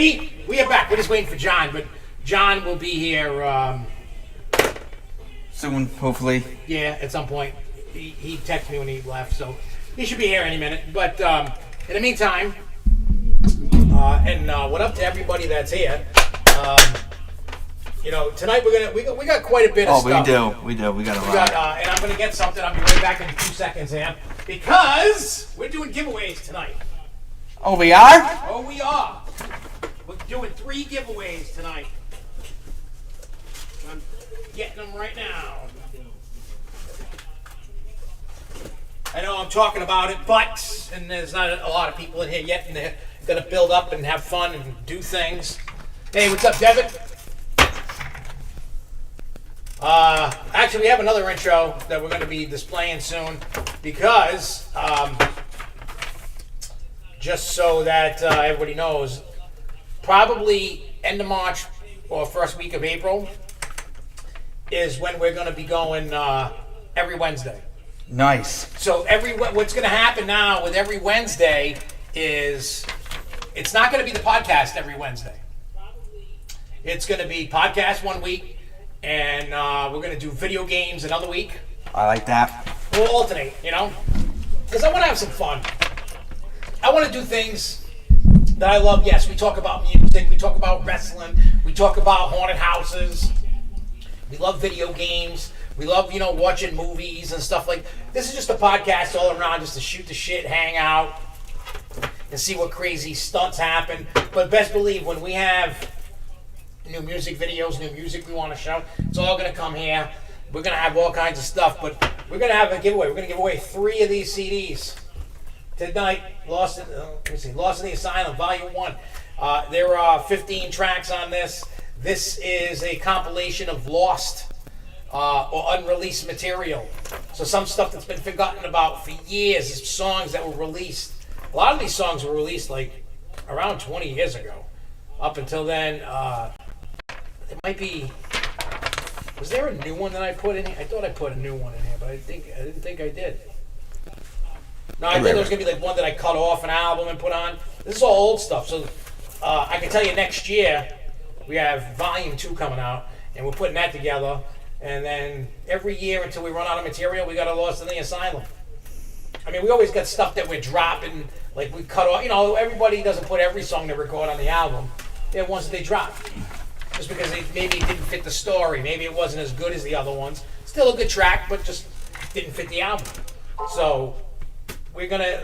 baby. We are back. We're just waiting for John, but John will be here soon, hopefully. Yeah, at some point. He texted me when he left, so he should be here any minute. But in the meantime, what up to everybody that's here? Tonight we got quite a bit of stuff. We do. We got a lot. And I'm gonna get something. I'll be right back in 2 seconds, here because we're doing giveaways tonight. Oh, we are? Oh, we are. We're doing 3 giveaways tonight. I'm getting them right now. I know I'm talking about it, and there's not a lot of people in here yet, and they're gonna build up and have fun and do things. Hey, what's up, Devin? Actually, we have another intro that we're going to be displaying soon because, just so that everybody knows, probably end of March or first week of April is when we're going to be going every Wednesday. Nice. So what's going to happen now with every Wednesday is it's not going to be the podcast every Wednesday. It's going to be podcast one week, and we're going to do video games another week. I like that. We'll alternate, because I want to have some fun. I want to do things that I love. Yes, we talk about music, we talk about wrestling, we talk about haunted houses. We love video games. We love, watching movies and stuff like. This is just a podcast all around, just to shoot the shit, hang out, and see what crazy stunts happen. But best believe when we have new music videos, new music we want to show, it's all going to come here. We're going to have all kinds of stuff, but we're going to have a giveaway. We're going to give away 3 of these CDs tonight. Lost in the Asylum, Volume 1. There are 15 tracks on this. This is a compilation of lost or unreleased material. So some stuff that's been forgotten about for years, songs that were released. A lot of these songs were released like around 20 years ago. Up until then, it might be. Was there a new one that I put in here? I thought I put a new one in here, but I didn't think I did. No, I think there was gonna be like one that I cut off an album and put on. This is all old stuff. So I can tell you next year we have Volume 2 coming out, and we're putting that together. And then every year until we run out of material, we got a Lost in the Asylum. I mean, we always got stuff that we're dropping, like we cut off. Everybody doesn't put every song they record on the album. They have ones that they drop. Just because maybe it didn't fit the story. Maybe it wasn't as good as the other ones. Still a good track, but just didn't fit the album. So we're gonna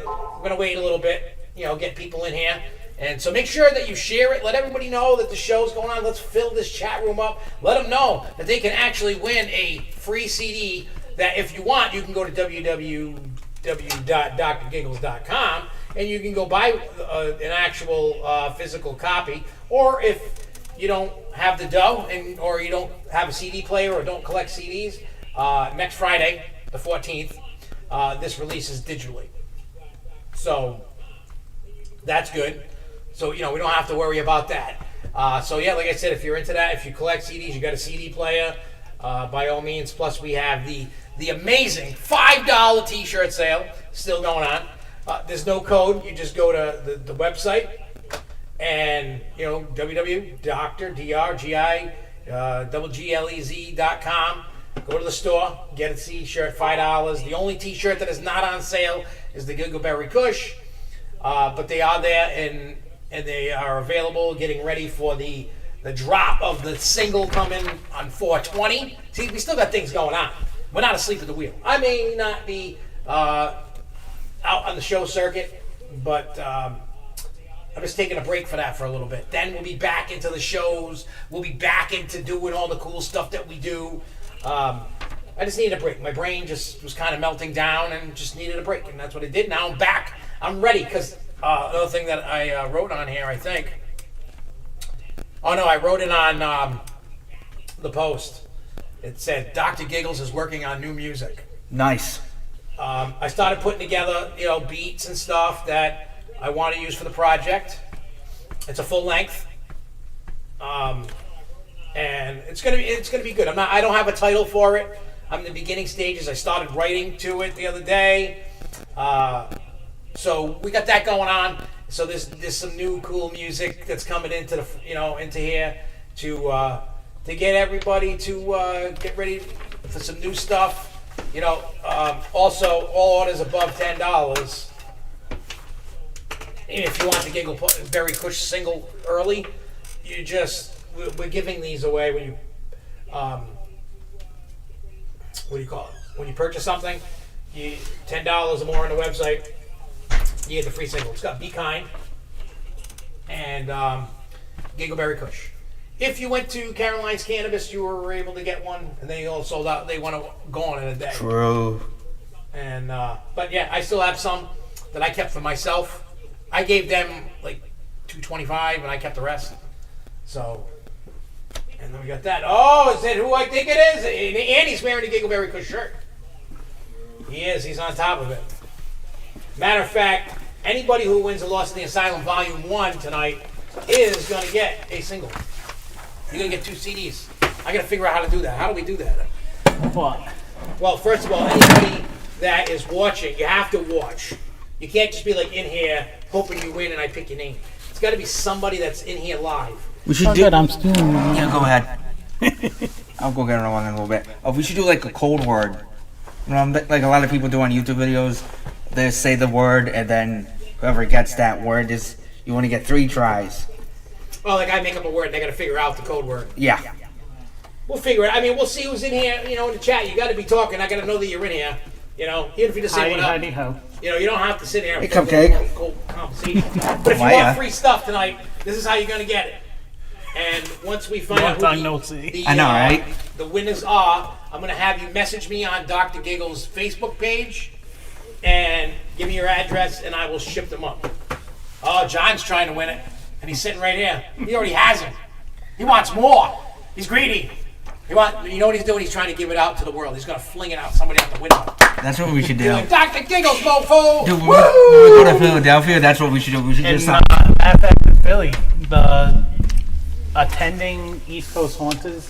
wait a little bit, get people in here. And so make sure that you share it. Let everybody know that the show's going on. Let's fill this chat room up. Let them know that they can actually win a free CD that if you want, you can go to www.drgiggles.com and you can go buy an actual physical copy. Or if you don't have the dough or you don't have a CD player or don't collect CDs, next Friday, the 14th, this releases digitally. So that's good. So, we don't have to worry about that. So, yeah, like I said, if you're into that, if you collect CDs, you got a CD player, by all means. Plus, we have the amazing $5 t-shirt sale still going on. There's no code. You just go to the website and, www.drgiggles.com. Go to the store, get a t-shirt, $5. The only t-shirt that is not on sale is the Giggleberry Kush. But they are there and they are available, getting ready for the drop of the single coming on 4/20. See, we still got things going on. We're not asleep at the wheel. I may not be out on the show circuit, but I'm just taking a break for that for a little bit. Then we'll be back into the shows. We'll be back into doing all the cool stuff that we do. I just needed a break. My brain just was kind of melting down and just needed a break, and that's what I did. Now I'm back. I'm ready, because another thing that I wrote on here, I think. Oh, no, I wrote it on the post. It said, Dr. Giggles is working on new music. Nice. I started putting together, beats and stuff that I want to use for the project. It's a full length. And it's gonna be good. I don't have a title for it. I'm in the beginning stages. I started writing to it the other day. So we got that going on, So there's some new cool music that's coming into into here to get everybody to get ready for some new stuff. Also all orders above $10. And if you want the Giggle Berry Kush single early, we're giving these away when you what do you call it? When you purchase something, you $10 or more on the website, you get the free single. It's got Be Kind and Giggleberry Kush. If you went to Caroline's Cannabis, you were able to get one, and they all sold out. They want to go on in a day. True. And but yeah, I still have some that I kept for myself. I gave them like $2.25, and I kept the rest. So, and then we got that. Oh, is it who I think it is? Andy's wearing a Giggleberry Kush shirt. He is. He's on top of it. Matter of fact, anybody who wins the Lost in the Asylum Volume 1 tonight is going to get a single. You're going to get 2 CDs. I got to figure out how to do that. How do we do that? What? Well, first of all, anybody that is watching, you have to watch. You can't just be like in here hoping you win and I pick your name. It's got to be somebody that's in here live. We should Oh, do. good, I'm stealing. Yeah, go ahead. I'll go get another one in a little bit. Oh, we should do like a code word. Like a lot of people do on YouTube videos. They say the word, and then whoever gets that word you only get 3 tries. Oh, like I make up a word and they got to figure out the code word. Yeah. We'll figure it. I mean, we'll see who's in here. In the chat. You got to be talking. I got to know that you're in here. Even if you just say what up. Howdy, ho. You don't have to sit here. Hey, Cupcake. Cold conversation. But if you want free stuff tonight, this is how you're gonna get it. And once we find out who I know, right? The winners are, I'm gonna have you message me on Dr. Giggle's Facebook page and give me your address, and I will ship them up. Oh, John's trying to win it, and he's sitting right here. He already has it. He wants more. He's greedy. You know what he's doing? He's trying to give it out to the world. He's gonna fling it out somebody out the window. That's what we should do. Like, Dr. Giggles, mofo! Dude, when we go to Philadelphia, that's what we should do. We should And just in Philly, the attending East Coast Haunters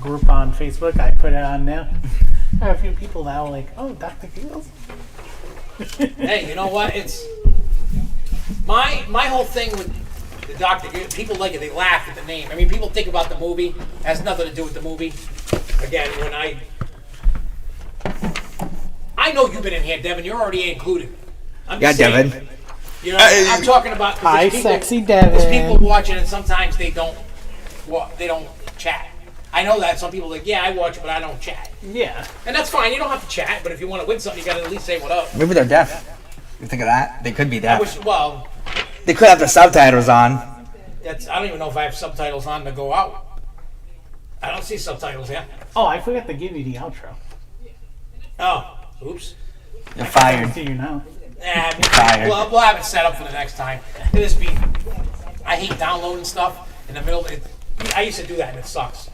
group on Facebook, I put it on there. I have a few people now like, oh, Dr. Giggles. Hey, you know what? It's my whole thing with the Dr. Giggles. People like it. They laugh at the name. I mean, people think about the movie. It has nothing to do with the movie. Again, when I know you've been in here, Devin. You're already included. I'm just saying, Devin. I'm talking about. Hi, sexy Devin. There's people watching, and sometimes they don't chat. I know that some people are like, yeah, I watch it, but I don't chat. Yeah. And that's fine. You don't have to chat, but if you want to win something, you got to at least say what up. Maybe they're deaf. You think of that? They could be deaf. They could have the subtitles on. I don't even know if I have subtitles on to go out. I don't see subtitles here. Oh, I forgot to give you the outro. Oh, oops. You're fired. I see you now. Fired. We'll have it set up for the next time. I hate downloading stuff in the middle. I used to do that, and it sucks.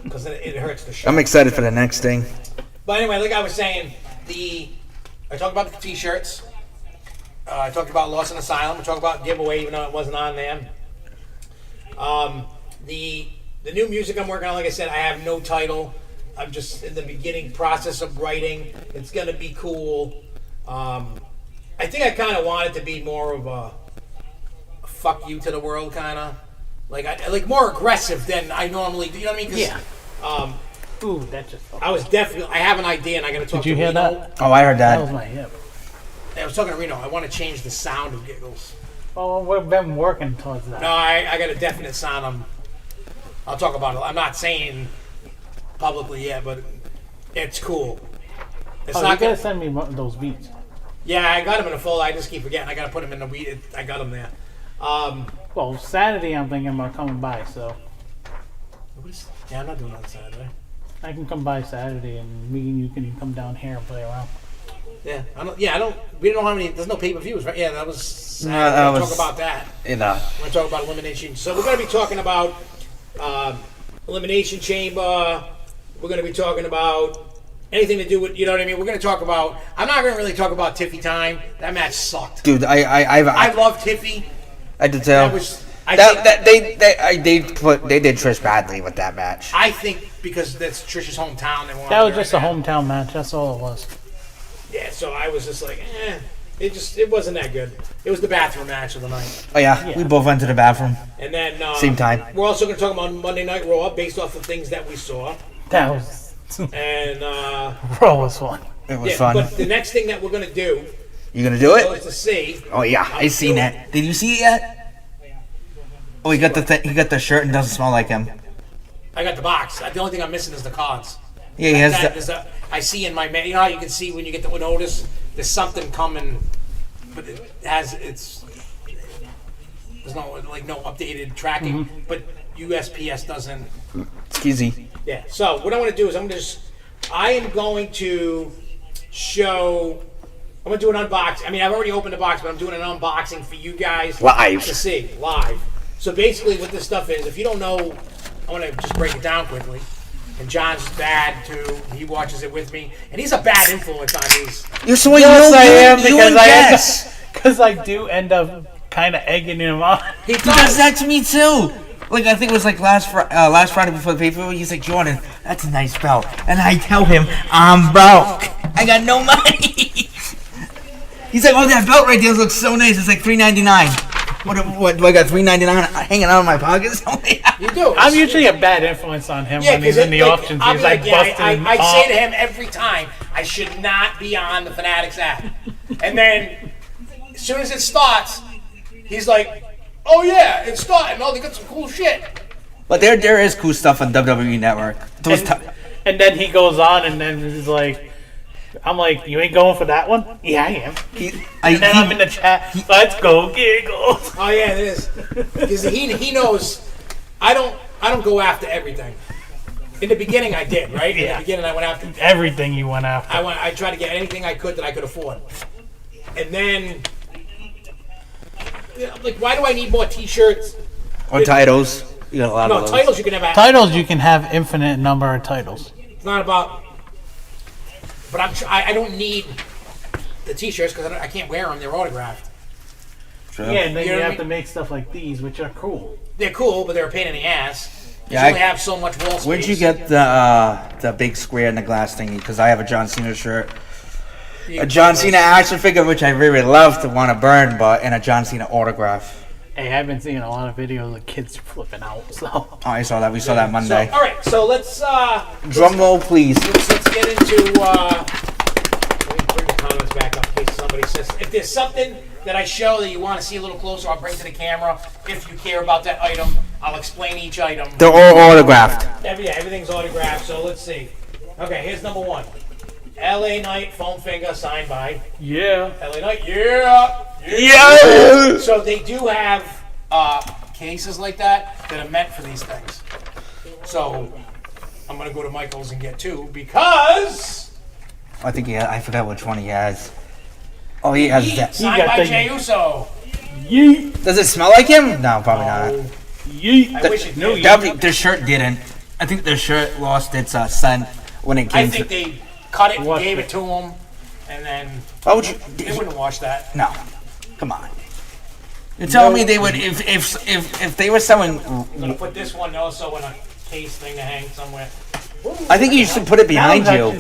Because it hurts the show. I'm excited for the next thing. But anyway, like I was saying, I talked about the t-shirts. I talked about Lost in Asylum. I talked about giveaway, even though it wasn't on there. The new music I'm working on, like I said, I have no title. I'm just in the beginning process of writing. It's gonna be cool. I think I kind of want it to be more of a fuck you to the world kind of, like more aggressive than I normally do. You know what I mean? Yeah. Ooh, that just. I have an idea, and I gotta talk to Did you Reno. hear that? Oh, I heard That was that. my hip. I was talking to Reno. I want to change the sound of Giggles. Oh, we've been working towards that. No, I got a definite sound. I'll talk about it. I'm not saying publicly yet, but it's cool. It's you not gotta gonna. send me those beats. Yeah, I got them in a folder. I just keep forgetting. I gotta put them in the weed. I got them there. Well, Saturday I'm thinking about coming by, so Yeah, I'm not doing it on Saturday. I can come by Saturday and me and you can come down here and play around. Yeah, I don't. Yeah, I don't. We don't know how many. There's no pay-per-views, right? Yeah, that was. Saturday. that We'll was- talk about that. You We're gonna talk about Elimination. So we're gonna be talking about Elimination Chamber. We're gonna be talking about anything to do with, you know what I mean. We're gonna talk about. I'm not gonna really talk about Tiffy time. That match sucked. dude, I love Tiffy. I did tell. They They did Trish badly with that match. I think because that's Trish's hometown. They That was just a hometown match. That's all it was. Yeah, so I was just like, it wasn't that good. It was the bathroom match of the night. Oh yeah, we both went to the bathroom. And then Same time. We're also going to talk about Monday Night Raw based off of things that we saw. That was And Raw was fun. It was fun. But the next thing that we're going to do You gonna do it? is to see. Oh yeah, I seen that. Did you see it yet? Oh, he got the shirt and doesn't smell like him. I got the box. The only thing I'm missing is the cards. Yeah, he has the. I see in my you know how you can see when you get the notice there's something coming, but there's no updated tracking, but USPS doesn't. It's easy. Yeah. So what I want to do is I am going to show. I'm gonna do an unboxing. I mean, I've already opened the box, but I'm doing an unboxing for you guys Live. to see live. So basically, what this stuff is, if you don't know, I want to just break it down quickly. And John's dad too. He watches it with me, and he's a bad influence on these. You're so Yes, I am because because I do end up kind of egging him on. He He does that to me too. Like I think it was like last Friday before the pay-per-view. He's like, Jordan, that's a nice belt, and I tell him I'm broke. I got no money. He's like, oh, that belt right there looks so nice. It's like $3.99. What do I got? $3.99 hanging out of my pockets? You do. I'm usually a bad influence on him when he's in the auctions. I'll He's be like busting. I say to him every time, I should not be on the Fanatics app. And then, as soon as it starts, he's like, oh yeah, it's starting. Oh, they got some cool shit. But there is cool stuff on WWE Network. And then he goes on, and then he's like, I'm like, you ain't going for that one? Yeah, I am. And then I'm in the chat, let's go giggles. Oh yeah, it is. Because he knows I don't go after everything. In the beginning, I did, right? In the beginning, I went after everything you went after. I tried to get anything I could that I could afford. And then, like, why do I need more T-shirts? Or titles. You got a lot of those. Titles you can have. Titles, you can have infinite number of titles. It's not about. But I don't need the T-shirts because I can't wear them. They're autographed. Sure. Yeah, and then you have to make stuff like these, which are cool. They're cool, but they're a pain in the ass. You Yeah, only have so much wall space. Where'd you get the big square in the glass thingy? Because I have a John Cena shirt. A John Cena action figure, which I really love to want to burn, but and a John Cena autograph. Hey, I've been seeing a lot of videos of kids flipping out, so. Oh, I saw that. We saw that Monday. So, all right, so let's drum roll, please. Let's get into. Let me bring the comments back up in case somebody says if there's something that I show that you want to see a little closer, I'll bring to the camera. If you care about that item, I'll explain each item. They're all autographed. Everything's autographed. So let's see. Okay, here's number one. LA Knight foam finger signed by. Yeah. LA Knight. Yeah. Yeah. So they do have cases like that are meant for these things. So I'm gonna go to Michael's and get two because I think I forgot which one he has. Oh, he has that. signed by Jey Uso. Yeet. Does it smell like him? No, probably not. Yeet. I wish it did. The shirt didn't. I think the shirt lost its scent when it came I think they cut it and gave it to him, and then Why would you? they wouldn't wash that. No, come on. You're telling me they would if they were selling? I'm gonna put this one also in a case thing to hang somewhere. I think you should put it behind you.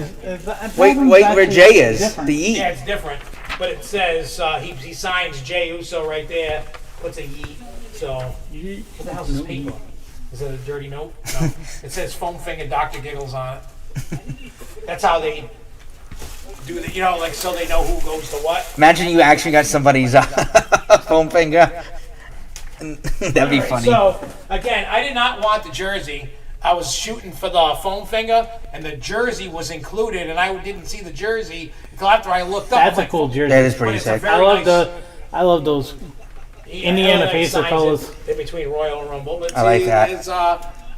Wait, where Jay is. The E. Yeah, it's different, but it says he signs Jey Uso right there. Puts a yeet. So what the hell's this paper? Is it a dirty note? No. It says foam finger Dr. Giggles on it. That's how they do the, like so they know who goes to what. Imagine you actually got somebody's foam finger. That'd be funny. So again, I did not want the jersey. I was shooting for the foam finger, and the jersey was included, and I didn't see the jersey until after I looked up. That's a cool jersey. That is pretty sick. I love those Indiana Pacer colors. In between Royal and Rumble. But I like that.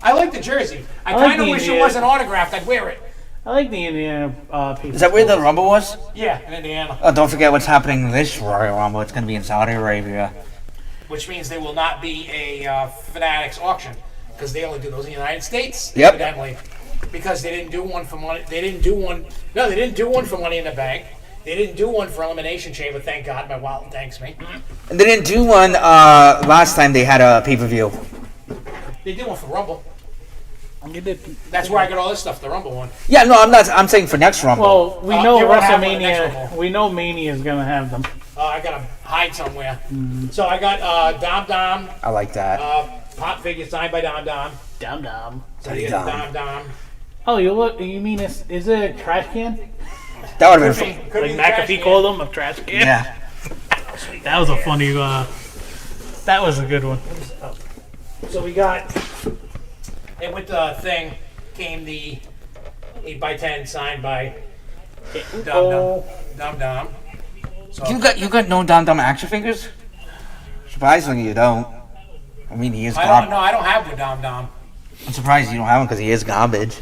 I like the jersey. I like kind of the wish it Indiana. wasn't autographed. I'd wear it. I like the Indiana Pacer. Is that where the Rumble was? Yeah, in Indiana. Oh, don't forget what's happening this Royal Rumble. It's going to be in Saudi Arabia. Which means there will not be a Fanatics auction because they only do those in the United States. Yep. Evidently, because they didn't do one for money. They didn't do one. No, they didn't do one for Money in the Bank. They didn't do one for Elimination Chamber. Thank God, my wallet thanks me. And they didn't do one last time they had a pay-per-view. They did one for Rumble. You did. That's where I got all this stuff. The Rumble one. Yeah, no, I'm not. I'm saying for next Rumble. Well, we know you won't have one next WrestleMania. Rumble. We know Mania is gonna have them. I gotta hide somewhere. So I got Dom Dom. I like that. Pop figure signed by Dom Dom. Dum dum. So you got Dom Dom. Oh, you mean is it a trash can? That would have been fun. Could Like be the trash McAfee can. called them a trash can? Yeah. That was a funny, that was a good one. So we got, and with the thing came the 8x10 signed by Dom Dom. So You got no Dom Dom action figures? Surprisingly, you don't. I mean, he is I garbage. don't have with Dom Dom. I'm surprised you don't have him because he is garbage.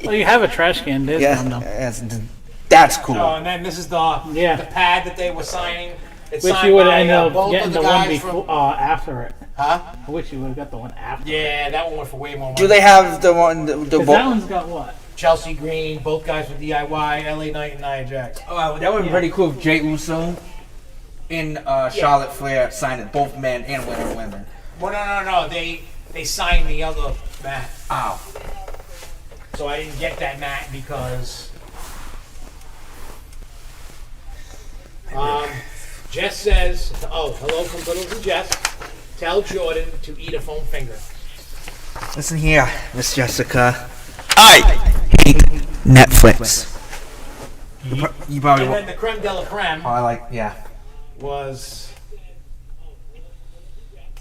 Well, you have a trash can. There's Yeah, Dum Dum. that's cool. Oh, and then this is the pad that they were signing. It's Wish signed you would by, end up both getting of the one guys before, from- after it. Huh? I wish you would have got the one after. Yeah, that one went for way more money. Do they have the one? The Because that one's got what? Chelsea Green, both guys with DIY, LA Knight, and Nia Jax. Oh, that would be pretty cool if Jey Uso and Charlotte Flair signed it, both men and women. Well, no. They signed the other mat. Oh. So I didn't get that mat because Jess says, hello from Little Jess. Tell Jordan to eat a foam finger. Listen here, Miss Jessica. I hate Netflix. You probably And then the creme de la creme yeah. was,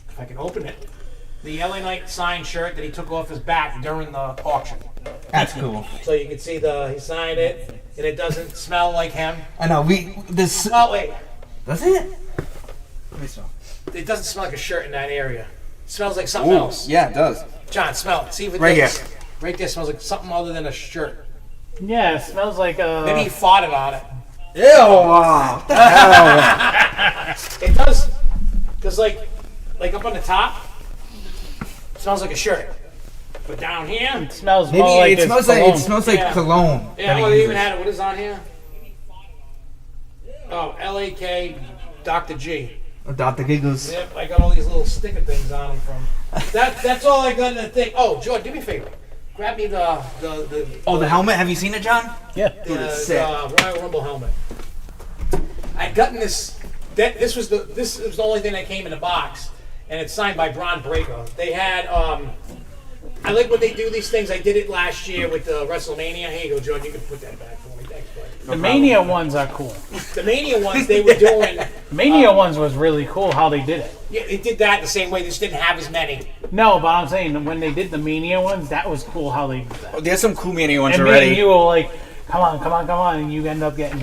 if I can open it, the LA Knight signed shirt that he took off his back during the auction. That's cool. So you can see he signed it, and it doesn't smell like him. I know, this... Oh, wait. Does it? Let me smell. It doesn't smell like a shirt in that area. It smells like something else. Yeah, it does. John, smell it. See if it Right does. here. Right there smells like something other than a shirt. Yeah, it smells like Maybe he farted on it. Ew! What the hell? It does, because like up on the top, it smells like a shirt. But down here, it smells Maybe more like it smells like cologne. it smells like Yeah. cologne. yeah, that he well, they even uses. had it. What is on here? Oh, LAK Dr. G. Dr. Giggles. Yep, I got all these little sticker things on them from. That's all I got in the thing. Oh, George, do me a favor. Grab me the Oh, the helmet. Have you seen it, John? Yeah. Dude, it's sick. Royal Rumble helmet. I'd gotten this. This was the only thing that came in the box, and it's signed by Braun Breaker. They had. I like when they do these things. I did it last year with the WrestleMania. Here you go, George. You can put that back for me. Thanks, buddy. The Mania ones are cool. The Mania ones they were doing. The Mania ones was really cool how they did it. Yeah, they did that the same way. They just didn't have as many. No, but I'm saying when they did the Mania ones, that was cool how they did that. There's some cool Mania ones And me and already. you were like, come on, and you end up getting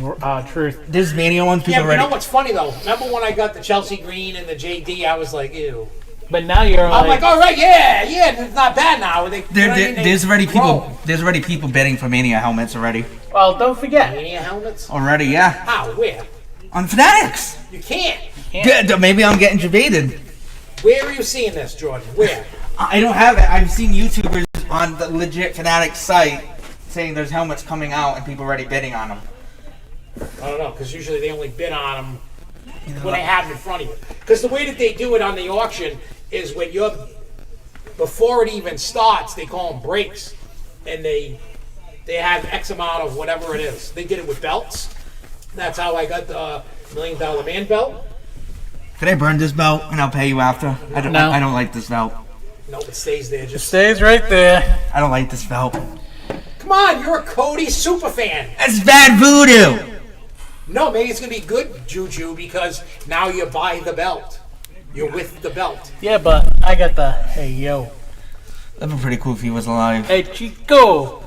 Truth. There's Mania ones people Yeah, but you already. know what's funny though? Remember when I got the Chelsea Green and the JD? I was like, ew. But now you're I'm like, all right, yeah, it's not bad now. They, you know what I mean? They There's already grow. people. There's already people bidding for Mania helmets already. well, don't forget. Mania helmets? Already, yeah. How? Where? On Fanatics. You can't. Yeah, maybe I'm getting debated. Where are you seeing this, Jordan? Where? I don't have it. I've seen YouTubers on the legit Fanatics site saying there's helmets coming out and people already bidding on them. I don't know, because usually they only bid on them when they have them in front of you. Because the way that they do it on the auction is when you're, before it even starts, they call them breaks. And they have X amount of whatever it is. They did it with belts. That's how I got the $1 Million Man belt. Can I burn this belt and I'll pay you after? I don't. No. I don't like this belt. Nope, it stays there. Just Stays right there. I don't like this belt. come on, you're a Cody super fan. That's bad voodoo. No, maybe it's gonna be good juju because now you buy the belt. You're with the belt. Yeah, but I got the hey yo, That'd be pretty cool if he was alive. hey Chico.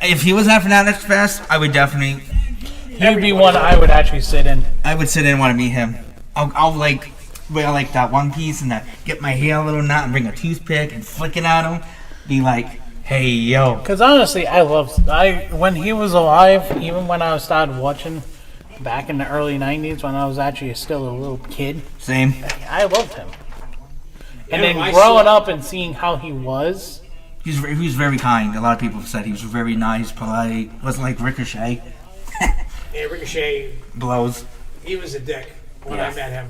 If he was at Fanatics Fest, I would definitely. He'd be one I would actually sit in. I would sit in and want to meet him. I'll like wear like that one piece and get my hair a little knot and bring a toothpick and flick it at him. Be like, hey yo. Cause honestly, when he was alive, even when I started watching back in the early '90s, when I was actually still a little kid, Same. I loved him. And Yeah, then I growing saw- up and seeing how he was, He was very kind. A lot of people have said he was very nice, polite. Wasn't like Ricochet. Yeah, Ricochet, Blows. he was a dick when Yeah. I met him.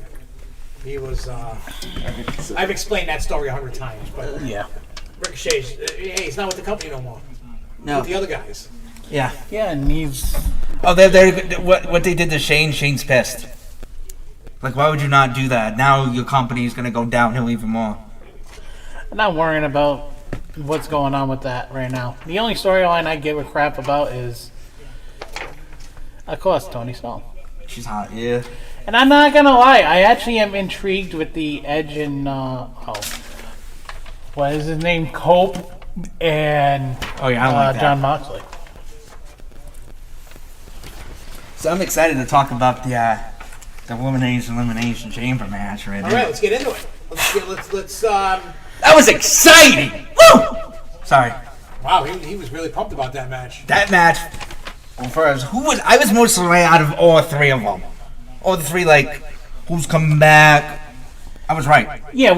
He was. I've explained that story 100 times, but yeah, Ricochet's. Hey, he's not with the company no more. No. With the other guys. Yeah. yeah, and he's Oh, they're what they did to Shane. Shane's pissed. Like, why would you not do that? Now your company is gonna go downhill even more. I'm not worrying about what's going on with that right now. The only storyline I give a crap about is, of course, Tony Storm. She's hot, yeah. And I'm not gonna lie, I actually am intrigued with the Edge and what is his name, Cope and Oh yeah, I like that. John Moxley. So I'm excited to talk about the Elimination Chamber match right All now. right, let's get into it. Let's. That was exciting! Woo! Sorry. Wow, he was really pumped about that match. That match, well, first, I was most right out of all three of them. All the three, like, who's coming back. I was right. Yeah,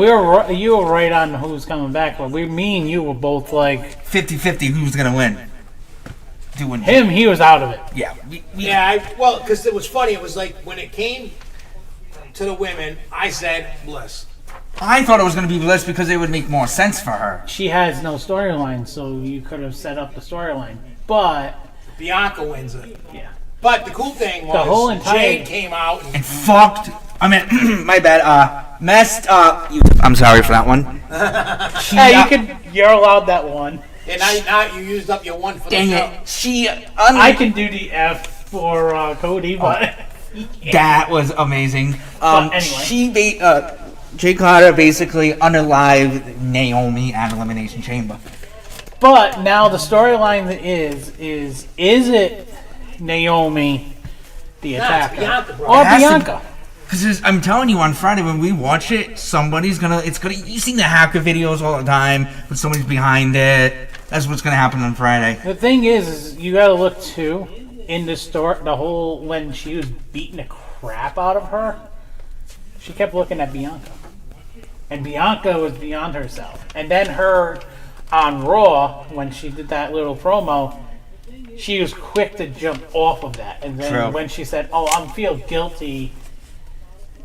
you were right on who's coming back, but me and you were both like 50-50 who's going to win. Doing him. He was out of it. Yeah. Well, because it was funny. It was like when it came to the women, I said Bliss. I thought it was going to be Bliss because it would make more sense for her. She has no storyline, so you could have set up the storyline. But Bianca wins it. yeah. But the cool thing was The whole entire- Jade came out and Fucked. I mean, my bad. Messed up. I'm sorry for that one. Hey, you're allowed that one. and now you used up your one for Dang the show. it. She. I can do the F for Cody, but That was amazing. But anyway. She Jay Carter basically unalived Naomi at Elimination Chamber. but now the storyline is it Naomi the Nah, it's attacker Bianca, bro. or It has to- Bianca? Because I'm telling you, on Friday when we watch it, you see the hacker videos all the time, but somebody's behind it. That's what's gonna happen on Friday. The thing is you gotta look too in the story. The whole when she was beating the crap out of her, she kept looking at Bianca, and Bianca was beyond herself. And then her on Raw when she did that little promo, she was quick to jump off of that. And then True. when she said, "Oh, I feel guilty,"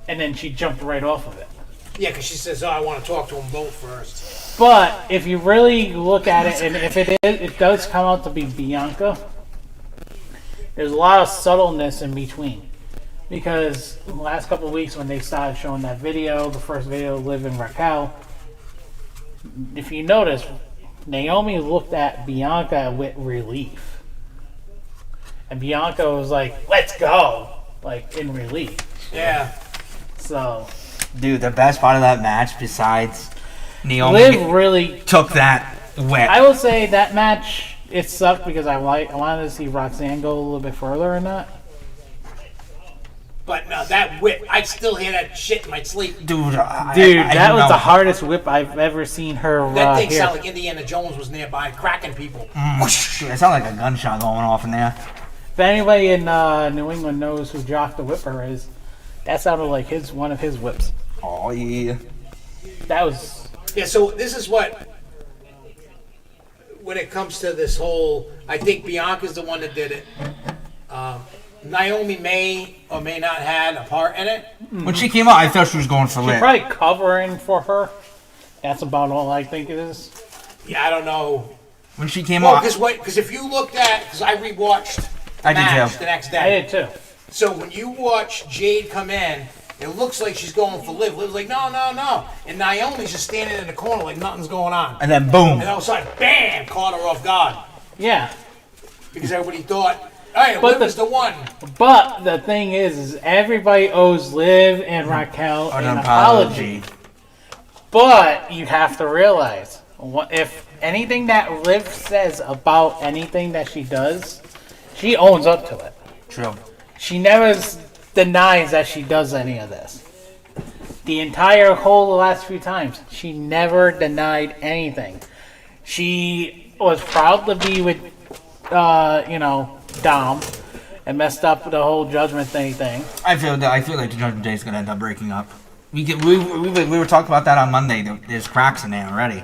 and then she jumped right off of it. Yeah, because she says, "Oh, I want to talk to them both first." But if you really look at it, and if it does come out to be Bianca, there's a lot of subtleness in between. Because the last couple of weeks when they started showing that video, the first video, Liv and Raquel, if you notice, Naomi looked at Bianca with relief. And Bianca was like, "Let's go," like in relief. Yeah. So Dude, the best part of that match, besides Naomi, Liv really took that whip. I will say that match, it sucked because I wanted to see Roxanne go a little bit further in that. But no, that whip, I still hear that shit in my sleep. Dude, That do was know. the hardest whip I've ever seen her That thing hear. sounded like Indiana Jones was nearby, cracking people. Dude, it sounded like a gunshot going off in there. If anybody in New England knows who Jock the Whipper is, that sounded like one of his whips. Oh, yeah. That was... Yeah, so this is what, when it comes to this whole, I think Bianca's the one that did it. Naomi may or may not had a part in it. When she came out, I thought she was going for She's Liv. probably covering for her. That's about all I think it is. Yeah, I don't know. When she came Well, out, because if you looked at, because I rewatched the I did match too. the next I day. did too. So when you watch Jade come in, it looks like she's going for Liv. Liv's like, no. And Naomi's just standing in the corner like nothing's going on. and then boom. And all of a sudden, bam, caught her off guard. Yeah. Because everybody thought, hey, But Liv is the one. But the thing is everybody owes Liv and Raquel an apology. But you have to realize, if anything that Liv says about anything that she does, she owns up to it. True. She never denies that she does any of this. The entire whole last few times, she never denied anything. She was proud to be with, Dom, and messed up the whole Judgment Day thing. I feel like the Judgment Day is gonna end up breaking up. We were talking about that on Monday. There's cracks in there already.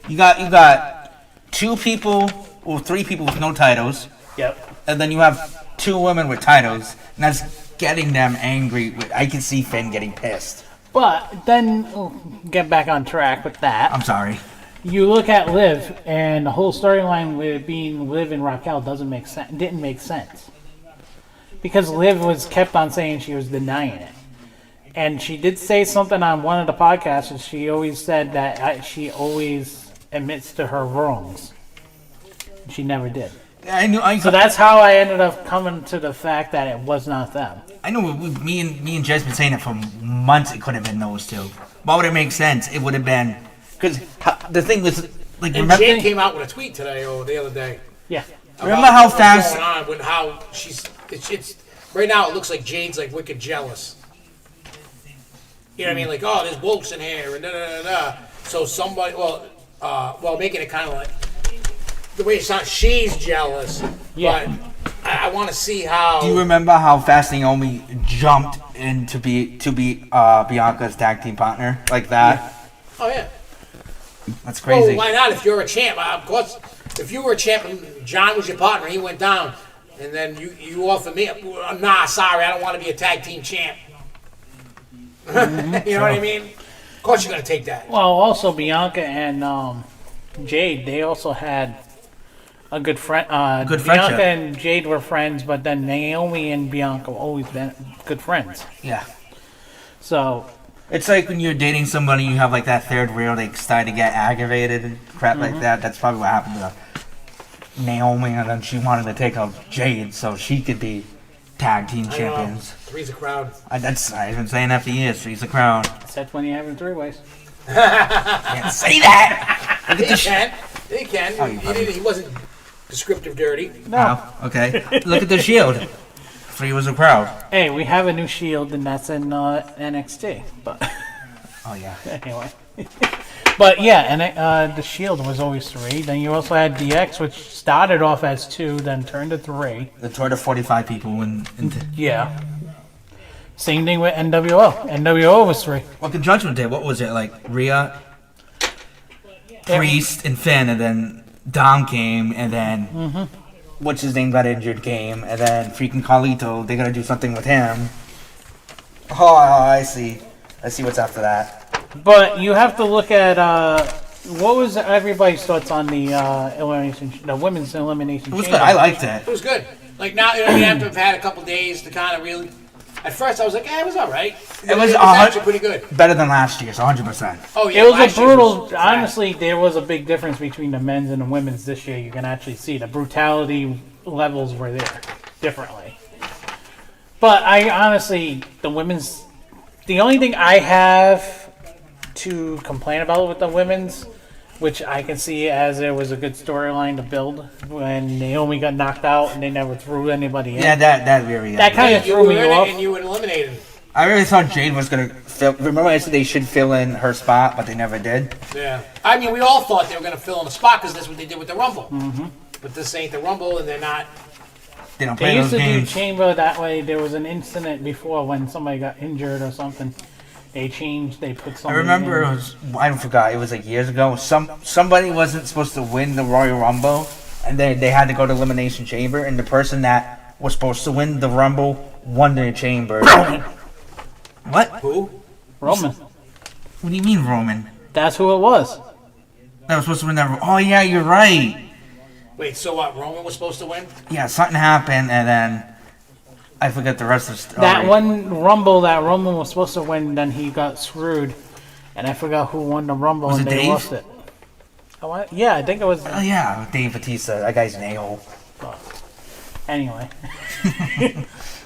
You got 2 people or 3 people with no titles, Yep. and then you have 2 women with titles, and that's getting them angry. I can see Finn getting pissed. But then, get back on track with that. I'm sorry. You look at Liv, and the whole storyline with being Liv and Raquel didn't make sense. because Liv was kept on saying she was denying it. And she did say something on one of the podcasts, and she always said that she always admits to her wrongs. She never did. I knew. So that's how I ended up coming to the fact that it was not them. I know. Me and Jess been saying it for months. It could have been those two. Why would it make sense? It would have been because the thing was like. And remember, Jade came out with a tweet today or the other day. Yeah. Remember how what's fast- going on with how she's it's right now. It looks like Jade's like wicked jealous. You know what I mean? Like, oh, there's wolves in here, and da da da da. So somebody, well, making it kind of like the way it sounds. She's jealous, Yeah. but I want to see how. do you remember how fast Naomi jumped in to be Bianca's tag team partner like that? Oh yeah. That's crazy. Well, why not? If you're a champ, of course. If you were a champ and John was your partner, he went down, and then you offer me, nah, sorry, I don't want to be a tag team champ. You know what I mean? Of course you're gonna take that. Well, also Bianca and Jade, they also had a good friend. Good friendship. Bianca and Jade were friends, but then Naomi and Bianca have always been good friends. Yeah. So It's like when you're dating somebody, you have like that third wheel, they start to get aggravated and crap like that. That's probably what happened to Naomi, and then she wanted to take out Jade so she could be tag team I know. champions. Three's a crowd. I've been saying that for years. She's the crown. that's when you have them three ways. Can't say that. Look at He the can. He can. Oh, you funny. He wasn't descriptive dirty. No. Oh, okay. Look at the shield. Three was a crowd. Hey, we have a new Shield, and that's in NXT. But Oh yeah. anyway. But yeah, and the Shield was always three. Then you also had DX, which started off as two, then turned to three. The tour to 45 people and Yeah. Same thing with NWO. NWO was three. what the Judgment Day? What was it like? Rhea, Priest, and Finn, and then Dom came, and then what's his name got injured, came, and then freaking Carlito. They gotta do something with him. Oh, I see. I see what's after that. But you have to look at what was everybody's thoughts on the the women's elimination It was chamber. good. I liked it. It was good. Like now, I mean, after I've had a couple days to kind of really. At first, I was like, it was all right. It was actually pretty good. Better than last year's, 100%. Oh yeah, It was last a year brutal. was Honestly, there was a big difference between the men's and the women's this year. You can actually see the brutality levels were there differently. But I honestly, the women's. The only thing I have to complain about with the women's, which I can see as it was a good storyline to build when Naomi got knocked out and they never threw anybody in. Yeah, that really. That kind of You threw were me in it off. and you were eliminated. I really thought Jade was gonna fill. Remember, I said they should fill in her spot, but they never did. Yeah. I mean, we all thought they were going to fill in a spot because that's what they did with the Rumble. Mm-hmm. But this ain't the Rumble, and they're not. They don't They play used those to do games. chamber that way. There was an incident before when somebody got injured or something. They changed. They put I somebody. remember in. it was. I forgot. It was like years ago. Somebody wasn't supposed to win the Royal Rumble, and they had to go to Elimination Chamber, and the person that was supposed to win the Rumble won the Chamber. What? Who? Roman. What do you mean, Roman? That's who it was. That was supposed to win that. Oh yeah, you're right. Wait, so what? Roman was supposed to win? Yeah, something happened, and then I forget the rest of the story. That one Rumble that Roman was supposed to win, then he got screwed, and I forgot who won the Rumble, Was and it they Dave? lost it. Oh, what? Yeah, I think it was. Oh yeah, Dave Bautista. That guy's an a-hole. Anyway.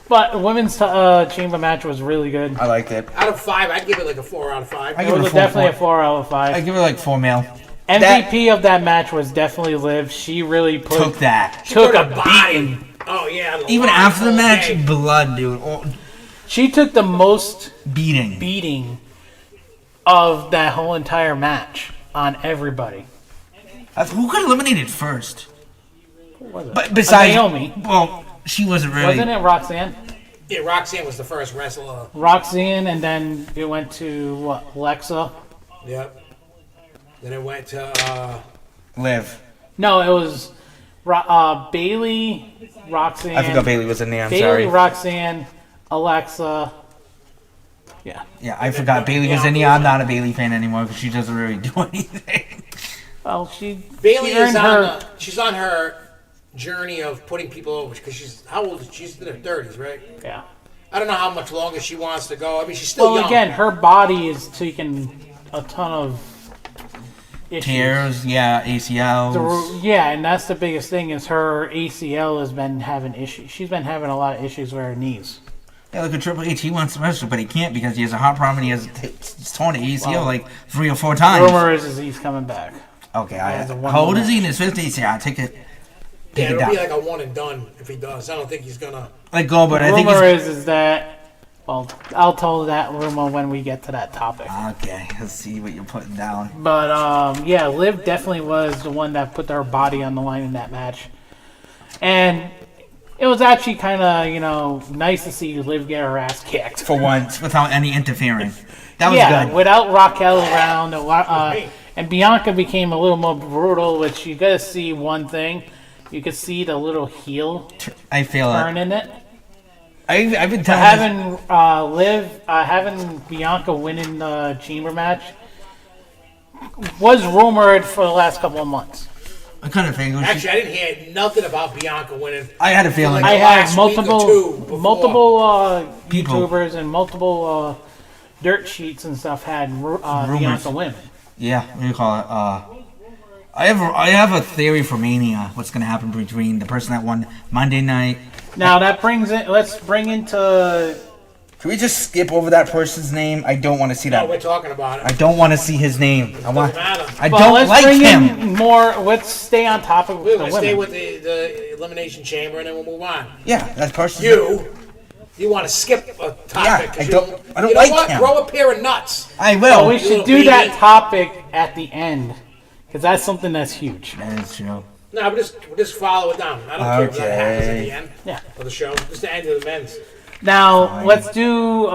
But the women's chamber match was really good. I liked it. Out of 5, I'd give it like a 4 out of 5. I It give it was a 4. definitely a 4 out of 5. I give it like 4 mil. MVP of that match was definitely Liv. She really Took that. took a Put her body. beating. Oh yeah. the Even line after the all match, day. blood, dude. Oh, She took the most beating. beating of that whole entire match on everybody. Who got eliminated first? Who was it? But besides Naomi. well, she wasn't really. Wasn't it Roxanne? Yeah, Roxanne was the first wrestler. Roxanne, and then it went to what? Lexa? Yep. Then it went to. Liv. No, it was Bailey, Roxanne. I forgot Bailey was in there. I'm Bailey, sorry. Roxanne, Alexa. Yeah. Yeah, I forgot Bailey was in there. I'm not a Bailey fan anymore because she doesn't really do anything. Well, she Bailey she earned is on. her. She's on her journey of putting people over because she's how old is she? She's in her 30s, right? Yeah. I don't know how much longer she wants to go. I mean, she's still young. Well, again, her body is taking a ton of issues. Tears, yeah, ACLs. Yeah, and that's the biggest thing is her ACL has been having issues. She's been having a lot of issues with her knees. Yeah, look at Triple H. He wants to wrestle, but he can't because he has a heart problem and he has he's torn the ACL like 3 or 4 times. Rumor is he's coming back. Okay, how old is he in his 50s? Yeah, take it. Yeah, it'll be like a one and done if he does. I don't think he's gonna Like go, but I think rumor is that. Well, I'll tell that rumor when we get to that topic. Okay, let's see what you're putting down. But yeah, Liv definitely was the one that put her body on the line in that match, and it was actually kind of nice to see Liv get her ass kicked For once, without any interfering. That was yeah, good. without Raquel around, and Bianca became a little more brutal. Which you gotta see one thing, you could see the little heel I feel turn it. in it. I've been telling Having Bianca winning the chamber match was rumored for the last couple of months. I kind of think. Actually, I didn't hear nothing about Bianca winning. I had a feeling. I have multiple People. YouTubers and multiple dirt sheets and stuff had Bianca win. Yeah, what do you call it? I have a theory for Mania. What's going to happen between the person that won Monday night? Now that brings it. Let's bring into. Can we just skip over that person's name? I don't want to see No, that. we're talking about it. I don't want to see his name. I Doesn't matter. Well, don't let's like bring him. in more. Let's stay on topic with We're the gonna women. stay with the Elimination Chamber and then we'll move on. Yeah, that person. You want to skip a topic? Yeah, 'cause I you don't You know like what? him. Grow a pair of nuts. I will. Well, we should Little do that baby. topic at the end because that's something that's huge. That is true. No, we'll just follow it down. I don't care if that happens at the end Yeah. of the show. Just the end of the men's. Now let's do.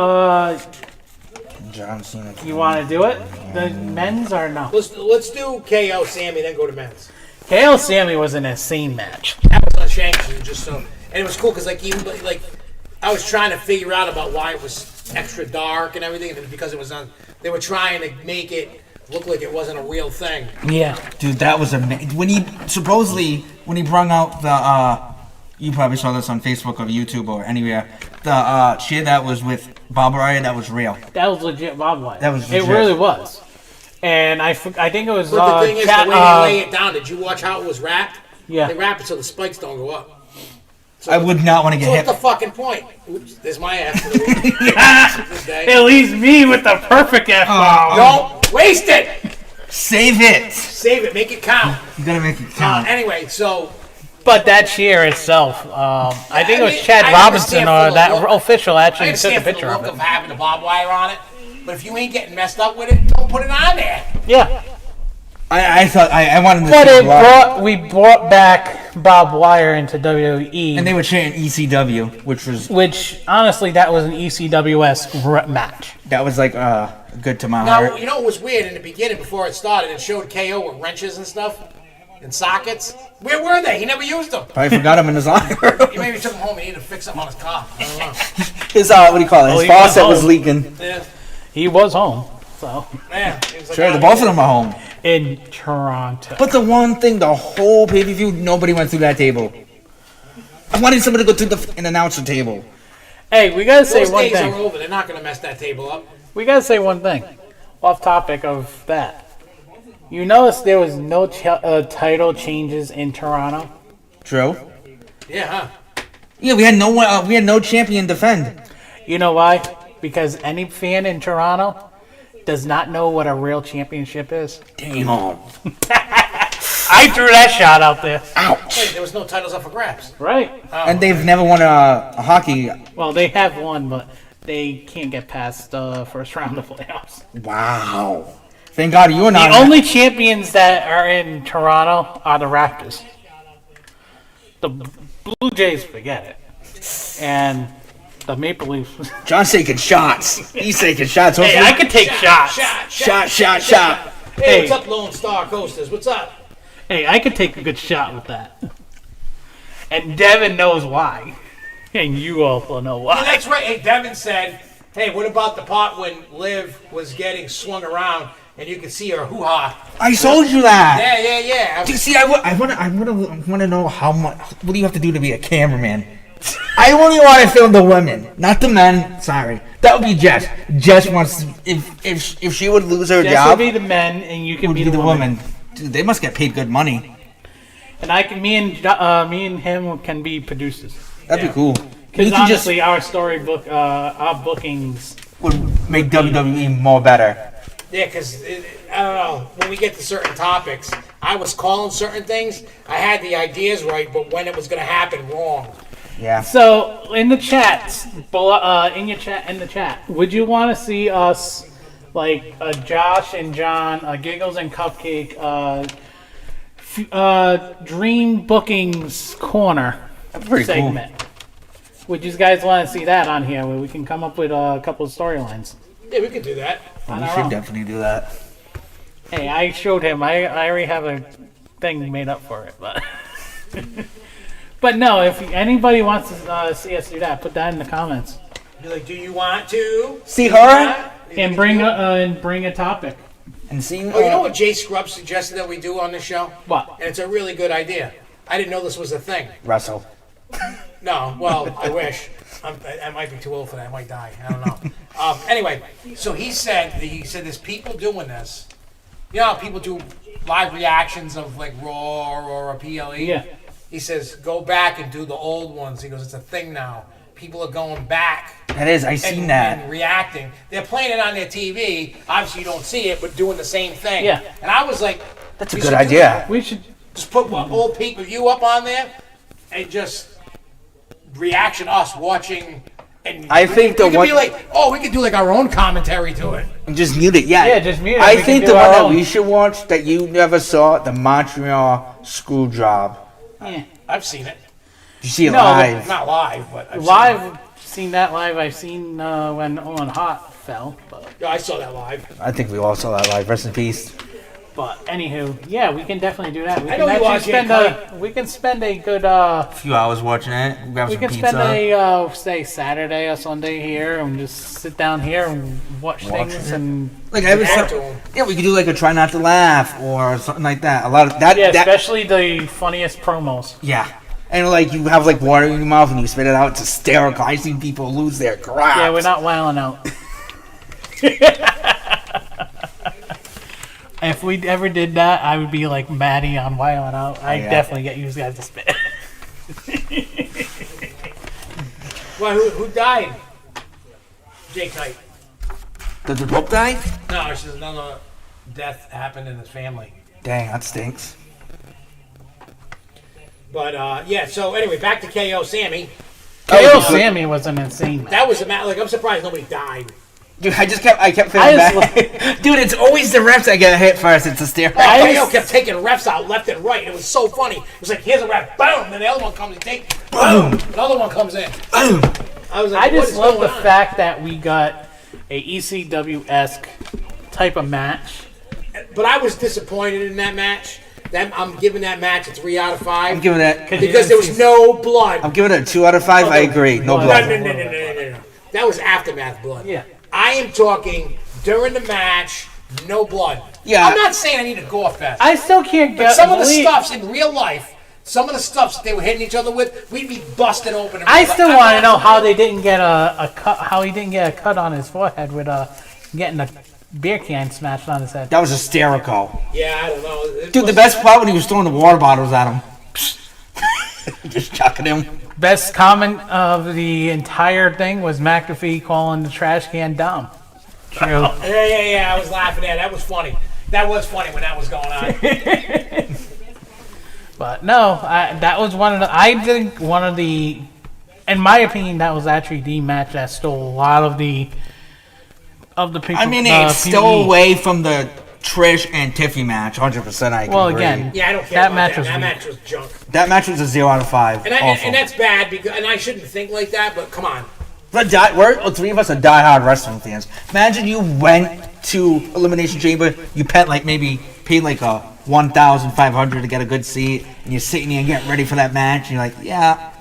John Cena. You want to do it? The men's or no? Let's do KO Sammy, then go to men's. KO Sammy was an insane match. That was on Shanks, just so, and it was cool because I was trying to figure out about why it was extra dark and everything, and it was because it was on. They were trying to make it look like it wasn't a real thing. Yeah. Dude, that was amazing. When he brought out the you probably saw this on Facebook or YouTube or anywhere. The shit that was with Bob Ryan, that was real. That was legit Bob White. That was It legit. really was. And I think it was. But the thing is, the way they lay it down. Did you watch how it was wrapped? Yeah. They wrap it so the spikes don't go up. So I would not want to get So hit. what's the fucking point? Oops, there's my ass for the week. This day. It leaves me with the perfect F-bomb. Don't waste it. Save it. Save it. Make it count. You gotta make it count. Anyway, so But that cheer itself, I think it was Chad I Robinson understand or for the that look. official I actually took a understand for the picture look of it. of having the barbed wire on it, but if you ain't getting messed up with it, don't put it on there. Yeah. I thought I wanted to But see we brought back Bob Wire into WWE. and they were chanting ECW, which, honestly, that was an ECWS match. that was like good to my Now, heart. you know what was weird in the beginning before it started? It showed KO with wrenches and stuff and sockets. Where were they? He never used them. I forgot him in his locker. He maybe took them home and he needed to fix something on his car. I don't know. His what do you call it? His he faucet went was home. leaking. Yeah, He was home, so man. He was like, Sure, "Ah, the both of them are home. in Toronto. But the one thing, the whole pay-per-view, nobody went through that table. I wanted somebody to go through an announcer table. Hey, we gotta say Those one days are thing. over. They're not going to mess that table up. We gotta say one thing. Off topic of that. You notice there was no title changes in Toronto. True. Yeah, huh? Yeah, we had no champion defend. You know why? Because any fan in Toronto does not know what a real championship is. Damn. I threw that shot out there. Ouch. Wait, there was no titles up for grabs. Right. And they've never won a hockey. Well, they have one, but they can't get past the first round of playoffs. Wow. Thank God you're not. The only champions that are in Toronto are the Raptors. The Blue Jays, forget it. And the Maple Leafs. John's taking shots. He's taking shots. Hey, I could take shots. Shot. Hey, Hey. what's up, Lone Star Coasters? What's up? Hey, I could take a good shot with that. And Devin knows why. And you also know Yeah, why. that's right. Hey, Devin said Hey, what about the part when Liv was getting swung around and you could see her hoo-ha? I told you that. Yeah. Dude, see, I want to know how much. What do you have to do to be a cameraman? I only want to film the women, not the men. Sorry, that would be Jess. Jess wants if she would lose her Jess job. would be the men, and you can would be the woman. Dude, they must get paid good money. And I can, me and him can be producers. That'd be cool. Because honestly, our storybook, our bookings would make WWE more better. Yeah, because I don't know. When we get to certain topics, I was calling certain things. I had the ideas right, but when it was going to happen, wrong. Yeah. So in the chats, in the chat, would you want to see us like Josh and John, Giggles and Cupcake, Dream Bookings Corner segment? Cool. Would you guys want to see that on here, where we can come up with a couple of storylines? Yeah, we could do that. We should definitely do that. Hey, I showed him. I already have a thing made up for it, but. But no, if anybody wants to see us do that, put that in the comments. Be like, do you want to see her and bring a topic and see? Oh, you know what Jay Scrub suggested that we do on the show? What? And it's a really good idea. I didn't know this was a thing. Russell. No, well, I wish. I might be too old for that. I might die. I don't know. Anyway, so he said there's people doing this. You know how people do live reactions of like Raw or a PLE? Yeah. He says, go back and do the old ones. He goes, it's a thing now. People are going back. That is, I seen that. And reacting. They're playing it on their TV. Obviously, you don't see it, but doing the same thing. Yeah. And I was like, that's a good idea. We should just put old pay-per-view up on there and just reaction us watching. And I think we could be like, we could do like our own commentary to it. And just mute it, yeah. Yeah, just mute it. I think the one that we should watch that you never saw, the Montreal Screw Job. Yeah. I've seen it. You see it live? Not live, but I've seen that live. I've seen when Owen Hart fell. But yeah, I saw that live. I think we all saw that live. Rest in peace. But anywho, yeah, we can definitely do that. We I can know you actually we can spend a good few hours watching it. Grab we some can pizza. spend a say Saturday or Sunday here and just sit down here and watch things and like we could do like a try not to laugh or something like that. A lot of that. Yeah, especially the funniest promos. Yeah. And like you have like water in your mouth and you spit it out. It's hysterical. I've seen people lose their crap. Yeah, we're not wilding out. If we ever did that, I would be like Maddie on Wildin' Out. I'd definitely get you guys to spit. Well, who died? Jake Knight. Did the Pope die? No, it's just another death happened in his family. Dang, that stinks. But yeah, so anyway, back to KO Sammy. KO Sammy was an insane match. That was a match. Like I'm surprised nobody died. Dude, I kept feeling bad. Dude, it's always the refs that get hit first. It's hysterical. KO kept taking refs out left and right. It was so funny. It was like, here's a ref, boom, then the other one comes and take, boom, another one comes in, boom. I was like, I just love the fact that we got a ECW-esque type of match. But I was disappointed in that match. I'm giving that match a 3 out of 5. I'm giving that because there was no blood. I'm giving it a 2 out of 5. I agree. No blood. No. That was aftermath blood. Yeah. I am talking during the match, no blood. Yeah. I'm not saying I need a gore fest. I still can't get some of the stuffs in real life, some of the stuffs they were hitting each other with, we'd be busted open. I still want to know how they didn't get a cut. How he didn't get a cut on his forehead with getting a beer can smashed on his head. That was hysterical. Yeah, I don't know. Dude, the best part when he was throwing the water bottles at him. Just chucking him. Best comment of the entire thing was McAfee calling the trash can dumb. True. Yeah. I was laughing at it. That was funny. That was funny when that was going on. But no, that was one of the. In my opinion, that was actually the match that stole a lot of the people. I mean, it stole away from the Trish and Tiffy match, 100%. I agree. Well, again, yeah, I don't care. That about match that. was that weak. match was junk. That match was a 0 out of 5. And that's bad because, and I shouldn't think like that. But come on, we're 3 of us are diehard wrestling fans. Imagine you went to Elimination Chamber, you paid like a $1,500 to get a good seat, and you're sitting there and getting ready for that match, and you're like, yeah,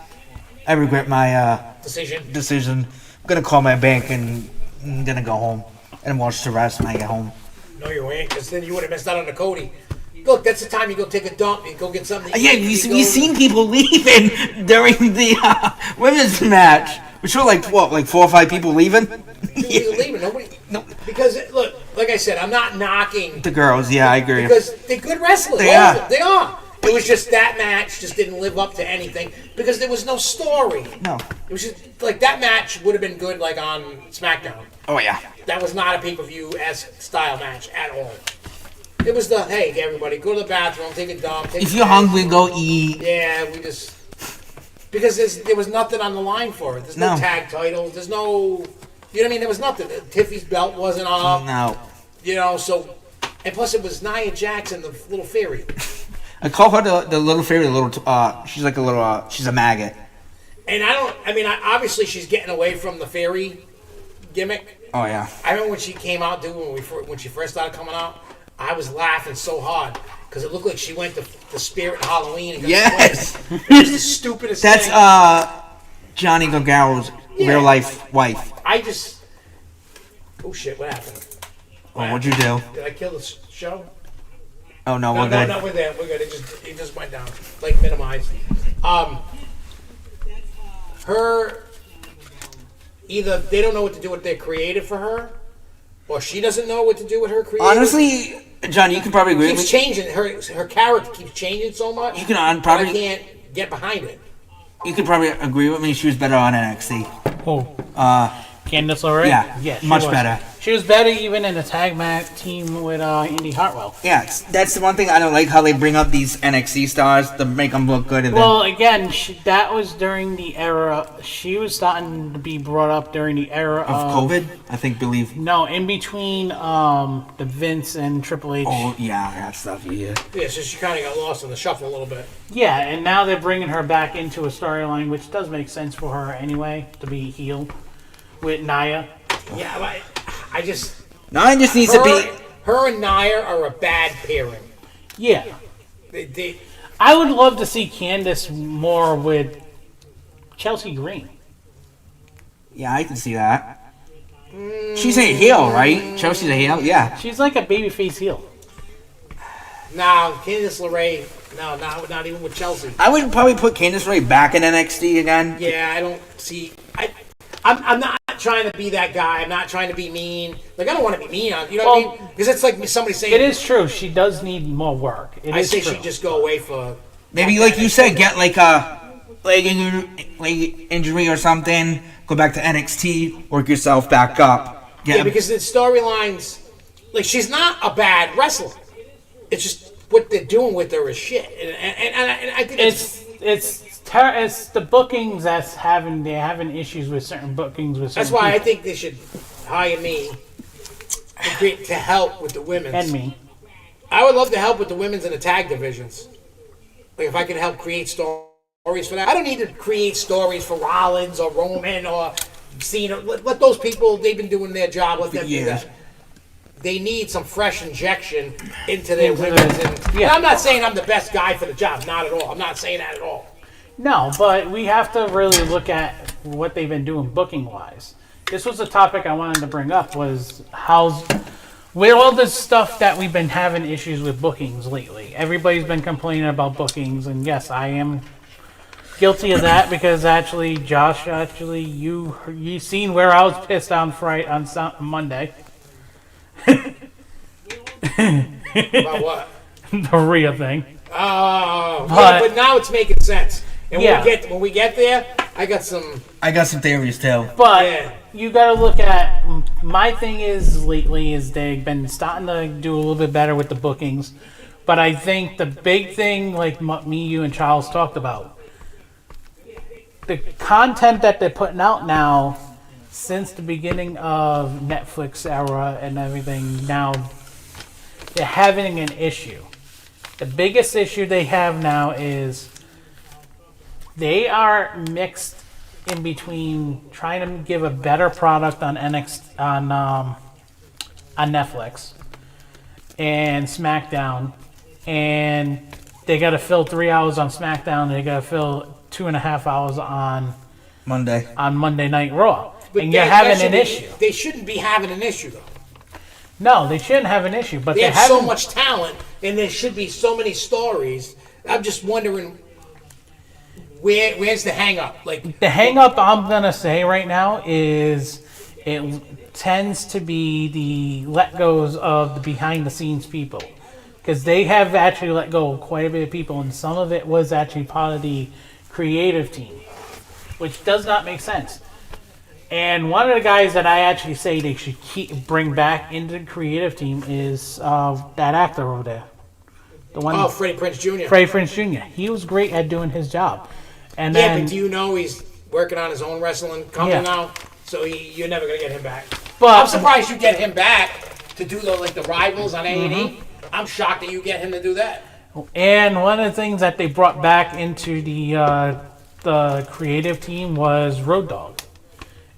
I regret my decision. I'm gonna call my bank and I'm gonna go home and watch the rest when I get home. No, you ain't, because then you would have missed out on the Cody. Look, that's the time you go take a dump, you go get something to Yeah, eat. we've seen people leaving during the women's match. We saw like 4 or 5 people leaving. People leaving. Nobody. No. Because look, like I said, I'm not knocking The girls, yeah, I agree. because they're good wrestlers. They all are. of them. They are. It was just that match just didn't live up to anything because there was no story. No. It was just like that match would have been good like on SmackDown. Oh yeah. That was not a pay-per-view-esque style match at all. It was the, hey, everybody, go to the bathroom, take a dump. If you're hungry, go eat. Yeah, we just... Because there was nothing on the line for it. There's no tag titles. There's no... You know what I mean? There was nothing. Tiffy's belt wasn't up. No. You know, so... And plus it was Nia Jax and the little fairy. I call her the little fairy, she's like a little, she's a maggot. And obviously she's getting away from the fairy gimmick. Oh yeah. I remember when she came out, dude, when she first started coming out, I was laughing so hard because it looked like she went to the Spirit Halloween. And got Yes. It was the stupidest That's thing. Johnny Gargaro's real life wife. I just... Oh shit, what happened? Oh, what'd you do? Did I kill the show? Oh no, No, we're good. we're there. We're good. It just went down. Like minimized. Her... Either they don't know what to do with their creative for her, or she doesn't know what to do with her creative. Honestly, John, you can probably agree with me. Keeps changing. Her character keeps changing so much. You can I can't get behind it. You could probably agree with me. She was better on NXT. Oh. Uh, Candice LeRae? Yeah, she much was. better. She was better even in the tag match team with Indy Hartwell. Yeah, that's the one thing I don't like, how they bring up these NXT stars to make them look good. And Well, again, that was during the era. She was starting to be brought up during the era of COVID, I believe. No, in between the Vince and Triple H. Oh, yeah, that stuff, yeah. Yeah, so she kind of got lost in the shuffle a little bit. Yeah, and now they're bringing her back into a storyline, which does make sense for her anyway, to be heel with Nia. Yeah, but I just... Nia just needs to be... Her and Nia are a bad pairing. Yeah. I would love to see Candice more with Chelsea Green. Yeah, I can see that. She's a heel, right? Chelsea's a heel? Yeah. She's like a babyface heel. No, Candice LeRae... No, not even with Chelsea. I would probably put Candice LeRae back in NXT again. Yeah, I don't see... I'm not trying to be that guy. I'm not trying to be mean. Like, I don't want to be mean on... You know what I mean? Because it's like somebody saying... It is true. She does need more work. I say she just go away for... Maybe, like you said, get like a leg injury or something. Go back to NXT. Work yourself back up. Yeah, because the storylines... Like, she's not a bad wrestler. It's just what they're doing with her is shit. And I think it's the bookings they're having issues with certain bookings with certain that's why people. I think they should hire me to help with the women's. And me. I would love to help with the women's and the tag divisions. Like if I could help create stories for that. I don't need to create stories for Rollins or Roman or Cena. Let those people, they've been doing their job. Let them do that. They need some fresh injection into their women's. And I'm not saying I'm the best guy for the job. Not at all. I'm not saying that at all. No, but we have to really look at what they've been doing booking-wise. This was a topic I wanted to bring up, was with all this stuff that we've been having issues with bookings lately. Everybody's been complaining about bookings, and yes, I am guilty of that because actually, Josh, you seen where I was pissed on Monday. About what? The Rhea thing. Oh, but now it's making sense. And when we get there, I got some theories too. But you got to look at my thing is lately is they've been starting to do a little bit better with the bookings, but I think the big thing, like me, you, and Charles talked about, the content that they're putting out now since the beginning of Netflix era and everything. Now they're having an issue. The biggest issue they have now is they are mixed in between trying to give a better product on on Netflix and SmackDown, and they got to fill 3 hours on SmackDown. And they got to fill 2.5 hours on Monday Night Raw. But and you're that having should an be- issue. They shouldn't be having an issue though. No, they shouldn't have an issue, but They they have have so much talent, and there should be so many stories. I'm just wondering where's the hang up? Like The hang up I'm gonna say right now is it tends to be the let goes of the behind the scenes people, because they have actually let go of quite a bit of people, and some of it was actually part of the creative team, which does not make sense. And one of the guys that I actually say they should bring back into the creative team is that actor over there, the one. Freddie Prinze Jr. Freddie Prinze Jr. He was great at doing his job. And Yeah, then, but do you know he's working on his own wrestling company Yeah. now? So you're never gonna get him back. But- I'm surprised you get him back to do the rivals on A&E. Mm-hmm. I'm shocked that you get him to do that. And one of the things that they brought back into the creative team was Road Dogg.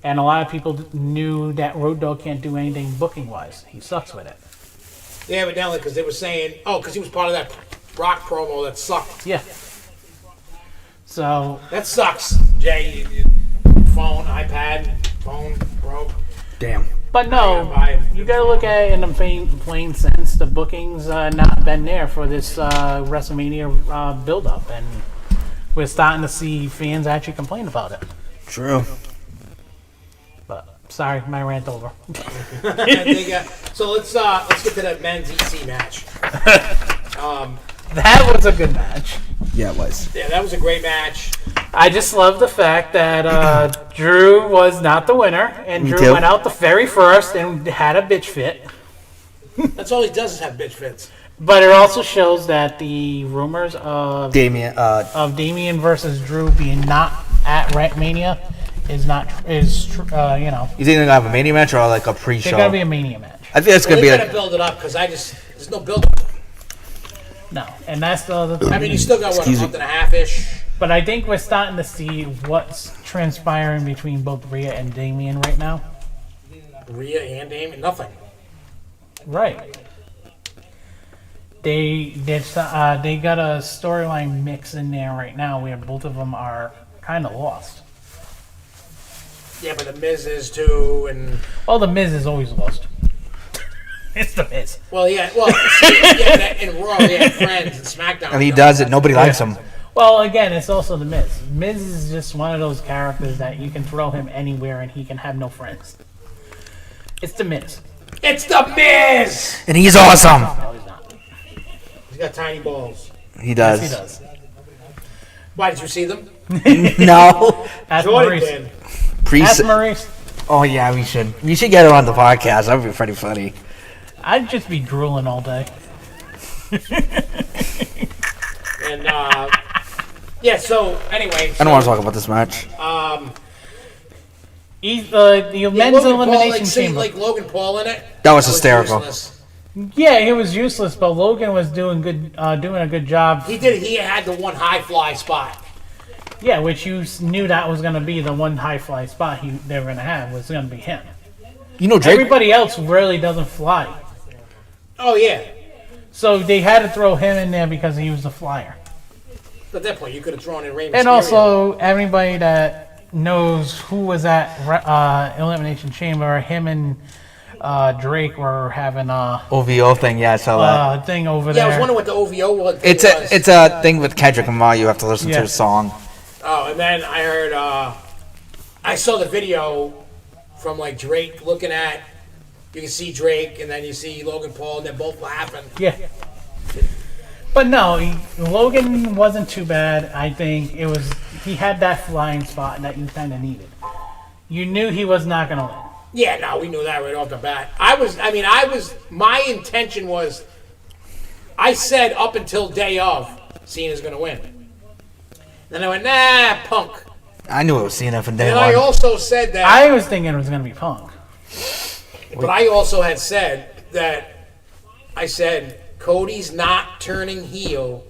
And a lot of people knew that Road Dogg can't do anything booking wise. He sucks with it. Yeah, evidently, because they were saying, because he was part of that Rock promo that sucked. Yeah. So That sucks, Jay. Phone, iPad, phone broke. Damn. but no, Bye. you gotta look at it in a plain sense. The bookings not been there for this WrestleMania build-up, and we're starting to see fans actually complain about it. True. But sorry, my rant over. So let's get to that men's EC match. That was a good match. Yeah, it was. Yeah, that was a great match. I just love the fact that Drew was not the winner, and Me Drew too. went out the very first and had a bitch fit. That's all he does is have bitch fits. But it also shows that the rumors of Damien. Damien versus Drew being not at Mania is true. You know, You think they're gonna have a Mania match or like a they're pre-show? gonna be a Mania match. I think it's Well, gonna they be gotta a. build it up because there's no build up. No, and that's the other thing. I mean, you still got what, a Excuse me. month and a half ish. But I think we're starting to see what's transpiring between both Rhea and Damien right now. Rhea and Damon, nothing. Right. They got a storyline mix in there right now where both of them are kind of lost. Yeah, but the Miz is too, and Oh, the Miz is always lost. It's the Miz. in Raw he had friends and SmackDown. And he does it. Nobody likes him. Well, again, it's also the Miz. Miz is just one of those characters that you can throw him anywhere and he can have no friends. It's the Miz. It's the Miz. And he's awesome. No, he's not. He's got tiny balls. He does. Yes, he does. Why did you see them? No. Ask Jordan Maurice. did. Ask Maurice. Oh yeah, we should. We should get her on the podcast. That would be pretty funny. I'd just be drooling all day. And yeah. So anyway, I don't want to talk about this match. The men's elimination chamber. like Logan Paul in it. That was hysterical. useless. Yeah, it was useless, but Logan was doing a good job. He had the one high fly spot. Yeah, which you knew that was going to be the one high fly spot they were going to have was going to be him. You know, Drake. Everybody else really doesn't fly, Oh yeah. so they had to throw him in there because he was the flyer. At that point, you could have thrown in Rey Mysterio. And also, everybody that knows who was at Elimination Chamber, him and Drake were having a OVO thing. Yeah, I saw that. thing over yeah, I was there. wondering what the OVO was. It's a thing with Kendrick Lamar. You have to listen to Yeah. his song. Oh, and then I heard, I saw the video from like Drake looking at, you can see Drake and then you see Logan Paul and they're both laughing. Yeah. But no, Logan wasn't too bad. I think he had that flying spot that you kind of needed. You knew he was not going to win. Yeah, no, we knew that right off the bat. My intention was, I said up until day of, Cena's going to win. Then I went, nah, Punk. I knew it was Cena from day And I one. also said that, I was thinking it was going to be Punk. but I also had said that, I said, Cody's not turning heel,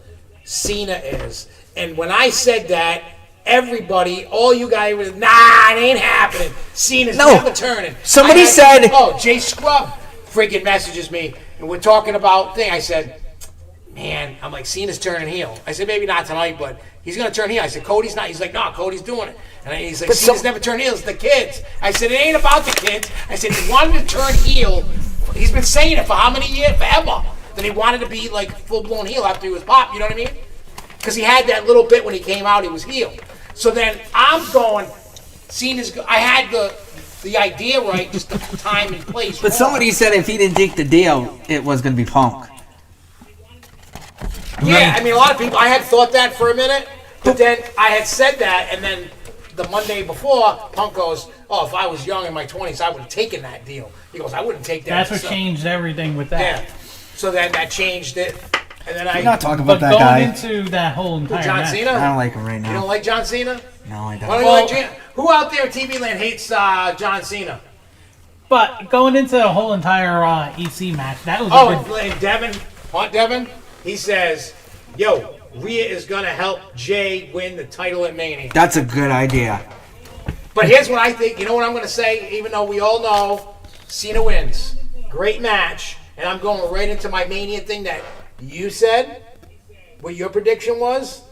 Cena is. And when I said that, everybody, all you guys were, nah, it ain't happening. Cena's No. never turning. Somebody said- Oh, Jay Scrub freaking messages me, and we're talking about thing. I said, man, I'm like, Cena's turning heel. I said, maybe not tonight, but he's going to turn heel. I said, Cody's not. He's like, no, Cody's doing it. And he's like, Cena's never turned heel. It's the kids. I said, it ain't about the kids. I said, he wanted to turn heel. He's been saying it for how many years? Forever. That he wanted to be like full-blown heel after he was Pop. You know what I mean? Because he had that little bit when he came out, he was heel. So then I'm going, Cena's. I had the idea right, just the time and place. But somebody said if he didn't take the deal, it was going to be Punk. Yeah, I mean, a lot of people, I had thought that for a minute, but then I had said that, and then the Monday before, Punk goes, oh, if I was young in my 20s, I would have taken that deal. He goes, I wouldn't take that. That's what changed everything with that. Yeah. So then that changed it, and then I'm not talking about that guy. But going into that whole entire John match, Cena? I don't like him right now. You don't like John Cena? No, I don't. Why don't you like John? Who out there in TV land hates John Cena? But going into the whole entire EC match, that was a good... and Devin, Aunt Devin, he says, yo, Rhea is going to help Jay win the title at Mania. That's a good idea. But here's what I think. You know what I'm going to say? Even though we all know Cena wins. Great match. And I'm going right into my Mania thing that you said, what your prediction was.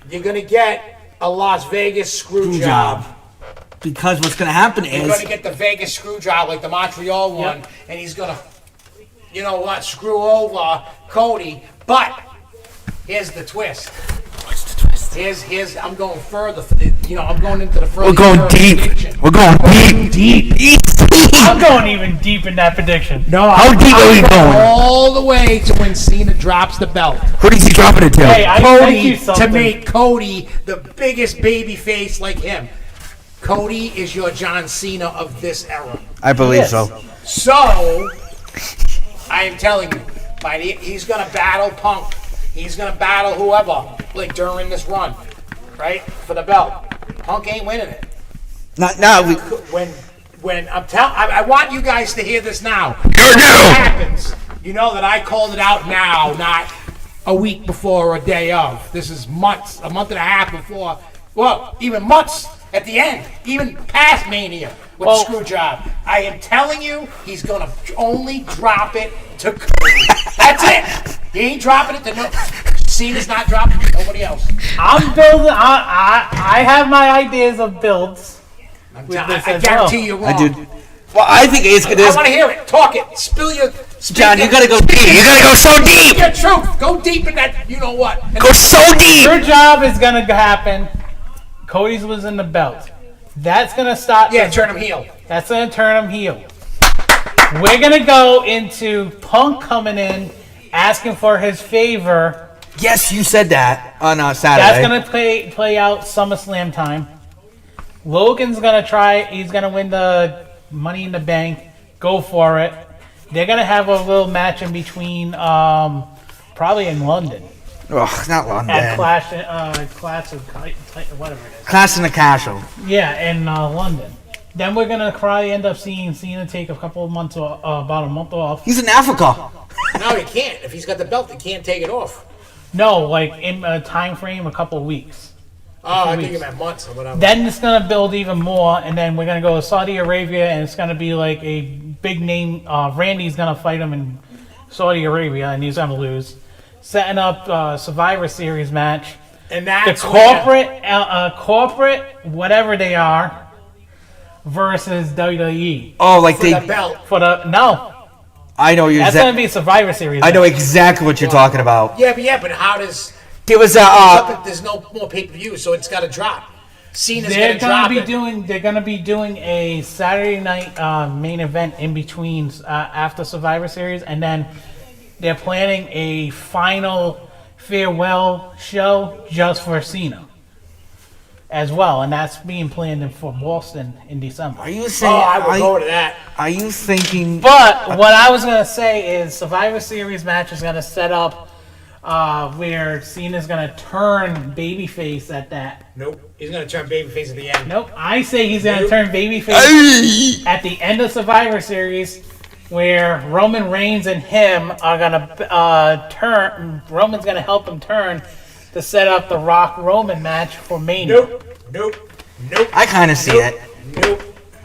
You're going to get a Las Vegas screw job. Because what's going to happen is... He's going to get the Vegas screw job like the Montreal one. Yep. And he's going to, you know what, screw over Cody. But here's the twist. What's the twist? Here's I'm going further. You know, I'm going into the further. We're going deep. Prediction. We're going deep. I'm going even deep in that prediction. No, how deep are we going? All the way to when Cena drops the belt. Who does he dropping it to? Hey, I Cody, to make Cody the biggest baby face like him. Cody is your John Cena of this era. I believe so. So, I am telling you, he's going to battle Punk. He's going to battle whoever, like during this run, right, for the belt. Punk ain't winning it. Not now. When I'm telling, I want you guys to hear this now. You're new. What happens? You know that I called it out now, not a week before or a day of. This is months, a month and a half before. Well, even months at the end, even past Mania with the screw job. I am telling you, he's gonna only drop it to Cody. That's it. He ain't dropping it to no. Cena's not dropping it to nobody else. I'm building. I have my ideas of builds. I guarantee you're wrong. I do. Well, I think it's good. I want to hear it. Talk it. Spill your. John, you gotta go deep. You gotta go so deep. Your truth. Go deep in that. You know what? And go so deep. Your job is gonna happen. Cody's losing the belt. That's gonna stop. Yeah, turn him heel. That's gonna turn him heel. We're gonna go into Punk coming in, asking for his favor. Yes, you said that on Saturday. That's gonna play out SummerSlam time. Logan's gonna try. He's gonna win the Money in the Bank. Go for it. They're gonna have a little match in between, probably in London. Oh, not London. At Clash of whatever it is. Clash in the Castle. Yeah, in London. Then we're gonna probably end up seeing Cena take a couple of months, about a month off. He's in Africa. No, he can't. If he's got the belt, he can't take it off. No, like in a time frame, a couple of weeks. Oh, I think you meant months or whatever. Then it's gonna build even more, and then we're gonna go to Saudi Arabia, and it's gonna be like a big name. Randy's gonna fight him in Saudi Arabia, and he's gonna lose. Setting up Survivor Series match. And that's the corporate, whatever they are, versus WWE. Oh, like for the belt. No. I know you're. That's gonna be a Survivor Series. I know exactly what you're talking about. Yeah, but how does? There was there's no more pay-per-view, so it's got to drop. Cena's They're gonna be doing a Saturday night main event in between after Survivor Series, and then they're planning a final farewell show just for Cena as well, and that's being planned for Boston in December. Are you saying? I would go to that. Are you thinking? But what I was gonna say is Survivor Series match is gonna set up where Cena's gonna turn babyface at that. Nope, he's gonna turn babyface at the end. Nope, I say he's gonna turn babyface at the end of Survivor Series, where Roman Reigns and him are gonna turn. Roman's gonna help him turn to set up the Rock Roman match for Mania. Nope. I kind of see it.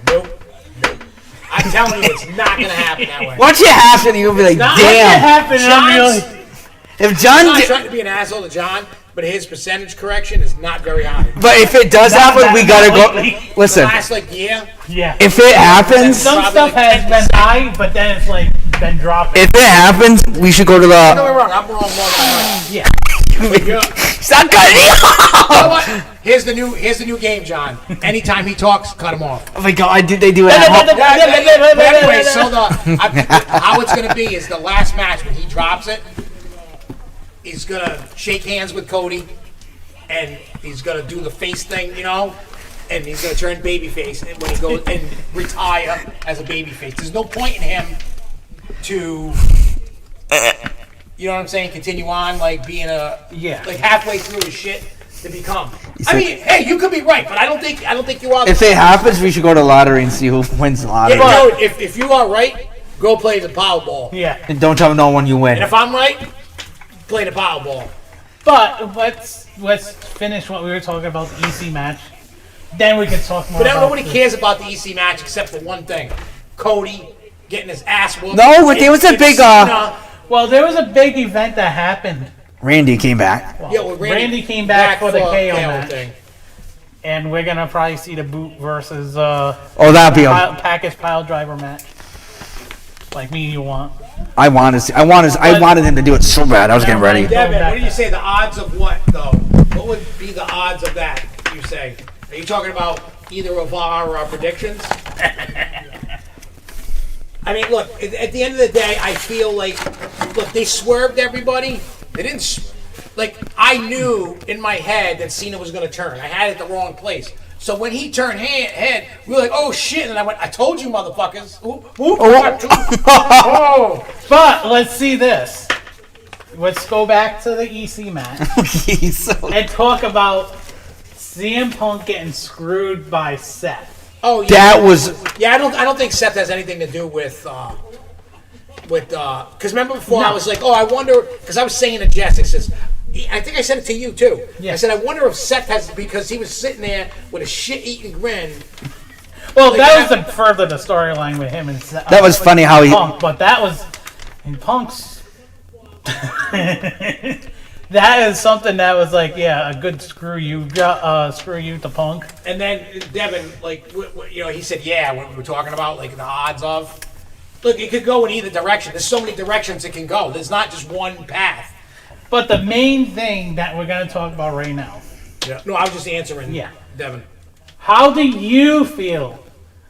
Nope. I'm telling you, it's not gonna happen that way. Watch it happen, and you'll be like, Not "Damn!" happen. If I'm John, not trying to be an asshole to John, but his percentage correction is not very high. but if it does happen, we gotta go. lately. The Listen, last like year, Yeah. if it happens, Some Probably stuff like has been high, but then it's like been dropping. if it happens, we should go to don't get me the. wrong, I'm wrong more than Yeah. you. Stop cutting me You know off! what? Here's the new game, John. Anytime he talks, cut him off. Oh my god, they do it at home. But anyway, so how it's gonna be is the last match when he drops it, he's gonna shake hands with Cody, and he's gonna do the face thing, you know, and he's gonna turn babyface, and when he goes and retire as a babyface. There's no point in him to, you know what I'm saying, continue on like being like halfway through his shit to become. I mean, hey, you could be right, but I don't think you are. If it happens, we should go to lottery and see who wins the lottery. Yeah, no, if you are right, go play the Powerball. Yeah. And don't tell no one you win. And if I'm right, play the Powerball. But let's finish what we were talking about, the EC match. Then we can talk more But about nobody cares about the EC match except for one thing: Cody getting his ass whooped. No, there was a big, Cena. Well, there was a big event that happened. Randy came back. Yeah, well, Randy came back for the KO KO match. thing. And we're gonna probably see the boot versus Oh, that'd be package pile driver match. Like me, you want. I wanted him to do it so bad. I was getting ready. Devin, what do you say? The odds of what though? What would be the odds of that? You say? Are you talking about either of our predictions? I mean, look. At the end of the day, I feel like, look, they swerved everybody. They didn't. Like, I knew in my head that Cena was going to turn. I had it the wrong place. So when he turned head, we were like, oh shit! And I went, I told you, motherfuckers. Oh. But let's see this. Let's go back to the EC match and talk about CM Punk getting screwed by Seth. Oh yeah. That was. Yeah, I don't think Seth has anything to do with because remember before I was like, oh, I wonder, because I was saying to Jess, it says, I think I said it to you too. Yeah. I said, I wonder if Seth has, because he was sitting there with a shit-eating grin. Well, Like that was further the storyline with him and Seth. That was funny how he. Punk, but that was in Punk's. That is something that was like, yeah, a good screw you to Punk. And then Devin, like, you know, he said, yeah, when we were talking about like the odds of. Look, it could go in either direction. There's so many directions it can go. There's not just one path. But the main thing that we're going to talk about right now. Yeah. No, I was just answering. Yeah. Devin. How do you feel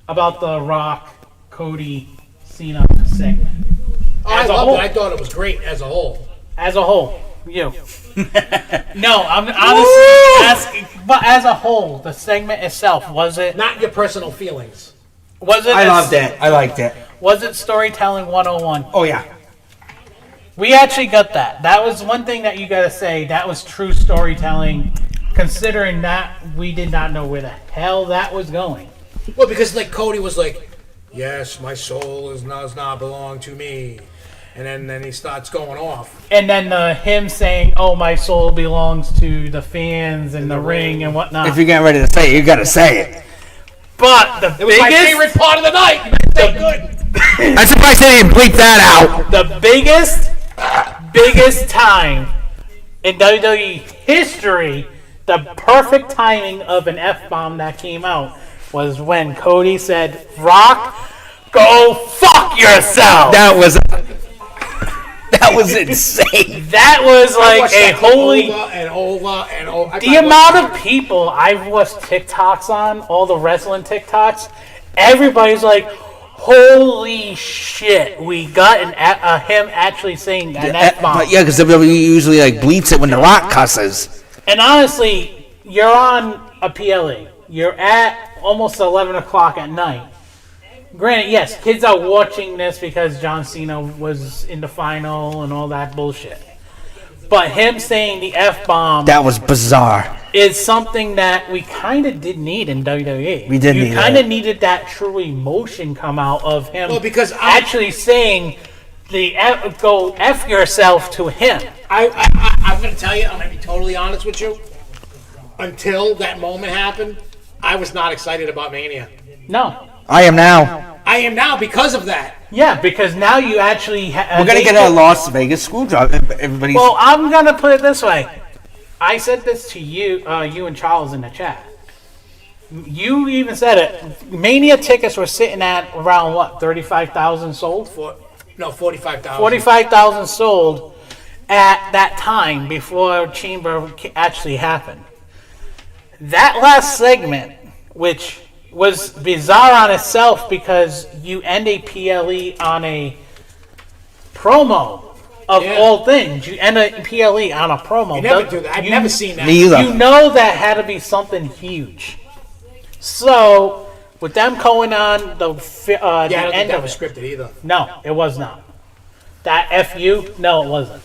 about the Rock, Cody, Cena segment? Oh, I As a loved whole. it. I thought it was great as a whole. As a whole, you. No, I'm honestly asking. But as a whole, the segment itself, was it? Not your personal feelings. Was it? I loved it. I liked it. Was it storytelling 101? Oh yeah. We actually got that. That was one thing that you gotta say. That was true storytelling, considering that we did not know where the hell that was going. Well, because like Cody was like, yes, my soul does not belong to me. And then he starts going off. And then him saying, "Oh, my soul belongs to the fans and the ring and whatnot." If you're getting ready to say it, you gotta say it. But the It was my favorite part of the night. You better say good. I'm surprised they didn't bleep that out. The biggest time in WWE history, the perfect timing of an F-bomb that came out was when Cody said, "Rock, go fuck yourself." That was insane. That was like a holy... over. The amount of people I've watched TikToks on, all the wrestling TikToks, everybody's like, holy shit, we got him actually saying an F-bomb. But yeah, because WWE usually like bleeps it when the Rock cusses. And honestly, you're on a PLE. You're at almost 11 o'clock at night. Granted, yes, kids are watching this because John Cena was in the final and all that bullshit. But him saying the F-bomb... That was bizarre. ...is something that we kind of did need in WWE. We did need that. You kind of needed that true emotion come out of him. Well, because actually saying go F yourself to him. I'm going to tell you, I'm going to be totally honest with you. Until that moment happened, I was not excited about Mania. No. I am now. I am now because of that. Yeah, because now you actually... We're going to get a Las Vegas screwdriver. Everybody's... Well, I'm going to put it this way. I said this to you, you and Charles in the chat. You even said it. Mania tickets were sitting at around, what, 35,000 sold? 45,000. 45,000 sold at that time before Chamber actually happened. That last segment, which was bizarre on itself because you end a PLE on a promo of all things. You end a PLE on a promo. You never do that. I've never seen that. Me either. You know that had to be something huge. So, with them going on the I don't think end that of was it. scripted either. No, it was not. That FU? No, it wasn't.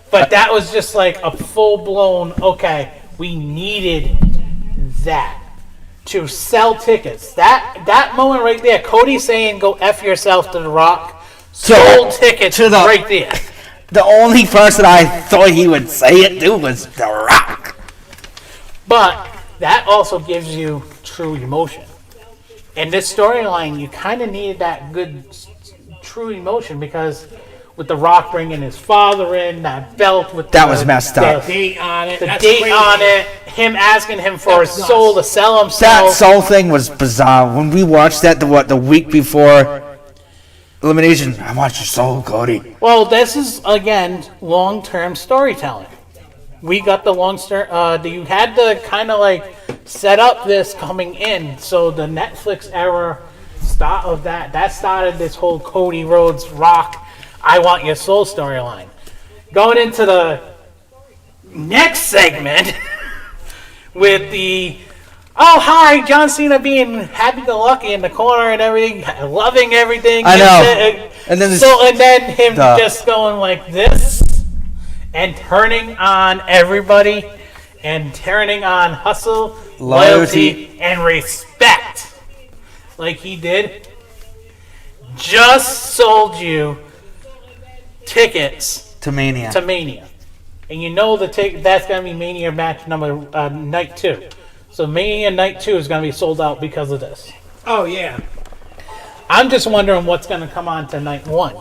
But that was just like a full-blown, okay, we needed that to sell tickets. That moment right there, Cody saying, go F yourself to The Rock, sold tickets right there. The only person I thought he would say it to was The Rock. But that also gives you true emotion. In this storyline, you kind of needed that good, true emotion because with The Rock bringing his father in, that belt with That was messed up. The date on it. The That's date crazy. on it, him asking him for his That's soul to nuts. sell That himself. soul thing was bizarre. When we watched that, the week before Elimination, I want your soul, Cody. Well, this is, again, long-term storytelling. We got the you had to kind of like set up this coming in. So the Netflix era start of that started this whole Cody Rhodes Rock, I want your soul storyline. Going into the next segment with the hi, John Cena being happy-go-lucky in the corner and everything, loving everything. I know. And then then him just going like this and turning on everybody and turning on hustle, loyalty, and respect like he did. Just sold you tickets to Mania. and you know that's going to be Mania match number night 2. So Mania night 2 is going to be sold out because of this. Oh, yeah. I'm just wondering what's going to come on to night 1.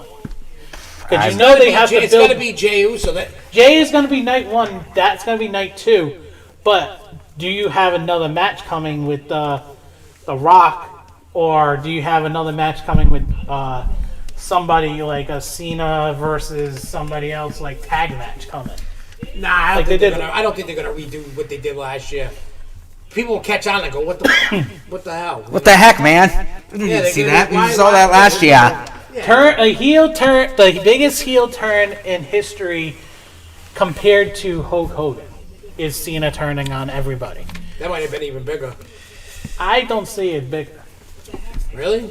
Because It's going to be Jey Uso. Jay is going to be night 1. That's going to be night 2. But do you have another match coming with The Rock, or do you have another match coming with somebody like a Cena versus somebody else, like tag match coming? Nah, I don't think they're gonna redo what they did last year. People will catch on and go, "What the hell? What the heck, man? We didn't see that. We saw that last year. Yeah. The biggest heel turn in history compared to Hulk Hogan is Cena turning on everybody. That might have been even bigger. I don't see it bigger. Really?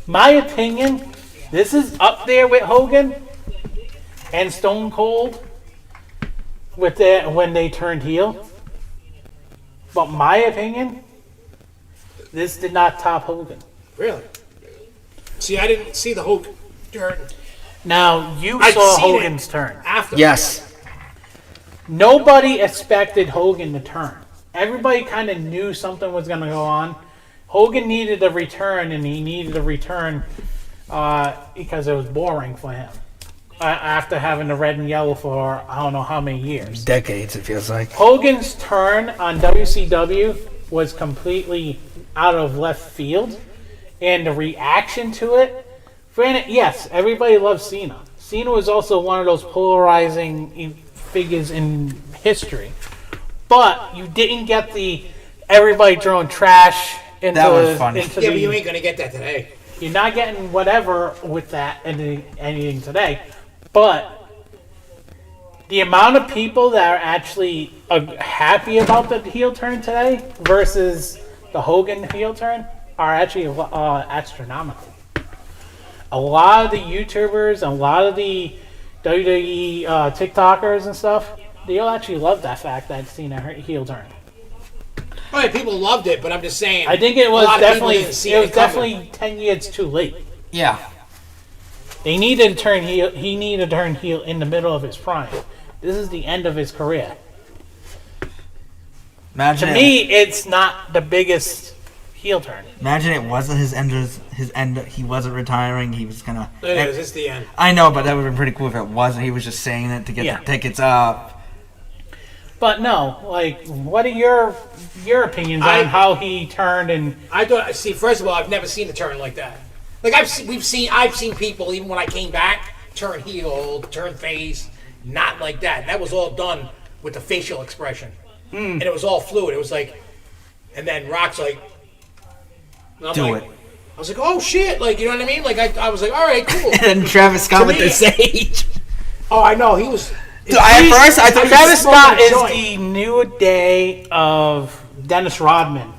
My opinion, this is up there with Hogan and Stone Cold with when they turned heel. But my opinion, this did not top Hogan. Really? See, I didn't see the Hulk turn. Now, you I've saw seen Hogan's turn. After. Yes. Nobody expected Hogan to turn. Everybody kind of knew something was going to go on. Hogan needed a return, and he needed a return because it was boring for him. After having the red and yellow for I don't know how many years. Decades, it feels like. Hogan's turn on WCW was completely out of left field. And the reaction to it, granted, yes, everybody loves Cena. Cena was also one of those polarizing figures in history. But you didn't get the everybody throwing trash into That was funny. Yeah, but you ain't gonna get that today. You're not getting whatever with that anything today. But the amount of people that are actually happy about the heel turn today versus the Hogan heel turn are actually astronomical. A lot of the YouTubers, a lot of the WWE TikTokers and stuff, they all actually love that fact that Cena heel turn. Oh, yeah, people loved it, but I'm just saying. I think it was a lot of people definitely didn't see it coming. definitely 10 years too late. Yeah. They needed to turn heel. He needed to turn heel in the middle of his prime. This is the end of his career. Imagine To me, it's not the biggest heel turn. Imagine it wasn't his end. His end. He wasn't retiring. He was gonna. It is. It's the end. I know, but that would have been pretty cool if it wasn't. He was just saying it to get the tickets up. But no, like, what are your opinions on how he turned? And I thought. See, first of all, I've never seen a turn like that. Like I've seen people even when I came back turn heel, turn face, not like that. That was all done with the facial expression, and it was all fluid. It was like, and then Rock's like, Do it. I was like, oh shit, like, you know what I mean? Like I was like, all right, cool. And then Travis Scott with the sage. Oh, I know, he was. Dude, at first I thought Travis Scott is the new day of Dennis Rodman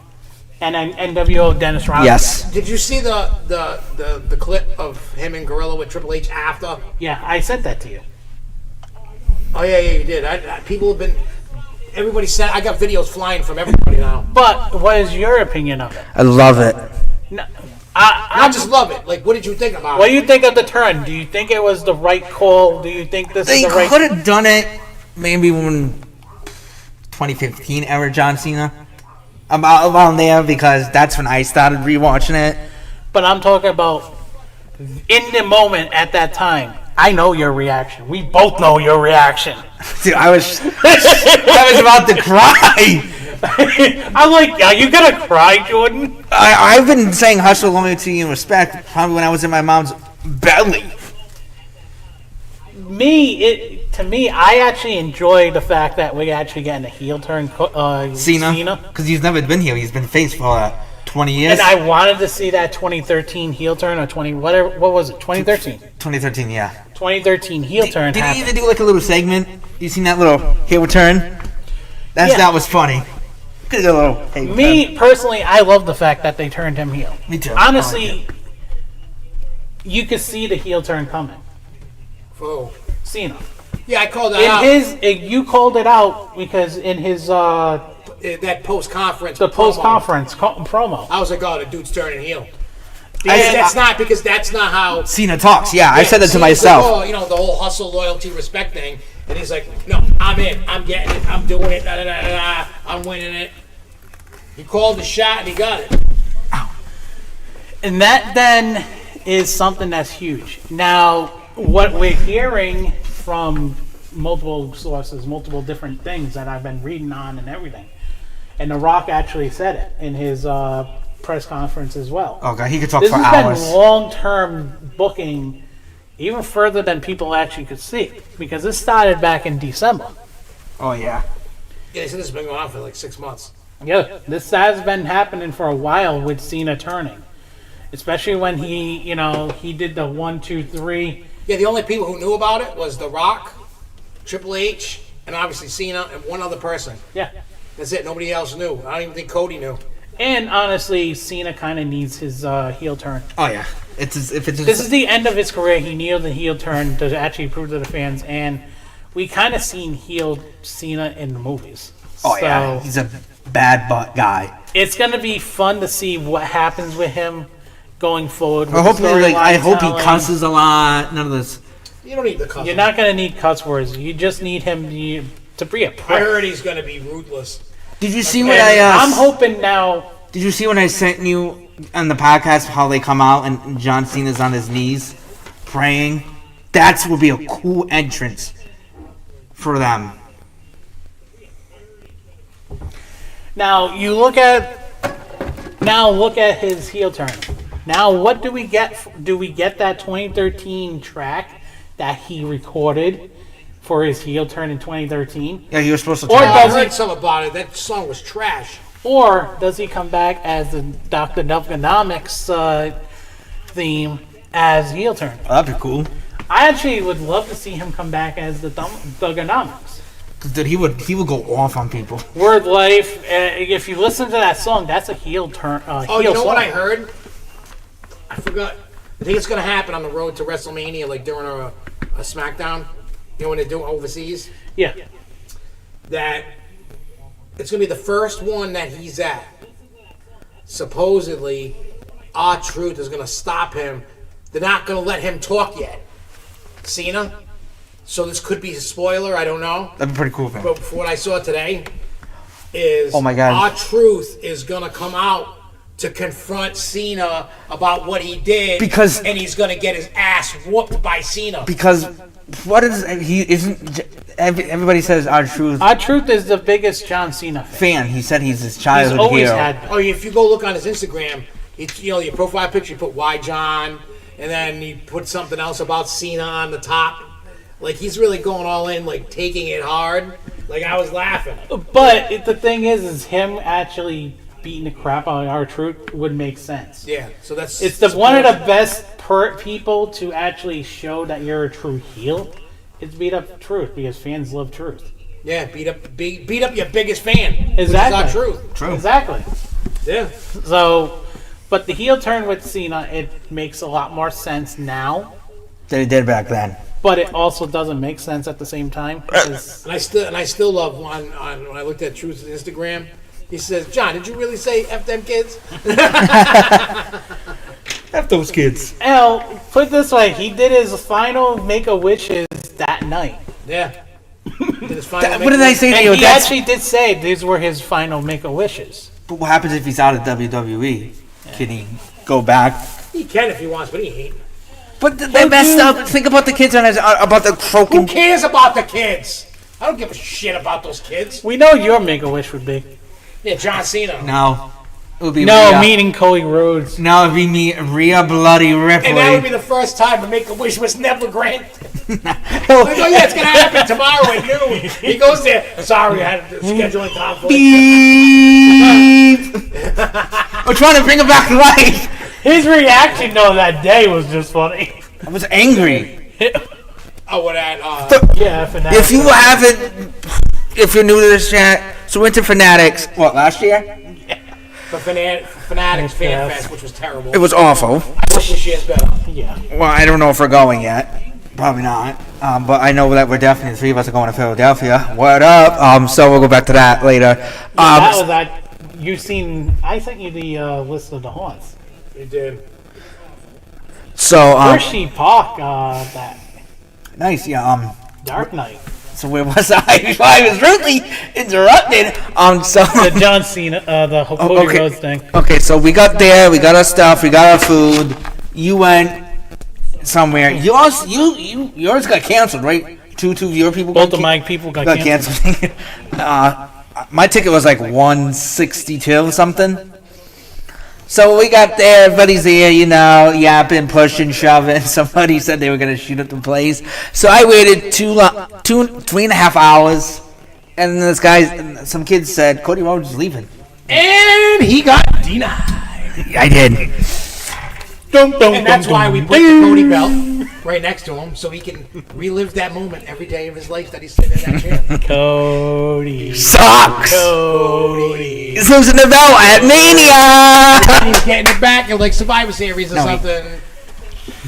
and NWO Dennis Rodman. Yes. Did you see the clip of him and Gorilla with Triple H after? Yeah, I sent that to you. Oh yeah, you did. People have been. Everybody said I got videos flying from everybody now. But what is your opinion of it? I love it. No, I just love it. Like, what did you think about it? What do you think of the turn? Do you think it was the right call? Do you think this is They the right? could have done it maybe when 2015 era John Cena. Around there, because that's when I started rewatching it. But I'm talking about in the moment at that time. I know your reaction. We both know your reaction. Dude, I was about to cry. I'm like, are you gonna cry, Jordan? I've been saying hustle, loyalty, and respect probably when I was in my mom's belly. To me, I actually enjoy the fact that we actually getting a heel turn. Cena, because he's never been here. He's been face for 20 years. And I wanted to see that 2013 heel turn or 20 whatever. What was it? 2013. 2013, yeah. 2013 heel turn. Did he even do like a little segment? You seen that little heel turn? That was funny. Could do a little heel turn. Personally, I love the fact that they turned him heel. Me too. Honestly, you could see the heel turn coming. Oh. Cena. Yeah, I called that out. You called it out because in his that post-conference. the post-conference promo. I was like, oh, the dude's turning heel. Because that's not how Cena talks. Yeah, I said that to myself. Like, oh, you know, the whole hustle, loyalty, respect thing. And he's like, no, I'm in. I'm getting it. I'm doing it. Da, da, da, da, da. I'm winning it. He called the shot and he got it. And that then is something that's huge. Now, what we're hearing from multiple sources, multiple different things that I've been reading on and everything, and The Rock actually said it in his press conference as well. Okay, he could talk This for has hours. been long-term booking, even further than people actually could see, because this started back in December. Oh, yeah. Yeah, they said this has been going on for like 6 months. Yeah, this has been happening for a while with Cena turning, especially when he did the 1, 2, 3. Yeah, the only people who knew about it was The Rock, Triple H, and obviously Cena, and one other person. Yeah. That's it. Nobody else knew. I don't even think Cody knew. And honestly, Cena kind of needs his heel turn. Oh, yeah. This is the end of his career. He needed the heel turn to actually prove to the fans, and we kind of seen heel Cena in the movies. Oh, yeah. He's a bad butt guy. It's going to be fun to see what happens with him going forward. I hope he cusses a lot. None of this. You don't need the cuss. You're not going to need cuss words. You just need him to be a prick. I heard he's going to be ruthless. Did you see what I'm hoping now. Did you see when I sent you on the podcast how they come out and John Cena's on his knees praying? That would be a cool entrance for them. Now look at his heel turn. Now what do we get? Do we get that 2013 track that he recorded for his heel turn in 2013? Yeah, he was supposed to. Or I heard something about it. That song was trash. Or does he come back as the Dr. Thuganomics theme as heel turn? Oh, that'd be cool. I actually would love to see him come back as the Thuganomics. Dude, he would go off on people. Word Life. If you listen to that song, that's a heel turn. You know what I heard? I forgot. I think it's going to happen on the road to WrestleMania, like during a SmackDown. You know when they do it overseas? Yeah. That it's going to be the first one that he's at. Supposedly, R-Truth is going to stop him. They're not going to let him talk yet. Cena. So this could be a spoiler. I don't know. That'd be pretty cool, man. But for what I saw today is oh my God. R-Truth is going to come out to confront Cena about what he did, and he's gonna get his ass whooped by Cena. Because what is he? Isn't everybody says R-Truth? R-Truth is the biggest John Cena fan. He said he's his childhood He's always hero. had been. Oh, if you go look on his Instagram, it's your profile picture. You put Y John, and then he put something else about Cena on the top. Like he's really going all in, like taking it hard. Like I was laughing. But the thing is him actually beating the crap out of R-Truth would make sense. Yeah, so that's it's one of the best people to actually show that you're a true heel. It's beat up Truth because fans love Truth. Yeah, beat up your biggest fan. Exactly. Which is not true. True. Exactly. Yeah. So, but the heel turn with Cena, it makes a lot more sense now Than it did back then. but it also doesn't make sense at the same time. And I still love one on when I looked at Truth's Instagram. He says, "John, did you really say F them kids?" F those kids. L, put it this way, he did his final Make-A-Wishes that night. Yeah. Did his final What did I say to And you? he actually did say these were his final Make-A-Wishes. But what happens if he's out of WWE? Can he go back? He can if he wants, but he ain't. But they messed up. Think about the kids on his, about the croaking. Who cares about the kids? I don't give a shit about those kids. We know your Make-A-Wish would be. Yeah, John Cena. No. It would be No, Rhea. meaning Cody Rhodes. No, it'd be me, Rhea Bloody Ripley. And that would be the first time a Make-A-Wish was never granted. Like, oh yeah, it's gonna happen tomorrow at noon. He goes there. Sorry, I had a scheduling conflict. Beep. We're trying to bring him back to life. His reaction, though, that day was just funny. I was angry. Oh, what that? Yeah, Fanatics. If you haven't, if you're new to this chat, so we went to Fanatics. What, last year? The Fanatics Fan Fest, which was terrible. It was awful. I wish this year's better. Yeah. Well, I don't know if we're going yet. Probably not. But I know that we're definitely, 3 of us are going to Philadelphia. What up? So we'll go back to that later. That was that. You seen? I sent you the list of the haunts. You did. So, Hershey Park. That nice, yeah. Dark Knight. So where was I? I was rudely interrupted. So The John Cena. The Cody Rhodes thing. Okay, so we got there. We got our stuff. We got our food. You went somewhere. Yours got canceled, right? Two of your people. Both of my people got canceled. canceled. My ticket was like $162 something. So we got there, everybody's there, yapping, pushing, shoving. Somebody said they were gonna shoot up the place. So I waited 3.5 hours, and this guy, some kids said Cody Rhodes is leaving. And he got denied. I did. And that's why we put the Cody belt right next to him, so he can relive that moment every day of his life that he's sitting in that chair. Cody. Sucks. Cody. He's losing the belt at Mania. He's getting it back in like Survivor Series or something.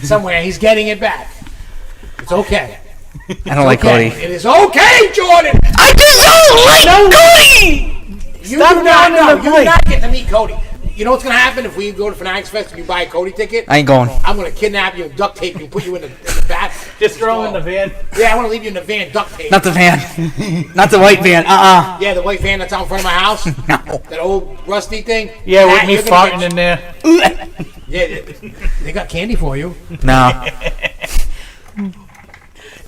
Somewhere he's getting it back. It's okay. I don't like Okay. Cody. It is okay, Jordan. I just don't like Cody. You do not get to meet Cody. You know what's gonna happen if we go to Fanatics Fest and you buy a Cody ticket? I ain't going. I'm gonna kidnap you and duct tape you and put you in the back. Just throw him in the van. Yeah, I want to leave you in the van, duct tape. Not the van. Not the white van. Yeah, the white van that's out in front of my house. No. That old rusty thing. Yeah, with That, me you're gonna farting get- in there. Yeah, they got candy for you. No.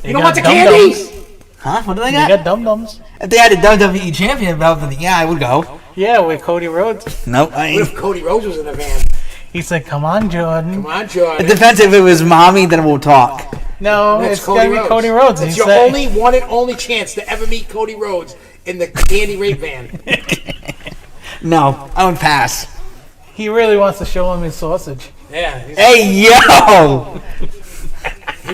You don't want the candies? Huh? What do they They got? got dum-dums. If they had a WWE champion belt, then yeah, I would go. Yeah, with Cody Rhodes. Nope. I What ain't. if Cody Rhodes was in the van? He said, "Come on, Jordan." Come on, It Jordan. depends if it was mommy, then we'll talk. No, That's it's gonna be Cody Rhodes. It's He your said- only one and only chance to ever meet Cody Rhodes in the candy rape van. No, I would pass. He really wants to show him his sausage. Yeah. Hey, yo!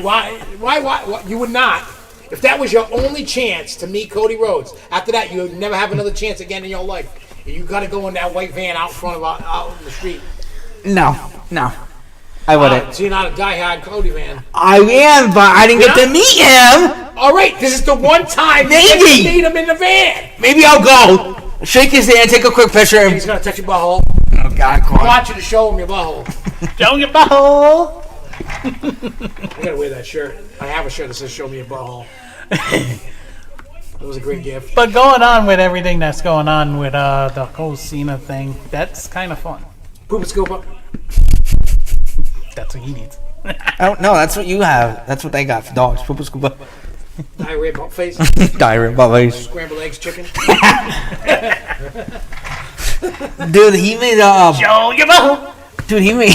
Why? You would not. If that was your only chance to meet Cody Rhodes, after that you would never have another chance again in your life. You got to go in that white van out in front of out in the street. No. I wouldn't. So you're not a diehard Cody fan. I am, but I didn't get to meet him. All right, this is the one time Maybe. you get to meet him in the van. Maybe I'll go. Shake his hand, take a quick picture. He's gonna touch your butthole. Oh, God, I come on. want you to show him your butthole. Don't get butthole. I gotta wear that shirt. I have a shirt that says "Show me your butthole." That was a great gift. But going on with everything that's going on with the whole Cena thing, that's kind of fun. Poopa Scoopa. That's what he needs. I don't know. That's what you have. That's what they got for dogs. Poopa Scoopa. Diarrhea butt face. Diarrhea, bubbles. Scrambled eggs chicken. Dude, he made Joe, you know. Dude, he made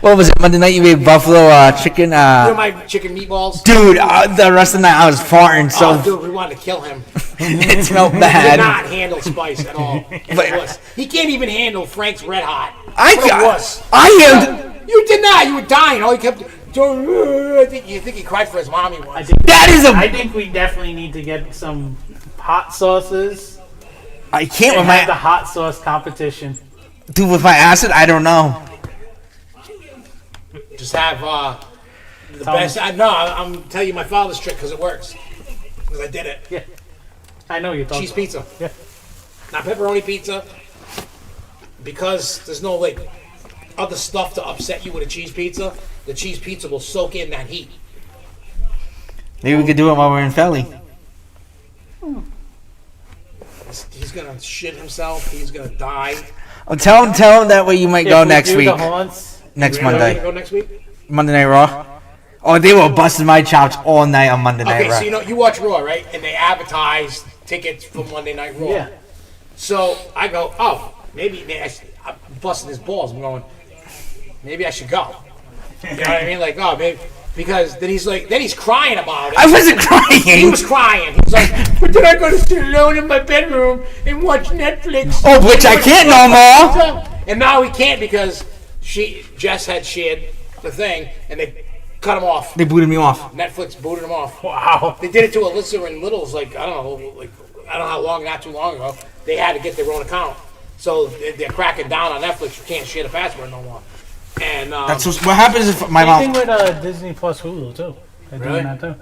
what was it? Monday night you made buffalo chicken. You know my chicken meatballs. Dude, the rest of the night I was farting. So Oh, dude, we wanted to kill him. it smelled He bad. did not handle spice at all. He can't even handle Frank's Red Hot. I am. You did not. You were dying. All he kept. I think he cried for his mommy once. I think we definitely need to get some hot sauces. I can't And with have the my hot sauce competition. dude with my acid. I don't know. Just have the best. I'm telling you my father's trick because it works. Because I did it. Yeah, I know you're talking. Cheese pizza. Yeah. Not pepperoni pizza. Because there's no like other stuff to upset you with a cheese pizza. The cheese pizza will soak in that heat. Maybe we could do it while we're in Philly. He's gonna shit himself. He's gonna die. Oh, tell him that way you might go If we next do week. the haunts, Next Are you gonna Monday. go next week? Monday Night Raw. Oh, they were busting my chops all night on Monday Night Okay, Raw. so you watch Raw, right? And they advertise tickets for Monday Night Raw. yeah. So I go, oh, maybe I'm busting his balls. I'm going, maybe I should go. You know what I mean? Like, oh, maybe. Because then he's crying about it. I wasn't He crying. was crying. He was like, but then I go to sit alone in my bedroom and watch Netflix. Oh, which I can't no more. And now he can't because Jess had shared the thing and they cut him off. They booted me off. Netflix booted him off. Wow. They did it to Alyssa and Little's I don't know how long, not too long ago. They had to get their own account. So they're cracking down on Netflix. You can't share the password no more. And That's what happens if my Same mom. thing with Disney Plus Hulu too. They're Really? doing that too.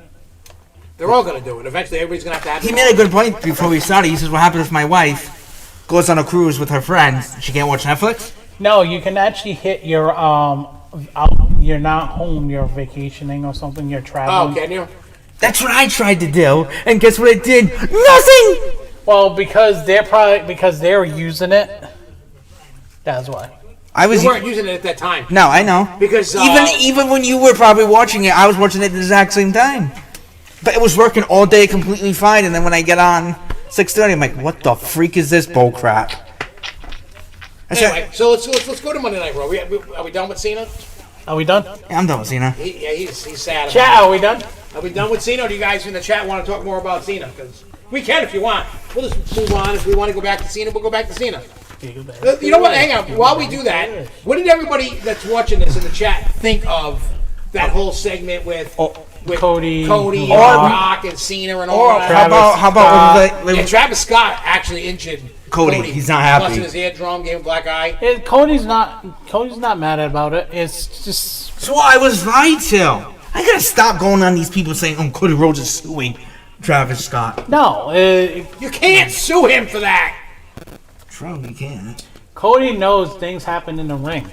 they're all going to do it. Eventually, everybody's going to have He made a good point before we started. He says, "What happens if my wife goes on a cruise with her friends? She can't watch Netflix." No, you can actually hit your you're not home, you're vacationing or something, you're Oh, traveling. can you? That's what I tried to do, and guess what it did? Nothing. Well, because they're using it. That's why. I was. You weren't using it at that time. No, I know. Because, even when you were probably watching it, I was watching it at the exact same time. But it was working all day completely fine, and then when I get on 6:30, I'm like, "What the freak is this bull crap?" I said, Anyway, so let's go to Monday Night Raw. Are we done with Cena? Are we done? "I'm done with Cena." He's sad. Chat, about are we done? it. Are we done with Cena? Or do you guys in the chat want to talk more about Cena? Because we can if you want. We'll just move on. If we want to go back to Cena, we'll go back to Cena. You know what? Hang on. While we do that, what did everybody that's watching this in the chat think of that whole segment with Cody, and Rock. Rock and Cena and all Or that? how about Yeah, Travis Scott actually injured Cody. He's not happy. Busting his eardrum, gave him a black eye. Cody's not mad about it. It's just So I was right to. I gotta stop going on these people saying, "Oh, Cody Rhodes is suing Travis Scott." no. You can't sue him for that. True, you can't. Cody knows things happen in the ring.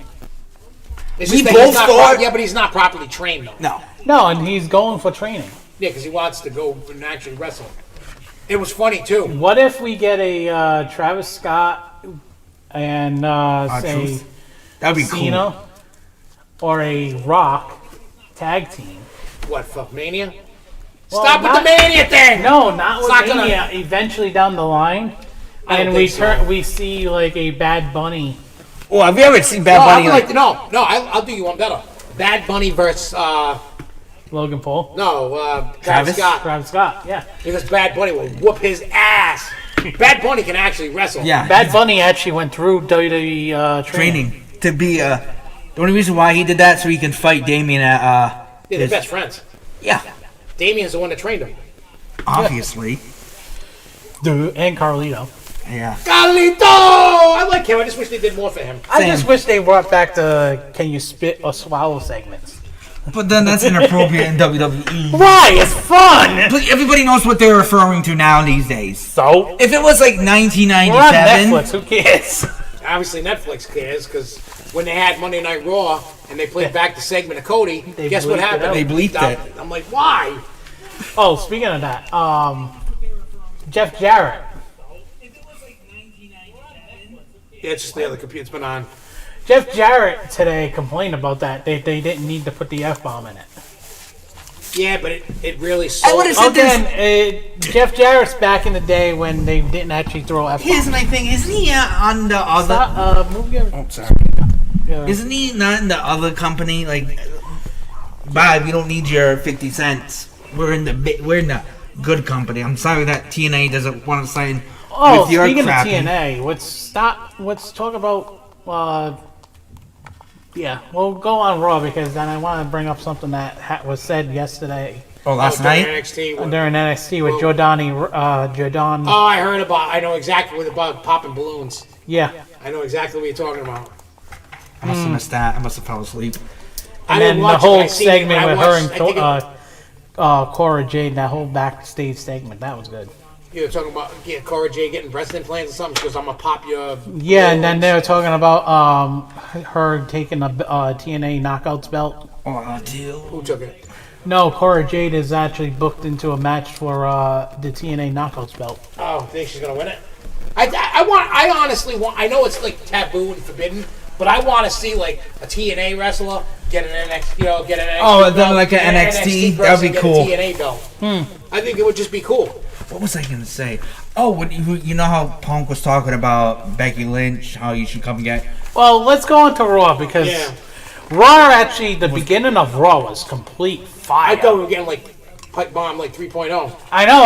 It's We just that both he's not thought- yeah, but he's not properly trained though. No. No, and he's going for training. Yeah, because he wants to go and actually wrestle. It was funny too. What if we get a Travis Scott and say Truth. That'd be Cena or a Rock tag team? What, fuck Mania? Well, Stop with the not- Mania thing! No, not with It's not Mania. Eventually down the line, I don't and we think so. we see like a Bad Bunny. cool. Oh, have you ever seen Bad No, Bunny? I'll do you one better. Bad Bunny versus Logan Paul. Travis Travis? Scott. Travis Scott, yeah. Because Bad Bunny will whoop his ass. Bad Bunny can actually wrestle. Yeah. Bad Bunny actually went through WWE training. Training to be the only reason why he did that so he can fight Damien at Yeah, they're his- best friends. Yeah, Damien's the one that trained him. obviously. And Carlito. Yeah. Carlito! I like him. I just wish they did more for him. I just Same. wish they brought back the "Can you spit or swallow" segments. But then that's inappropriate in WWE. Why? It's fun. But everybody knows what they're referring to now these days. So If it was like we're on 1997, Netflix. Who cares? Obviously, Netflix cares because when they had Monday Night Raw and they played back the segment of Cody, They guess what bleeped it happened? out. They bleeped it. I'm like, why? Oh, speaking of that, Jeff Jarrett. Yeah, it's just the other computer. It's been on. Jeff Jarrett today complained about that. They didn't need to put the F-bomb in it. Yeah, but it really I sold. would've said Again, Jeff Jarrett's back in the day when they didn't actually throw F-bombs. Here's my thing. Isn't he on the other? Stop, move your... Oh, sorry. Yeah. Isn't he not in the other company? Like, Bob, you don't need your 50 cents. We're in the good company. I'm sorry that TNA doesn't want to sign with your speaking crap. of TNA, let's talk about. Yeah, we'll go on Raw because then I want to bring up something that was said yesterday Oh, last night? NXT. during NXT with Jordan. Oh, I heard about. I know exactly what about popping balloons. Yeah. I know exactly what you're talking about. I must have missed that. I must have fell asleep. And I then didn't the watch whole it. I seen it segment when I with her watched- I think and Cora Jade, that whole backstage segment, that was good. You're talking about Cora J getting breast implants or something because I'm gonna pop your. Yeah, and then they were talking about her taking a TNA Knockouts belt. Oh, dude. Who took it? No, Cora Jade is actually booked into a match for the TNA Knockouts belt. Oh, think she's gonna win it? I honestly want. I know it's like taboo and forbidden, but I want to see like a TNA wrestler get an NXT, get an NXT. Oh, and then belt, like an and NXT? person That'd be get a cool. TNA belt. I think it would just be cool. What was I gonna say? Oh, you know how Punk was talking about Becky Lynch, how you should come get. Well, let's go on to Raw because Raw actually, the beginning of Raw was complete fire. I thought we were getting like pipe bomb like 3.0. I know,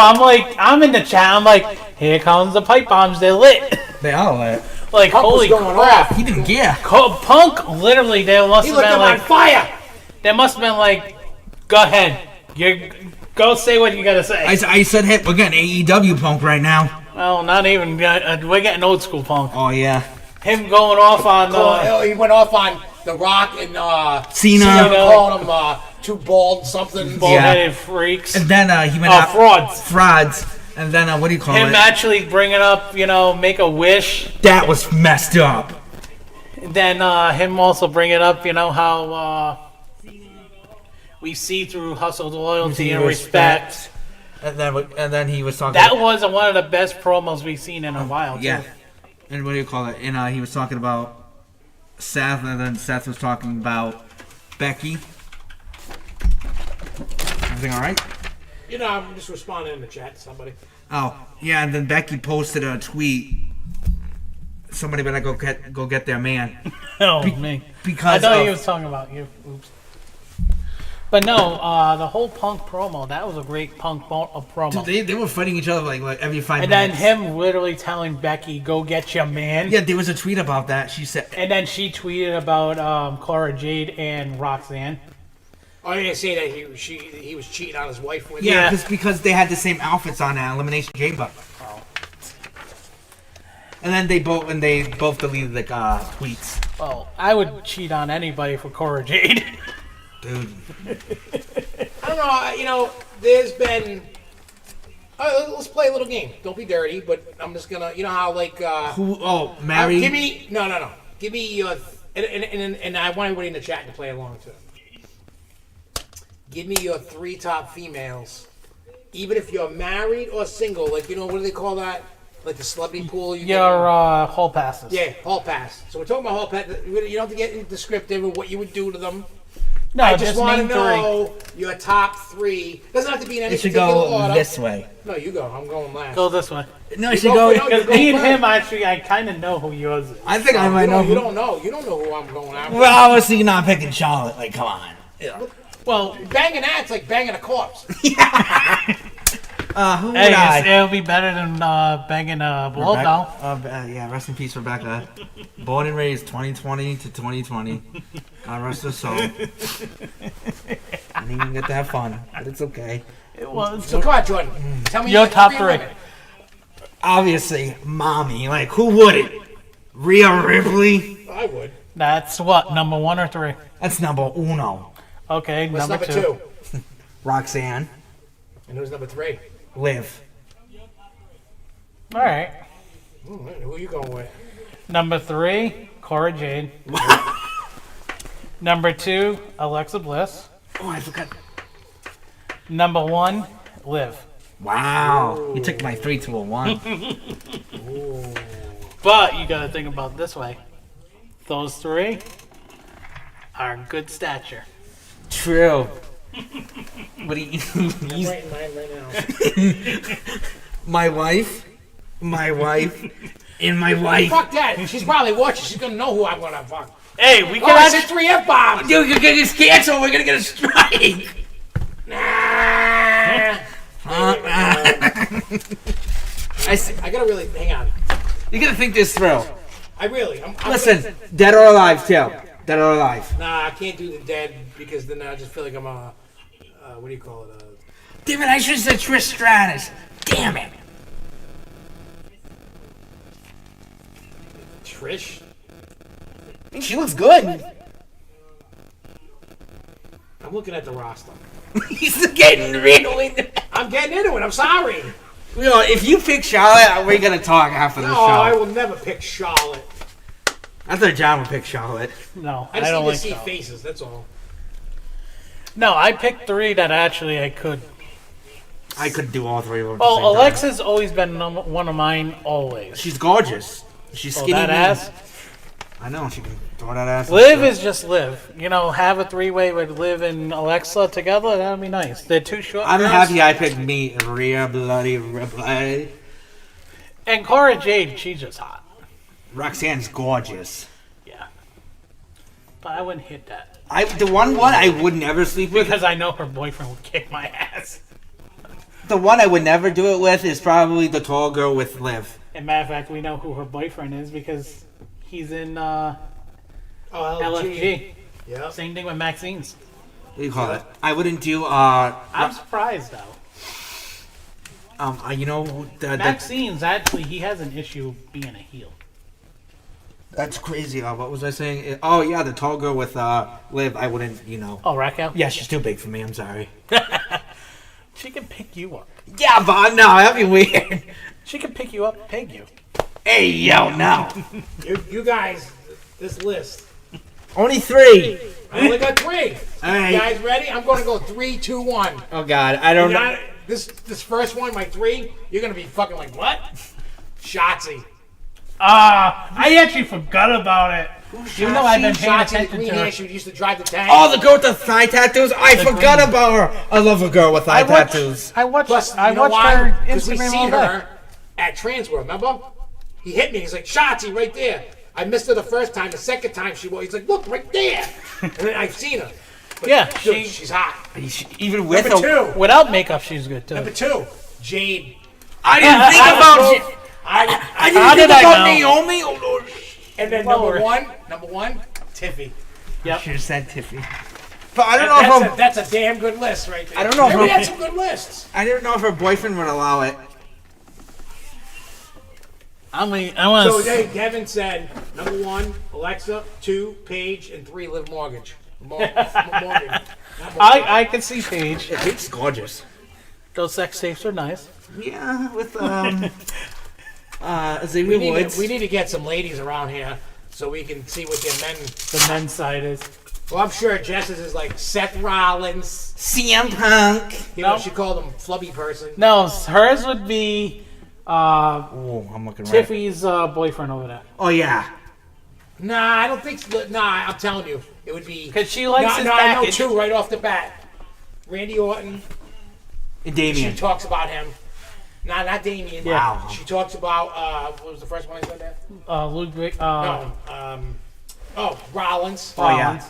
I'm in the chat, I'm like, here comes the pipe bombs, they're lit. They all lit. Like, Punk holy was going crap. off. He didn't care. Punk, literally, there must He have looked been like like, on fire. there must have been like, go ahead, go say what you gotta say. I said, hey, we're getting AEW Punk right now. Well, not even, we're getting old school Punk. Oh, yeah. Him going off on He went off on The Rock and Cena. calling him too bald something. bald-headed freaks. And then he went out. Frauds. Frauds. And then, what do you call Him it? actually bringing up, make a wish. That was messed up. Then him also bringing up, how we see through hustle, loyalty, and respect. And then he was talking. That was one of the best promos we've seen in a while. Too. Yeah. And what do you call it? And he was talking about Seth, and then Seth was talking about Becky. Everything all right? I'm just responding in the chat to somebody. Oh, yeah, and then Becky posted a tweet. Somebody better go get their man. Oh, me. Because I thought he was talking about you. Oops. But no, the whole Punk promo, that was a great Punk promo. Dude, they were fighting each other like every 5 and minutes. then him literally telling Becky, go get your man. Yeah, there was a tweet about that. She said. And then she tweeted about Cora Jade and Roxanne. Oh, you didn't say that he was cheating on his wife with Yeah, because they had the same outfits on at Elimination Chamber. Oh. And then they both deleted the tweets. Well, I would cheat on anybody for Cora Jade. Dude. I don't know. There's been. Let's play a little game. Don't be dirty, but I'm just gonna. You know how like. Who? Oh, Mary. Give me no. Give me your. And I want everybody in the chat to play along too. Give me your 3 top females, even if you're married or single. Like what do they call that? Like the celebrity pool. Your hall passes. Yeah, hall pass. So we're talking about hall pass. You don't have to get descriptive of what you would do to them. No, I just want to name know your top 3. Doesn't have to be in any It should particular go order. this way. No, you go. I'm going last. Go this way. No, it You should go go. for- Because me and him, actually, I kind of know who yours is. I think I might know. You don't know. You don't know who I'm going after. Well, obviously you're not picking Charlotte. Like, come on. Yeah. Well, Banging that's like banging a corpse. Who would hey, I? it'll be better than banging a blow doll. Yeah, rest in peace, Rebecca. Born and raised 2020 to 2020. God rest her soul. Didn't even get to have fun, but it's okay. It was. So come on, Jordan. Tell me Your top 3. women. Obviously, mommy. Like, who wouldn't? Rhea Ripley. I would. That's what, number 1 or 3? That's number uno. Okay, What's number 2. 2? Roxanne. And who's number 3? Liv. All right. Who are you going with? Number 3, Cora Jade. Number 2, Alexa Bliss. Oh, I forgot. Number 1, Liv. Wow. You took my 3 to a 1. But you got to think about it this way. those three are good stature. True. What do you? I'm writing mine right now. My wife, and my wife. Fuck that. She's probably watching. She's gonna know who I'm gonna fuck. Hey, we Oh, can I said actually. 3 F-bombs. Dude, you're gonna get canceled. We're gonna get a strike. Nah. I gotta really hang on. You're gonna think this through. I'm Listen, dead or alive, too. Dead or alive. Nah, I can't do the dead because then I just feel like I'm a. What do you call it? Damn it! I should have said Trish Stratus. Damn it. Trish. She looks good. I'm looking at the roster. He's getting really. I'm getting into it. I'm sorry. You know, if you pick Charlotte, we're gonna talk after the No, show. I will never pick Charlotte. I thought John would pick Charlotte. No, I I just don't need like to see that. faces. That's all. No, I picked three that actually I could. I could do all three of them. At the Oh, same time. Alexa's always been one of mine, always. She's gorgeous. She's Oh, skinny. that mean. ass. I know she can throw that ass. Liv is just Liv. You know, have a three-way with Liv and Alexa together. That would be nice. They're too short. I'm girls. happy I picked me, Rhea bloody. And Cora Jade, she's just hot. Roxanne's gorgeous. Yeah. But I wouldn't hit that The one I would never sleep with. because I know her boyfriend would kick my ass. The one I would never do it with is probably the tall girl with Liv. And matter of fact, we know who her boyfriend is because he's in Oh, LFG. Yeah. Same thing with Maxine's. What do you call it? I wouldn't do. I'm surprised though. You know the Maxine's actually he has an issue being a heel. that's crazy. What was I saying? Oh yeah, the tall girl with Liv. I wouldn't. You know. Oh, Raquel? Yeah, she's too big for me. I'm sorry. She can pick you up. Yeah, but no, that'd be weird. She can pick you up and peg you. Hey, yo, no. You guys, this list. Only 3. I only got 3. All right. You guys ready? I'm going to go 3, 2, 1. Oh God, I don't know. This first one, my 3, you're going to be fucking like, what? Shotzi. I actually forgot about it. Even though I've been paying Shotzi, the attention green to hair, her. she used to drive the tank. Oh, the girl with the thigh tattoos. I forgot about her. I love a girl with thigh tattoos. I watched Plus, I you know watched why? her Because we Instagram all seen day. her at Transworld, remember? He hit me. He's like, Shotzi, right there. I missed her the first time. The second time she was, he's like, look, right there. And then I've seen her. But Yeah, dude, she's hot. Even with Number her. 2. Without makeup, she's good too. Number 2, Jade. I didn't think about. I How didn't did think I about know? Naomi. Oh Lord. And then Well, number one, Tiffy. Yep. Should have said Tiffy. But I don't know if That's a damn good list right there. I don't know if Maybe I'm- that's some good lists. I didn't know if her boyfriend would allow it. I want So to. hey, Kevin said number 1, Alexa, 2, Paige, and 3, Liv Mortgage. Morgan. I can see Paige. It's gorgeous. Those sex tapes are nice. Yeah, with Xavier Woods. We need to get some ladies around here so we can see what their men. The men's side is. Well, I'm sure Jess's is like Seth Rollins. CM Punk. You know, No. she called him Flubby Person. No, hers would be Oh, I'm looking right. Tiffy's boyfriend over there. Oh yeah. Nah, I don't think so. Nah, I'm telling you, it would be. Because she likes his I know package. 2 right off the bat. Randy Orton. And She Damien. talks about him. Nah, not Damien. Wow. She talks about what was the first one I said there? Ludwig. No. Rollins. Oh yeah.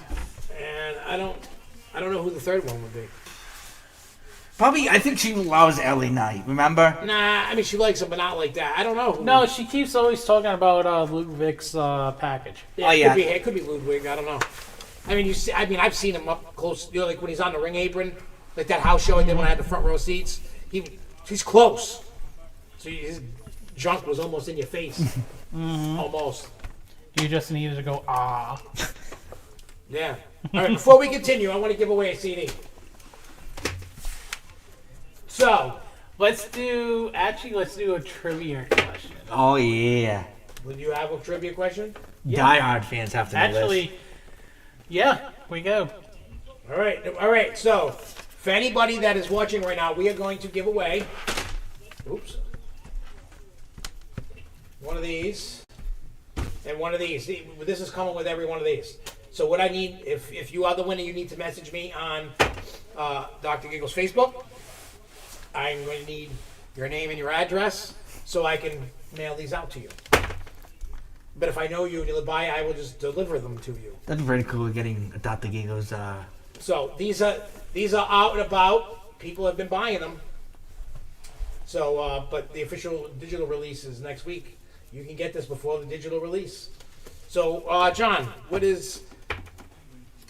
And I don't know who the third one would be. Probably, I think she loves LA Knight. Remember? Nah, I mean she likes him, but not like that. I don't know. Who, No, she keeps always talking about Ludwig's package. Yeah, Oh, yeah. it could be Ludwig. I don't know. I mean, I've seen him up close. You know, like when he's on the ring apron, like that house show I did when I had the front row seats. He's close. So his junk was almost in your face. Almost. You just needed to go ah. Yeah. All right. Before we continue, I want to give away a CD. So, Let's do a trivia question. Oh yeah. would you have a trivia question? Die Hard fans have to know Actually, yeah, we go. All right. So, for anybody that is watching right now, we are going to give away. Oops. One of these. And one of these. This is coming with every one of these. So what I need, if you are the winner, you need to message me on Dr. Giggle's Facebook. I'm going to need your name and your address so I can mail these out to you. But if I know you and you live by, I will just deliver them to you. That's pretty cool. Getting Dr. Giggle's. So these are out and about. People have been buying them. So, but the official digital release is next week. You can get this before the digital release. So, John, what is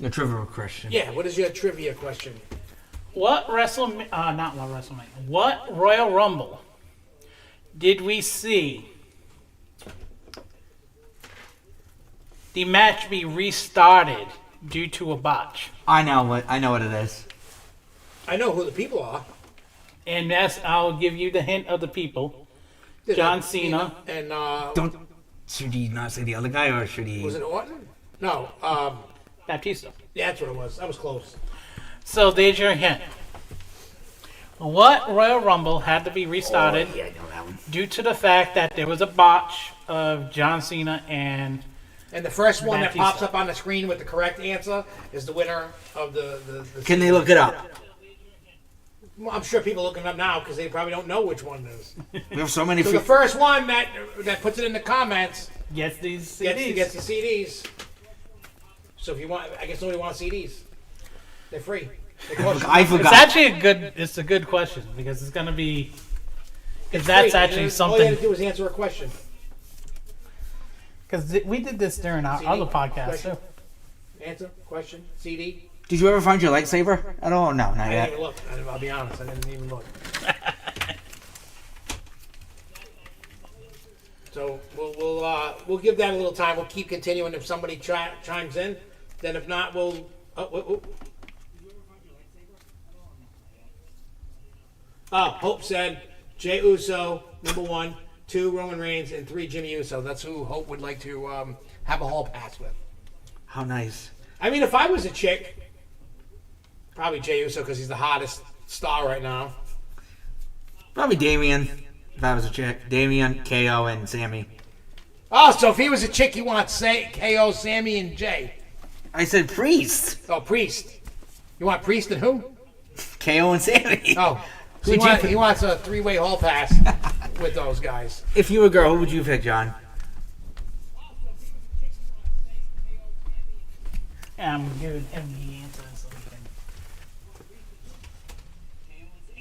Your trivia question. Yeah, what is your trivia question? What Royal Rumble did we see the match be restarted due to a botch? I know what it is. I know who the people are. And I'll give you the hint of the people. John Cena. And, Should he not say the other guy, or should he? was it Orton? No, Baptista. yeah, that's what it was. I was close. So there's your hint. What Royal Rumble had to be restarted Yeah, I know that one. due to the fact that there was a botch of John Cena and And the first one that Baptista. pops up on the screen with the correct answer is the winner of the Can they look it up? Well, I'm sure people are looking it up now because they probably don't know which one it is. We have so many. So the first one that puts it in the comments gets these CDs. gets the CDs. So if you want, I guess nobody wants CDs. They're free. They cost you I nothing. It's forgot. actually it's a good question because it's gonna be, because that's Free. actually All you something, had to do is answer a question. because we did this during our CD? other podcast Question? too. Answer, question, CD. Did you ever find your lightsaber at all? No, not I didn't yet. even look. I'll be honest. I didn't even look. So we'll give that a little time. We'll keep continuing if somebody chimes in. Then if not, we'll. Hope said Jey Uso #1, 2 Roman Reigns, and 3 Jimmy Uso. That's who Hope would like to have a hall pass with. How nice. I mean, if I was a chick, probably Jey Uso because he's the hottest star right now. Probably Damien. If I was a chick, Damien, KO, and Sammy. Oh, so if he was a chick, he wants KO, Sammy, and Jay. I said Priest. Oh, Priest. You want Priest and who? KO and Sammy. Oh, so he wants a 3-way hall pass with those guys. If you were a girl, who would you pick, John? And I'm giving him the answer. So we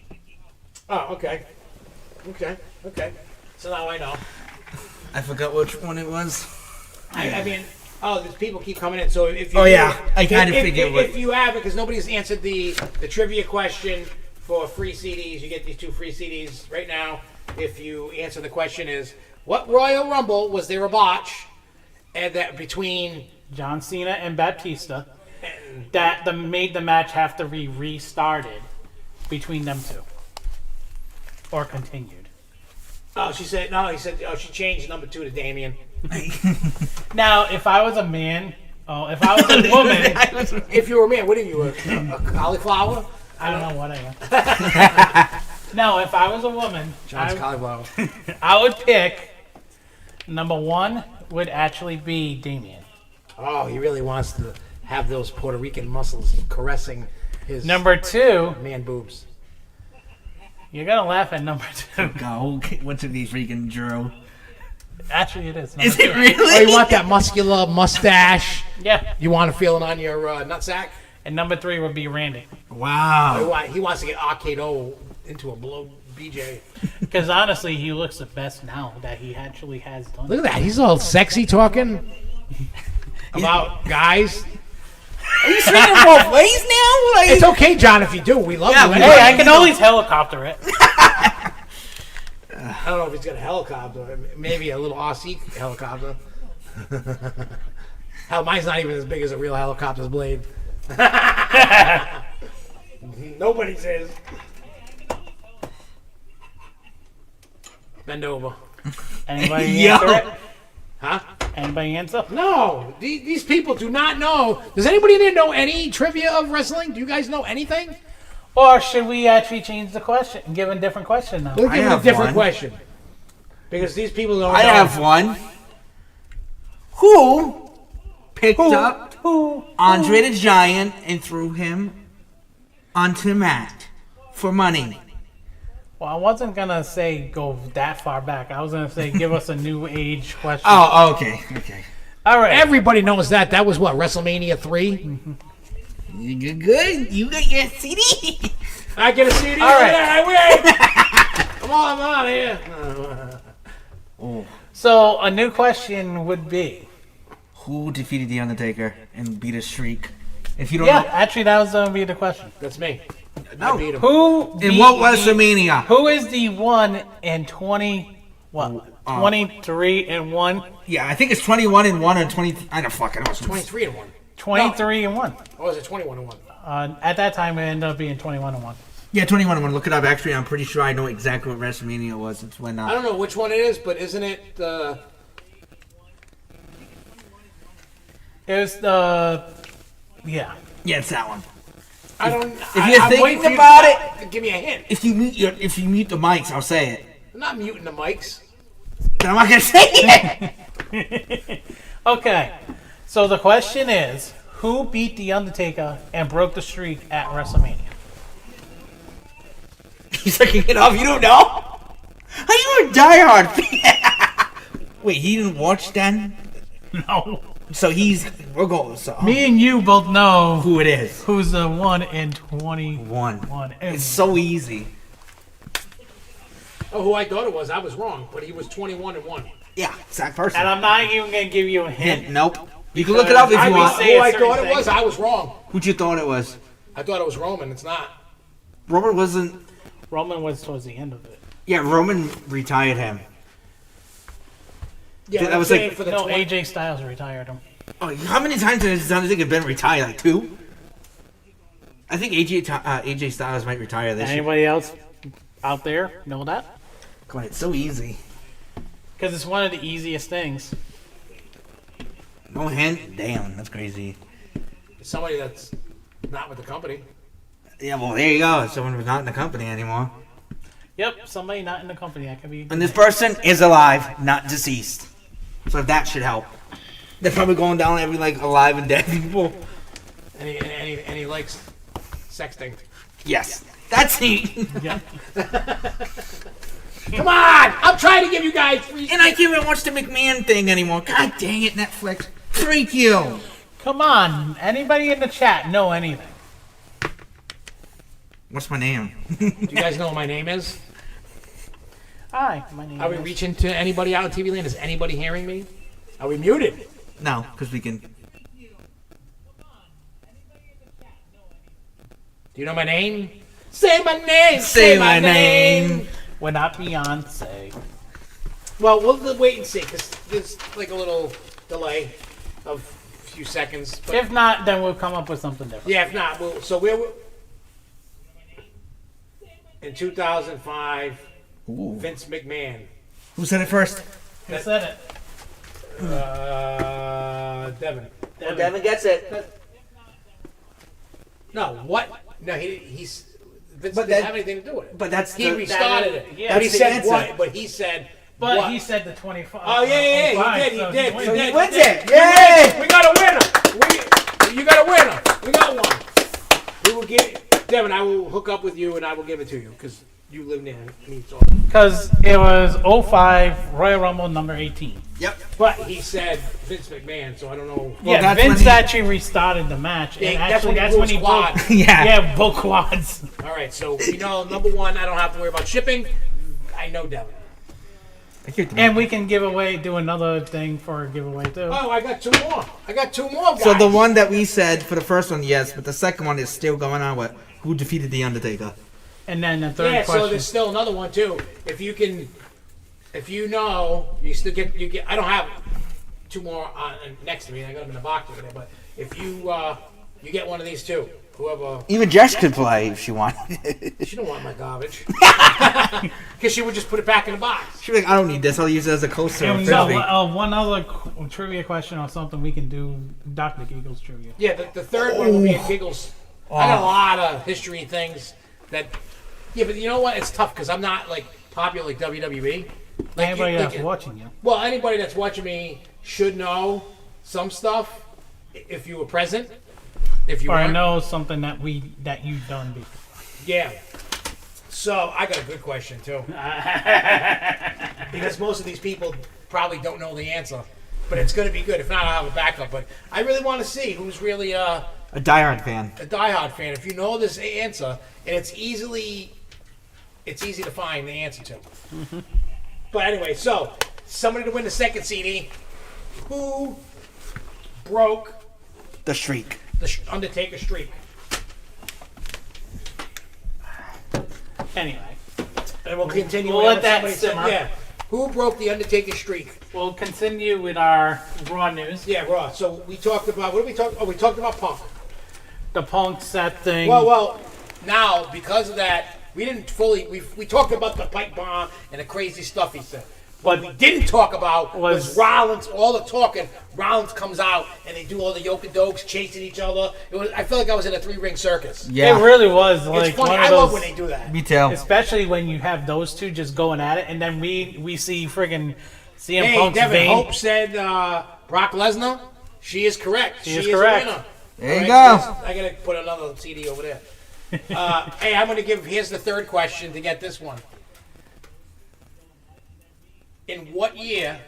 can... Oh, okay. Okay. So now I know. I forgot which one it was. I mean, there's people keep coming in. So if you, Oh, yeah. I kind of figured if you have it, because nobody's answered the trivia question for free CDs, you get these 2 free CDs right now. If you answer the question is, what Royal Rumble was there a botch, and that between John Cena and Baptista that made the match have to be restarted between them two, or continued. Oh, she said no. He said, she changed #2 to Damien. Now, if I was a man, if I was a woman, If you were a man, what are you, a cauliflower? I don't know what I am. No, if I was a woman, John's cauliflower. I would pick #1 would actually be Damien. Oh, he really wants to have those Puerto Rican muscles caressing his #2, man boobs. you're gonna laugh at #2. Go. What's with these freaking Drew? Actually, it is. Is it #2. really? Oh, you want that muscular mustache? Yeah. You want to feel it on your nutsack? And #3 would be Randy. Wow. He wants to get RKO into a blow BJ. Because honestly, he looks the best now that he actually has done Look it. at that. He's all sexy talking about guys. Are you saying it both ways now? Like, It's okay, John, if you do. We love Yeah, you. we anyway. Hey, I can always helicopter it. I don't know if he's got a helicopter. Maybe a little RC helicopter. Hell, mine's not even as big as a real helicopter's blade. Nobody's is. Bend over. Anybody Yo. answer it? Huh? Anybody answer? No. These people do not know. Does anybody in there know any trivia of wrestling? Do you guys know anything? Or should we actually change the question and give a different question now? We'll I give them a have different one. question. Because these people don't know. I have one. who picked up Andre the Giant and threw him onto the mat for money. Well, I wasn't gonna say go that far back. I was gonna say give us a new age question. Oh, okay. All right. Everybody knows that. That was what, WrestleMania 3? You good? You got your CD? I get a CD. All right. I win. Come on, I'm out of here. So a new question would be. Who defeated The Undertaker and beat a streak? If you don't Yeah, know. actually, that was gonna be the question. That's me. No. I beat him. Who? In beat what the- WrestleMania? Who is the 1-20? What? 23-1. Yeah, I think it's 21-1 or 20. I don't fucking know. 23-1. 23-1. Or was it 21-1? At that time, it ended up being 21-1. Yeah, 21-1. Look it up. Actually, I'm pretty sure I know exactly what WrestleMania was. It's when. I don't know which one it is, but isn't it? It was the. Yeah. Yeah, it's that one. I don't. If you're I'm thinking waiting for you about to give me a hint. If you mute the mics, I'll say it. I'm not muting the mics. But I'm not gonna say it. Okay. So the question is, who beat The Undertaker and broke the streak at WrestleMania? He's looking it up. You don't know? Are you a diehard fan? Wait, he didn't watch then? No. So we're going. So Me and you both know who it is? who's the 1-21. One. It's so easy. Oh, who I thought it was. I was wrong, but he was 21-1. Yeah, exact person. And I'm not even gonna give you a hint. Nope. You can look it up if I you would want. say Who I certain thought it things. was. I was wrong. Who'd you thought it was? I thought it was Roman. It's not. Roman wasn't. Roman was towards the end of it. Yeah, Roman retired him. Yeah, That I'm was saying like- for the No, 20 AJ Styles retired him. Oh, how many times has Undertaker been retired? Like 2? I think AJ Styles might retire this year. Anybody else out there know that? Come on, it's so easy. Because it's one of the easiest things. No hint? Damn, that's crazy. somebody that's not with the company. Yeah, well, there you go. Someone who's not in the company anymore. Yep, somebody not in the company. That could be. And this person is alive, not deceased. So that should help. They're probably going down every, like, alive and dead people. And he likes sexting. Yes. That's neat. Yeah. Come on! I'm trying to give you guys free. And I can't even watch the McMahon thing anymore. God dang it, Netflix. Freak you. Come on. Anybody in the chat know anything? What's my name? Do you guys know what my name is? Hi, my name Are we is... reaching to anybody out in TV land? Is anybody hearing me? Are we muted? No, because we can... Do you know my name? Say my name! Say my name. We're not Beyonce. Well, we'll wait and see, because there's like a little delay of a few seconds. But If not, then we'll come up with something different. yeah, if not, we're in 2005. Ooh. Vince McMahon. Who said it first? Who said it? Devin. Devin gets it. No, what? No, he's. Vince But didn't that- have anything to do with it. But that's He the- restarted it. yeah, but he that's the said answer. what? But he said. But what? he said the 25. Oh yeah, he 05, did. He so did. wins He it. did. he wins he did. it. We Yay! We got a winner. You got a winner. We got one. We will get Devin. I will hook up with you and I will give it to you because you live near me. So. Because it was 05 Royal Rumble number 18. Yep. But he said Vince McMahon, so I don't know. Well, Yeah, that's Vince when he- actually restarted the match. Yeah, And that's actually, when he that's blew when his he quad. broke. Yeah. Yeah, both quads. All right, so we know number one. I don't have to worry about shipping. I know Devin. And we can do another thing for a giveaway, too. Oh, I got two more. Guys. So the one that we said for the first one, yes, but the second one is still going on with who defeated The Undertaker. And then the third Yeah, so question. there's still another one too. If you know, you still get. I don't have two more next to me. I got them in the box over there. But if you get one of these two, whoever. Even Jess could play if she wanted. She don't want my garbage. Because she would just put it back in the box. She'd be like, I don't need this. I'll use it as a coaster. or And frisbee." one other trivia question or something we can do. Dr. Giggles trivia. Yeah, the third one will be a Giggles. I got a lot of history and things that. Yeah, but you know what? It's tough because I'm not like popular like WWE. Anybody that's watching you. Well, anybody that's watching me should know some stuff if you were present. If you Or I weren't. know something that you've done before. Yeah. So I got a good question too. Because most of these people probably don't know the answer. But it's going to be good. If not, I'll have a backup. But I really want to see who's really A diehard fan. a diehard fan. If you know this answer, and it's easy to find the answer to. Mm-hmm. But anyway, so somebody to win the second CD. Who broke The Shriek. the Undertaker streak? Anyway, And we'll continue. We'll on let what that somebody said. simmer. Yeah. Who broke the Undertaker streak? we'll continue with our Raw news. Yeah, Raw. So we talked about what did we talk? Oh, we talked about Punk. The Punk set thing. Well. Now because of that, we didn't fully. We talked about the pipe bomb and the crazy stuff he said. What we didn't talk about was Rollins. All the talking. Rollins comes out and they do all the yoke-a-dokes, chasing each other. I felt like I was in a 3-ring circus. Yeah. It really was like It's funny. one of I those. love when they do that. Me too. Especially when you have those two just going at it, and then we see friggin' CM Hey, Punk's Devin vein. Hope said Brock Lesnar. She is correct. She is correct. a winner. There you All go. I gotta put another CD over there. Hey, I'm gonna give. Here's the third question to get this one. In what year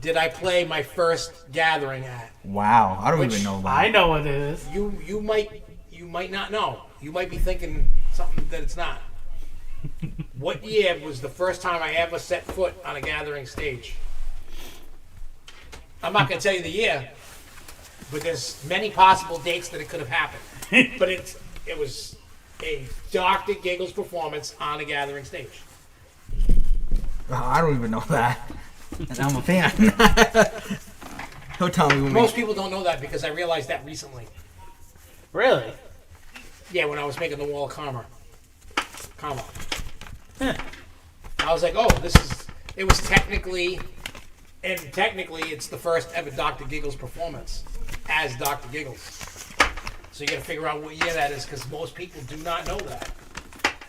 did I play my first gathering at? Wow. I don't Which even know that. I know what it is. You might not know. You might be thinking something that it's not. What year was the first time I ever set foot on a gathering stage? I'm not gonna tell you the year, but there's many possible dates that it could have happened. But it was a Dr. Giggles performance on a gathering stage. I don't even know that. And I'm a fan. Don't tell me when Most people don't know that because I realized that recently. Really? Yeah, when I was making the Wall of Karma. Huh. I was like, oh, it was technically it's the first ever Dr. Giggles performance as Dr. Giggles. So you gotta figure out what year that is because most people do not know that.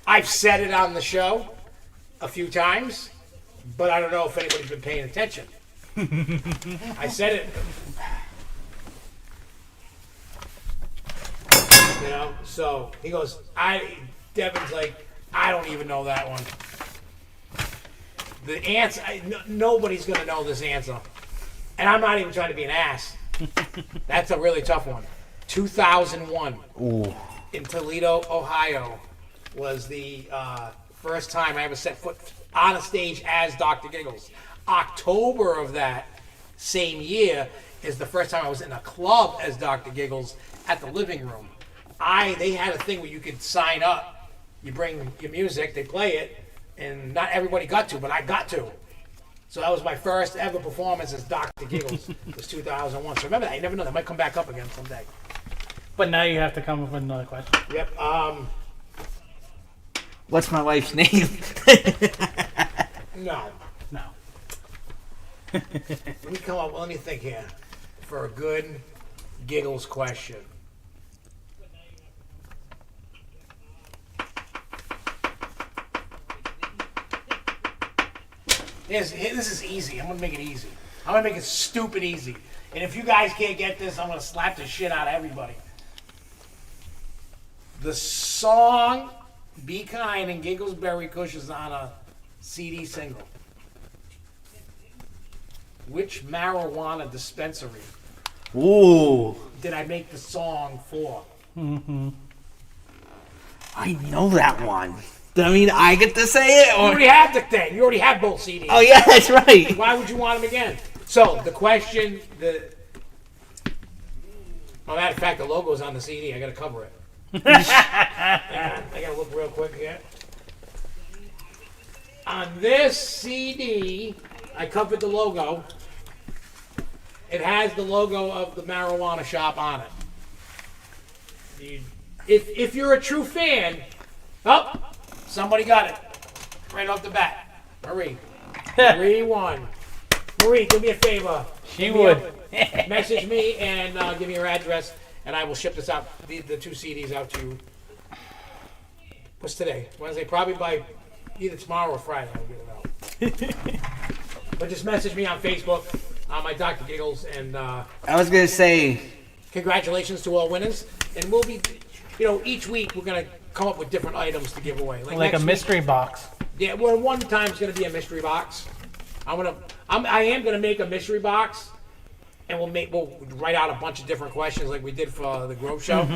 I've said it on the show a few times, but I don't know if anybody's been paying attention. I said it. You know, so he goes, Devin's like, I don't even know that one. The answer, nobody's going to know this answer. And I'm not even trying to be an ass. That's a really tough one. 2001 Ooh. in Toledo, Ohio was the first time I ever set foot on a stage as Dr. Giggles. October of that same year is the first time I was in a club as Dr. Giggles at the living room. They had a thing where you could sign up. You bring your music, they play it, and not everybody got to, but I got to. So that was my first ever performance as Dr. Giggles. It was 2001. So remember that. You never know. That might come back up again someday. But now you have to come up with another question. Yep. What's my wife's name? No. No. Let me think here for a good Giggles question. This is easy. I'm gonna make it easy. I'm gonna make it stupid easy. And if you guys can't get this, I'm gonna slap the shit out of everybody. The song "Be Kind" and Giggles Berry Kush is on a CD single. Which marijuana dispensary Ooh. did I make the song for? I know that one. I mean, I get to say it? You Or... already have the thing. You already have both CDs. Oh, yeah, that's right. Why would you want them again? So the question, matter of fact, the logo's on the CD. I gotta cover it. I gotta look real quick here. On this CD, I covered the logo. It has the logo of the marijuana shop on it. If you're a true fan, somebody got it right off the bat. Marie won. Marie, do me a favor. She would. Message me and give me your address, and I will ship this out. The two CDs out to you. What's today? Wednesday. Probably by either tomorrow or Friday. I'll get it out. But just message me on Facebook, my Dr. Giggles, and I was gonna say, congratulations to all winners. And we'll be, each week we're gonna come up with different items to give away. Like a next week- mystery box. Yeah, well, one time's gonna be a mystery box. I am gonna make a mystery box, and we'll write out a bunch of different questions like we did for the Grove Show,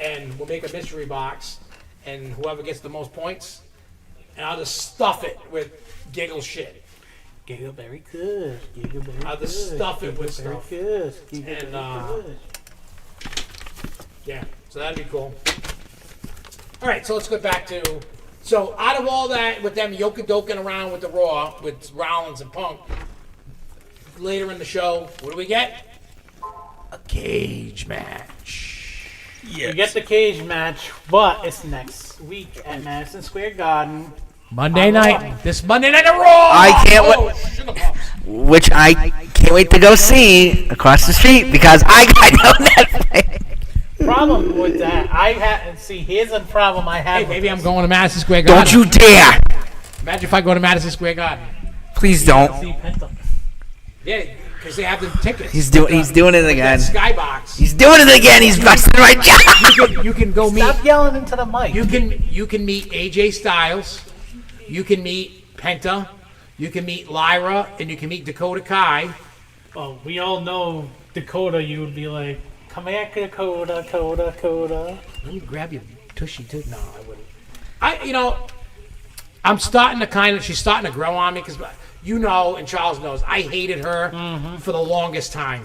and we'll make a mystery box, and whoever gets the most points, and I'll just stuff it with Giggle shit. Giggle very good. Giggle very I'll just stuff it with Very stuff. good. Giggle And, very good. Yeah, so that'd be cool. All right, so let's go back to. So out of all that, with them yoke-a-doking around with the Raw, with Rollins and Punk, later in the show, what do we get? A cage match. You get the cage match, but it's next week at Madison Square Garden. Monday night. This Monday night at Raw. I can't wait. which I can't wait to go see across the street because I got no Netflix. Problem with that, here's a problem I have. Hey, maybe I'm going to Madison Square Garden. Don't you dare! Imagine if I go to Madison Square Garden. Please don't. See Penta. Yeah, because they have the tickets. He's doing it again. That Skybox. He's doing it again. He's busting my job. You can go meet. Stop yelling into the mic. You can meet AJ Styles. You can meet Penta. You can meet Lyra, and you can meet Dakota Kai. Well, we all know Dakota. You would be like, "Come here, Dakota, Dakota." Let me grab your tushy too. No, I wouldn't. I'm starting to she's starting to grow on me because and Charles knows, I hated her for the longest time.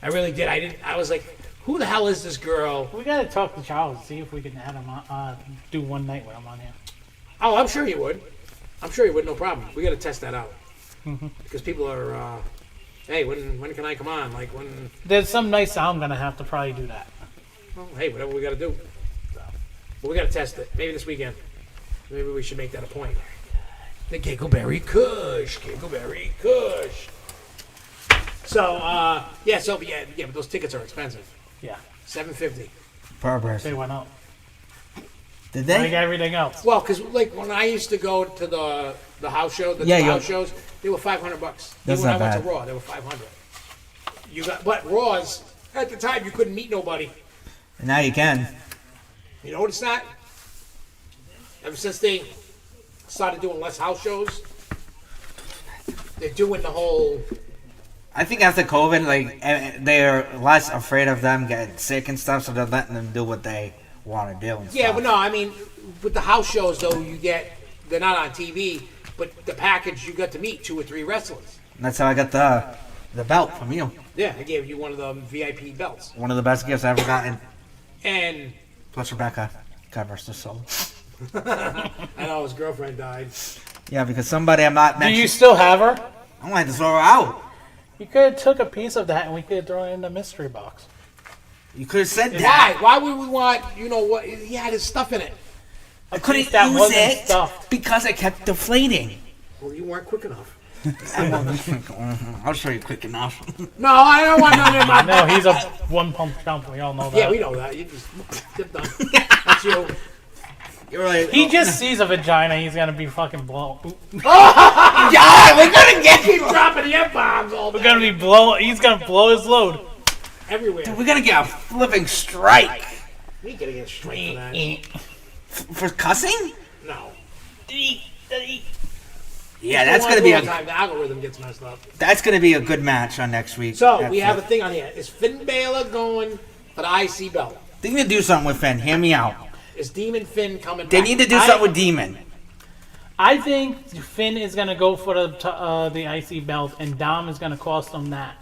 I really did. I was like, who the hell is this girl? We gotta talk to Charles, see if we can add him on, do one night when I'm on here. Oh, I'm sure he would. No problem. We got to test that out. Because people are, hey, when can I come on? Like, when... There's some nights I'm gonna have to probably do that. Well, hey, whatever we got to do. But we got to test it. Maybe this weekend. Maybe we should make that a point. The Giggleberry Kush. Giggleberry Kush. So, but those tickets are expensive. Yeah, $750. Per person. they went up. Did Like they? everything else. Well, because like when I used to go to the house show, the house shows, they were $500. That's Even when not I went bad. to Raw, they were $500. But Raws at the time you couldn't meet nobody. Now you can. You notice that? Ever since they started doing less house shows, they're doing the whole. I think after COVID, they're less afraid of them getting sick and stuff, so they're letting them do what they want to do. And Yeah, stuff. but no, I mean, with the house shows though, they're not on TV, but the package you got to meet 2 or 3 wrestlers. And that's how I got the belt from you. Yeah, they gave you one of the VIP belts. One of the best gifts I've ever gotten. And Plus Rebecca, God rest her soul. I know his girlfriend died. Yeah, because somebody I'm not Do mentioning. you still have her? I wanted to throw her out. You could have took a piece of that and we could have thrown it in the mystery box. You could have said that. Why? Why would we want? You know what? He had his stuff in it. I couldn't that use wasn't it stuffed. because it kept deflating. Well, you weren't quick enough. I'll show you quick enough. No, I don't want none of my. No, he's a one-pump chump. We all know that. Yeah, we know that. You just dip done. That's you. You're right. He just sees a vagina, he's gonna be fucking blown. God, we're gonna get Keep dropping the F-bombs all day. We're gonna be he's gonna blow his load. everywhere. We're gonna get a flipping strike. We gotta get straight for that. For cussing? No. Yeah, that's gonna be time. The algorithm gets messed up. that's gonna be a good match on next week. So we have a thing on here. Is Finn Balor going for the IC belt? They need to do something with Finn. Hear me out. Is Demon Finn coming They back? need to do something with Demon. I think Finn is gonna go for the IC belt, and Dom is gonna cost him that.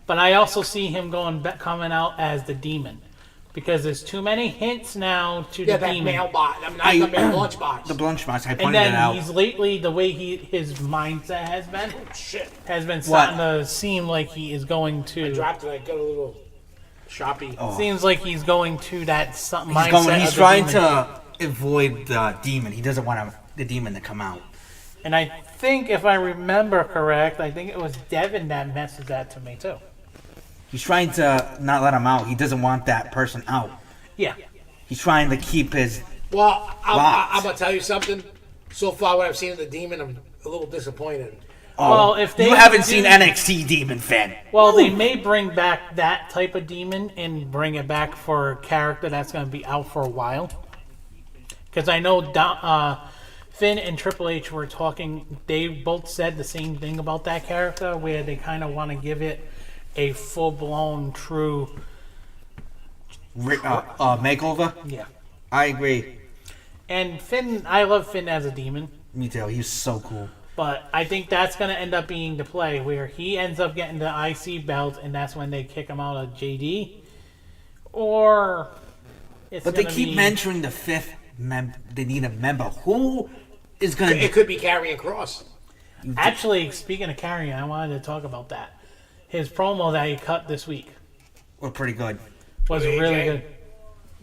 But I also see him coming out as the Demon, because there's too many hints now to Yeah, the that Demon. mailbot. I mean, not the mail launch box. The Blunch Box, I And pointed it then out. he's lately, the way his mindset has been Shit. starting to seem like he is going to. Dropped it. I got a little shoppy. Oh. Seems like he's going to that mindset. He's of the trying Demon. to avoid the Demon. He doesn't want the Demon to come out. And I think, if I remember correct, I think it was Devin that messaged that to me too. He's trying to not let him out. He doesn't want that person out. Yeah. He's trying to keep his. Well, I'm Lots. going to tell you something. So far, what I've seen of the Demon, I'm a a little disappointed. Well, if they you haven't do- seen NXT Demon Fan. Well, they may bring back that type of demon and bring it back for a character that's going to be out for a while. Because I know Finn and Triple H were talking. They both said the same thing about that character, where they kind of want to give it a full-blown, true. Makeover. Yeah. I agree. And Finn, I love Finn as a demon. Me too. He's so cool. But I think that's going to end up being the play where he ends up getting the IC belt, and that's when they kick him out of JD. Or it's But they gonna keep be, mentioning the fifth they need a member. Who is going It could be Karrion Kross. Actually, speaking of Carrion, I wanted to talk about that. His promo that he cut this week We're pretty good. was AJ? really good.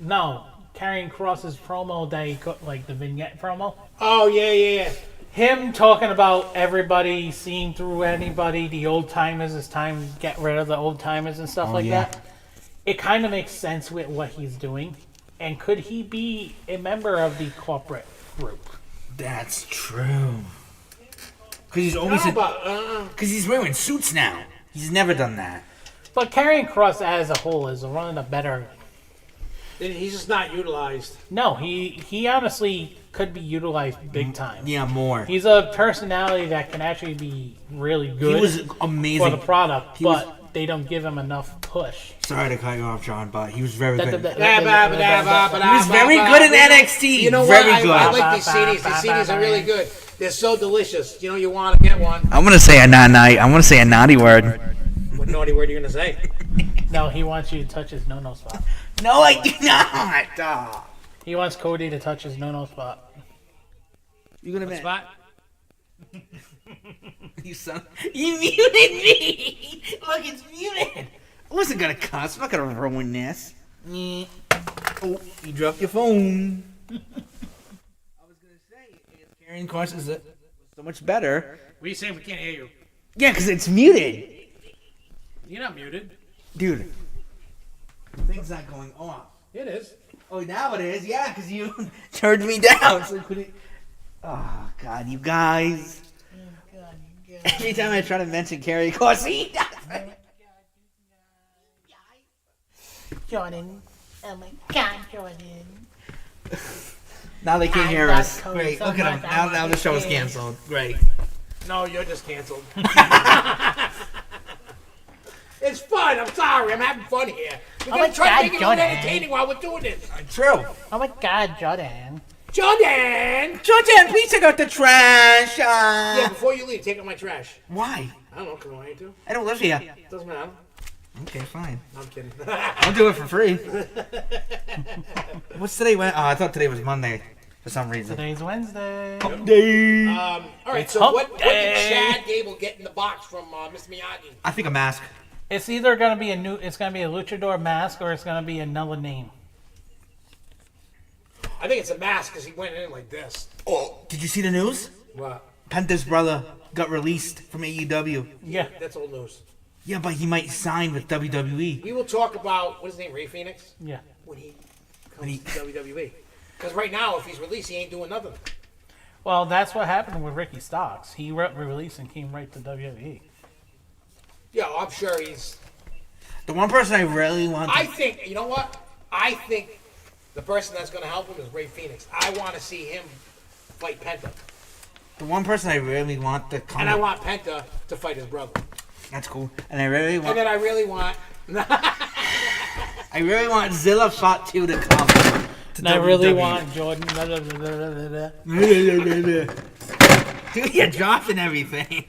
No, Carrion Cross's promo that he cut, like the vignette promo. Oh, yeah. Him talking about everybody seeing through anybody, the old timers, it's time to get rid of the old timers and stuff like yeah. that. It kind of makes sense with what he's doing. And could he be a member of the corporate group? That's true. Because he's always because he's wearing suits now. He's never done that. But Carrying Cross as a whole is one of the better. He's just not utilized. No, he honestly could be utilized big time. Yeah, more. He's a personality that can actually be really good He was amazing for the product, He but was- they don't give him enough push. Sorry to cut you off, John, but he was very good. He He was very good in NXT. You know very what? good. I like these CDs. The CDs are really good. They're so delicious. You know, you want to get one. I'm gonna say a naughty word. What naughty word are you going to say? No, he wants you to touch his no-no spot. No, I do not. He wants Cody to touch his no-no spot. You gonna bet? Spot? You son. You muted me. Look, it's muted. I wasn't gonna cuss. I'm not gonna ruin this. Oh, you dropped your phone. I was gonna say, carrying course is so much better. What are you saying? We can't hear you. Yeah, because it's muted. You're not muted. Dude, thing's not going off. It is. Oh, now it is. Yeah, because you turned me down. So oh, God, you guys. Every time I try to mention Carrie Corsi, Jordan. Oh my God, Jordan. now they can't hear love us. Cody Great, so look at much. them. I Now want the to show is see. canceled. Great. No, you're just canceled. It's fun. I'm sorry. I'm having fun here. We're Oh going my to try God, to make it a little Jordan. entertaining while we're doing this. True. Oh my God, Jordan. Jordan! Jordan, please take out the trash. Yeah, before you leave, take out my trash. Why? I don't know. Can I want you to? I don't live here. Doesn't matter. Okay, fine. No, I'm kidding. I'll do it for free. What's today? I thought today was Monday for some reason. Today's Wednesday. All right, It's so hump what did day. Chad Gable get in the box from Mr. Miyagi? I think a mask. It's either gonna be it's gonna be a luchador mask or it's gonna be another name. I think it's a mask because he went in like this. Oh, did you see the news? What? Penta's brother got released from AEW. Yeah. That's old news. Yeah, but he might sign with WWE. We will talk about, what's his name, Ray Phoenix? Yeah. When he comes to WWE. Because right now, if he's released, he ain't doing nothing. Well, that's what happened with Ricky Starks. He released and came right to WWE. Yeah, I'm sure he's... The one person I really want to... I think, you know what? I think the person that's going to help him is Ray Phoenix. I want to see him fight Penta. The one person I really want to come... And I want Penta to fight his brother. That's cool. And I really want... And then I really want... I really want Zilla Fatu to come. To And I really WWE. want Jordan. Dude, you're dropping everything.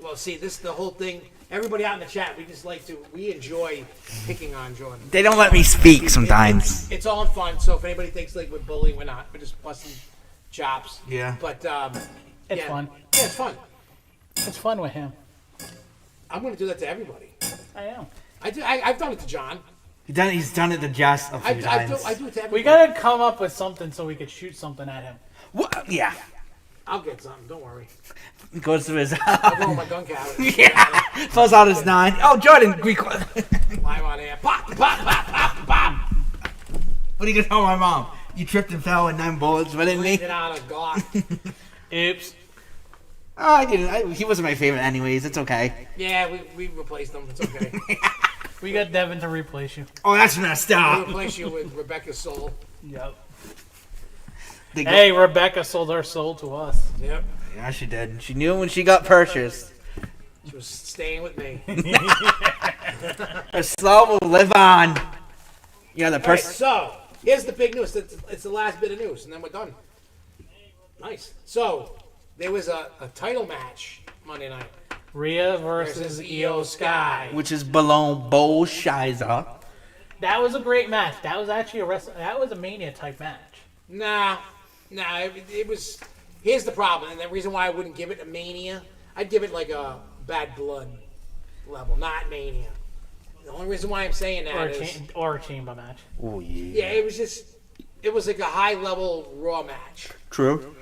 Well, see, this the whole thing. Everybody out in the chat, we enjoy picking on Jordan. They don't let me speak sometimes. It's all in fun. So if anybody thinks like we're bullying, we're not. We're just busting chops. Yeah. But It's fun. Yeah, it's fun. It's fun with him. I'm going to do that to everybody. I am. I've done it to John. He's done it to Jess a few I times. do it to everybody. We gotta come up with something so we could shoot something at him. What? Yeah. I'll get something. Don't worry. Goes to his... I'll roll my gun cabinet. yeah. Pulls out his 9. Oh, Jordan. Greek... Live on air. Pop, pop, pop, pop, pop. What are you going to tell my mom? You tripped and fell with 9 bullets, but didn't Landed me? on a Glock. Oops. Oh, I didn't. He wasn't my favorite, anyways. It's okay. Yeah, we replaced him. It's okay. We got Devin to replace you. Oh, that's messed We up. replace you with Rebecca Soul. Yep. They go- Hey, Rebecca sold her soul to us. Yep. Yeah, she did. She knew when she got purchased. She was staying with me. Her soul will live on. Yeah, the All right, person. so here's the big news. It's the last bit of news, and then we're done. Nice. So there was a title match Monday night. Rhea versus Io Sky. Which is below Bo Shiza. That was a great match. That was actually that was a Mania type match. Nah. It was. Here's the problem, and the reason why I wouldn't give it a Mania, I'd give it like a Bad Blood level, not Mania. The only reason why I'm saying that is, Or a chamber match. Oh, yeah. yeah, it was like a high level Raw match, True.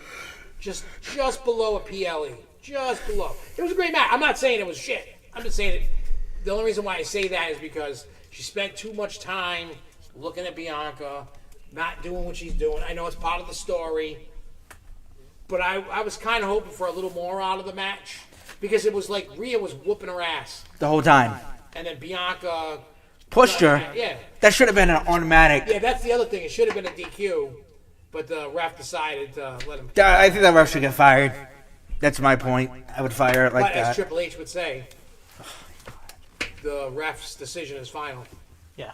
just below a PLE, just below. It was a great match. I'm not saying it was shit. I'm just saying the only reason why I say that is because she spent too much time looking at Bianca, not doing what she's doing. I know it's part of the story, but I was kind of hoping for a little more out of the match because it was like Rhea was whooping her ass, The whole time. and then Bianca Pushed her. Yeah. That should have been an automatic. Yeah, that's the other thing. It should have been a DQ, but the ref decided to let him. I think that ref should get fired. That's my point. I would fire it like But as that. Triple H would say, the ref's decision is final. Yeah.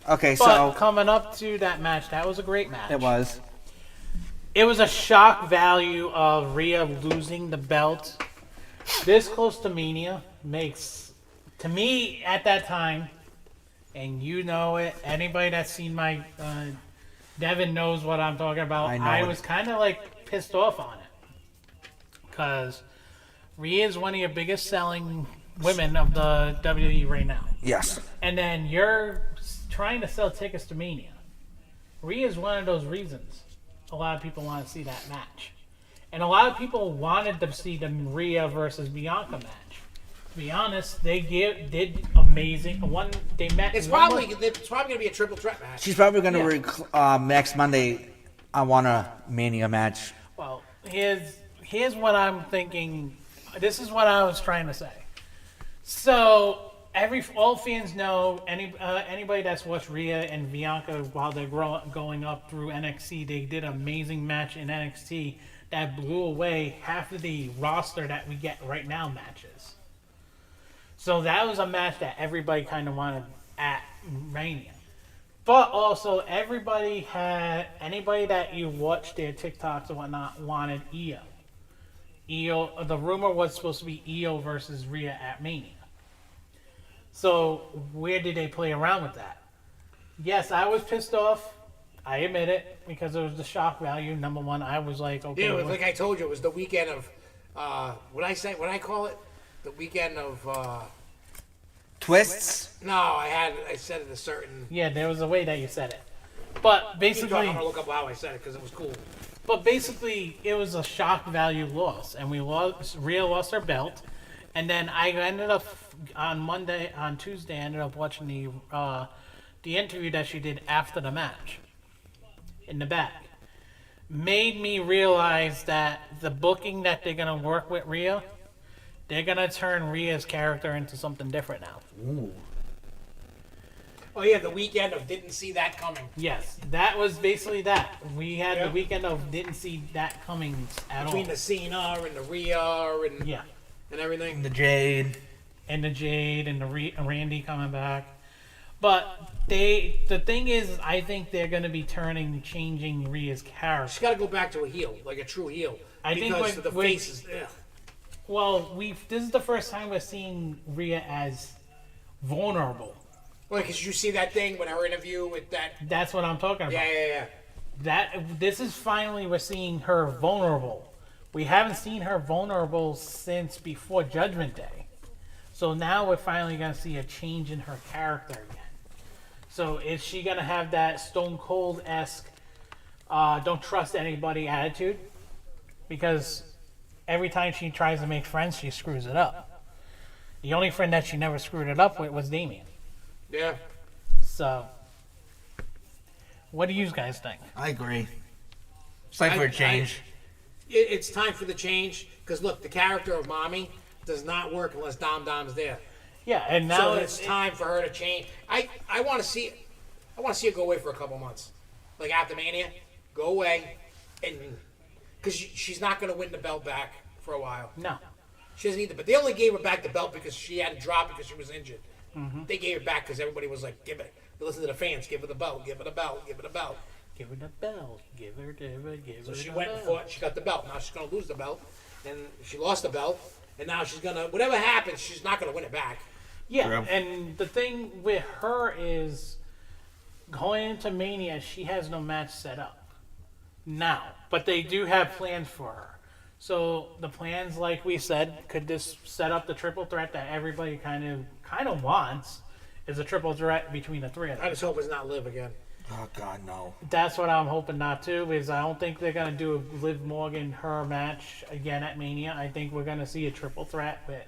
Okay, But so coming up to that match, that was a great match. it was. It was a shock value of Rhea losing the belt. This close to Mania makes, to me at that time, and you know it, anybody that's seen my, Devin knows what I'm talking about. I know I it. was kind of like pissed off on it. Because Rhea is one of your biggest selling women of the WWE right now. Yes. And then you're trying to sell tickets to Mania. Rhea is one of those reasons a lot of people want to see that match. And a lot of people wanted to see the Rhea versus Bianca match. To be honest, they did amazing. They met. It's probably going to be a triple threat match. She's probably going to next Monday. I want a Mania match. Well, here's what I'm thinking. This is what I was trying to say. So all fans know, anybody that's watched Rhea and Bianca while they're going up through NXT, they did an amazing match in NXT that blew away half of the roster that we get right now matches. So that was a match that everybody kind of wanted at Mania. But also, anybody that you watched their TikToks and whatnot wanted Io. The rumor was supposed to be Io versus Rhea at Mania. So where did they play around with that? Yes, I was pissed off. I admit it, because it was the shock value. Number one, I was like, okay. Yeah, like I told you, it was the weekend of, what I call it? The weekend of, Twists. no, I said it a certain. Yeah, there was a way that you said it. But I'm basically, going to look up how I said it because it was cool. But basically, it was a shock value loss, and Rhea lost her belt, and then I ended up on Tuesday, I ended up watching the interview that she did after the match, in the back, made me realize that the booking that they're gonna work with Rhea, they're gonna turn Rhea's character into something different now. Ooh. Oh yeah, the weekend of didn't see that coming. Yes, that was basically that. We had Yeah. the weekend of didn't see that coming at Between all. the Cena and the Rhea and Yeah. and everything. The Jade. And the Jade and the Randy coming back. But the thing is, I think they're going to be changing Rhea's She's character. got to go back to a heel, like a true heel. I think because when- the when- face is. Ugh. Well, this is the first time we're seeing Rhea as vulnerable. Like, did you see that thing with her interview with that? That's what I'm talking about. Yeah. This is finally we're seeing her vulnerable. We haven't seen her vulnerable since before Judgment Day. So now we're finally going to see a change in her character again. So is she going to have that Stone Cold-esque don't trust anybody attitude? Because every time she tries to make friends, she screws it up. The only friend that she never screwed it up with was Damien. Yeah. So, what do you guys think? I agree. It's time for a change. it's time for the change. Because look, the character of Mommy does not work unless Dom's there. Yeah, and now So it's time for her to change. I want to see her go away for a couple months, like after Mania, go away, and because she's not going to win the belt back for a while. No. She doesn't need it. But they only gave her back the belt because she had to drop because she was injured. They gave it back because everybody was like, give it. Listen to the fans. Give her the belt. Give her the belt. Give her the belt. Give her the belt. Give her So she the went and belt. fought. She got the belt. Now she's going to lose the belt. And she lost the belt. And now she's going to, whatever happens, she's not going to win it back. Yeah, True. and the thing with her is going into Mania, she has no match set up now, but they do have plans for her. So the plans, like we said, could just set up the triple threat that everybody kind of wants, is a triple threat between the three of I them. just hope it's not Liv again. Oh God, no. That's what I'm hoping not to, because I don't think they're gonna do a Liv Morgan her match again at Mania. I think we're gonna see a triple threat with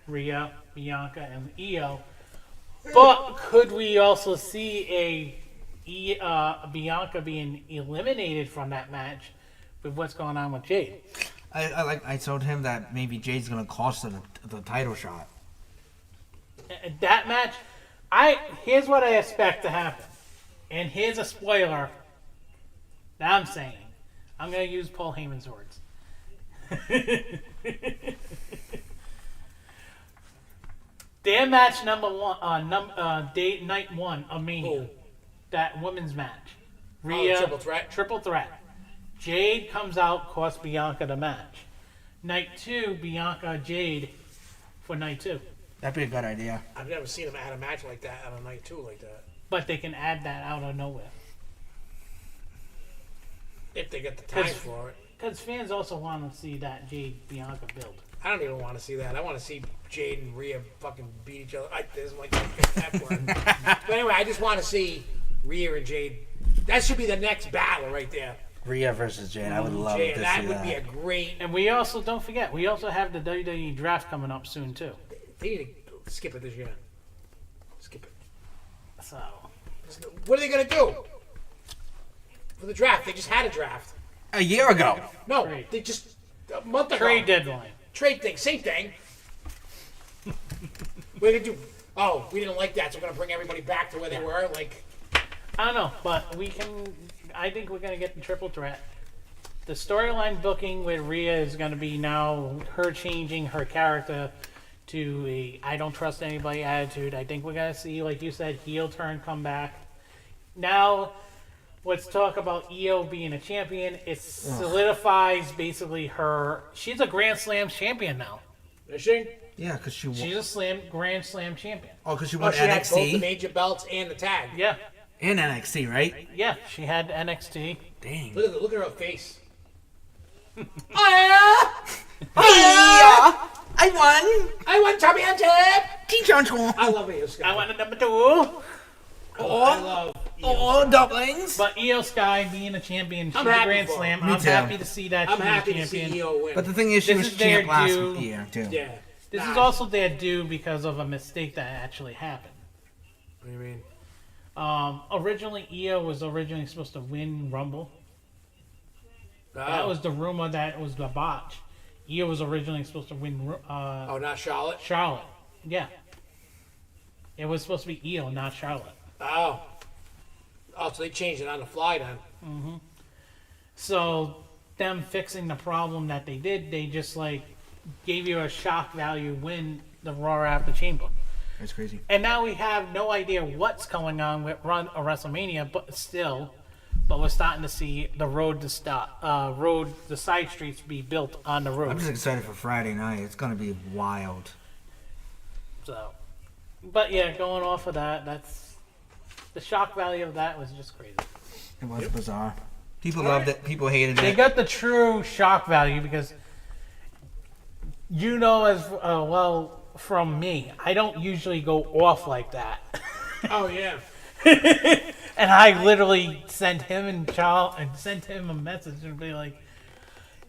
Rhea, Bianca, and Io. But could we also see Bianca being eliminated from that match with what's going on with Jade? I told him that maybe Jade's gonna cost her the title shot. That match, here's what I expect to happen. And here's a spoiler that I'm saying. I'm going to use Paul Heyman's words. Their match night 1 of Mania. Who? That women's match. Triple threat? Triple threat. Jade comes out, costs Bianca the match. Night 2, Bianca, Jade for night 2. That'd be a good idea. I've never seen them add a match like that on a night 2 like that. But they can add that out of nowhere. If they get the time for it. Because fans also want to see that Jade Bianca build. I don't even want to see that. I want to see Jade and Rhea fucking beat each other. There's like that word. But anyway, I just want to see Rhea and Jade. That should be the next battle right there. Rhea versus Jade. I would love to see that that. would be a great. And we also, don't forget, we also have the WWE draft coming up soon too. They need to skip it this year. Skip it. So, What are they gonna do for the draft? They just had a draft. A year ago. No, Trade. they just a month ago. trade deadline. Trade thing, same thing. We're gonna do. Oh, we didn't like that, so we're gonna bring everybody back to where they were. Like, I don't know, but I think we're going to get the triple threat. The storyline booking with Rhea is going to be now her changing her character to a I don't trust anybody attitude. I think we're going to see, like you said, heel turn come back. Now, let's talk about Io being a champion. It solidifies basically her. She's a Grand Slam champion now. is she? Yeah, because she won. She's a Grand Slam champion. Oh, because she Oh, won she had both the NXT major belts and the tag. Yeah. and NXT, right? Yeah, she had NXT. Dang. Look at her face. I won championship. I love Io Sky. I went to number 2. I love Io Sky. Dumplings. But Io Sky being a champion, she's I'm a happy Grand for her. Slam. Me I'm too. happy to see that I'm she's happy a to champion. see Io win. But the thing is, she This was is their champ last due. year, too. Yeah. This is also their due because of a mistake that actually happened. What do you mean? Originally, Io was originally supposed to win Rumble. That Oh. was the rumor that it was the botch. Io was originally supposed to win Oh, not Charlotte? Charlotte. Yeah. It was supposed to be Io, not Charlotte. Oh. Oh, so they changed it on the fly then. So, them fixing the problem that they did, they just like gave you a shock value win the Raw after Chamber. That's crazy. And now we have no idea what's going on with WrestleMania, but we're starting to see the road the side streets be built on the I'm road. just excited for Friday night. It's gonna be wild. So, but yeah, going off of that, that's the shock value of that was just crazy. It was bizarre. People loved it. People hated They it. got the true shock value because you know as well from me, I don't usually go off like that. Oh, yeah. And I literally sent him a message and be like,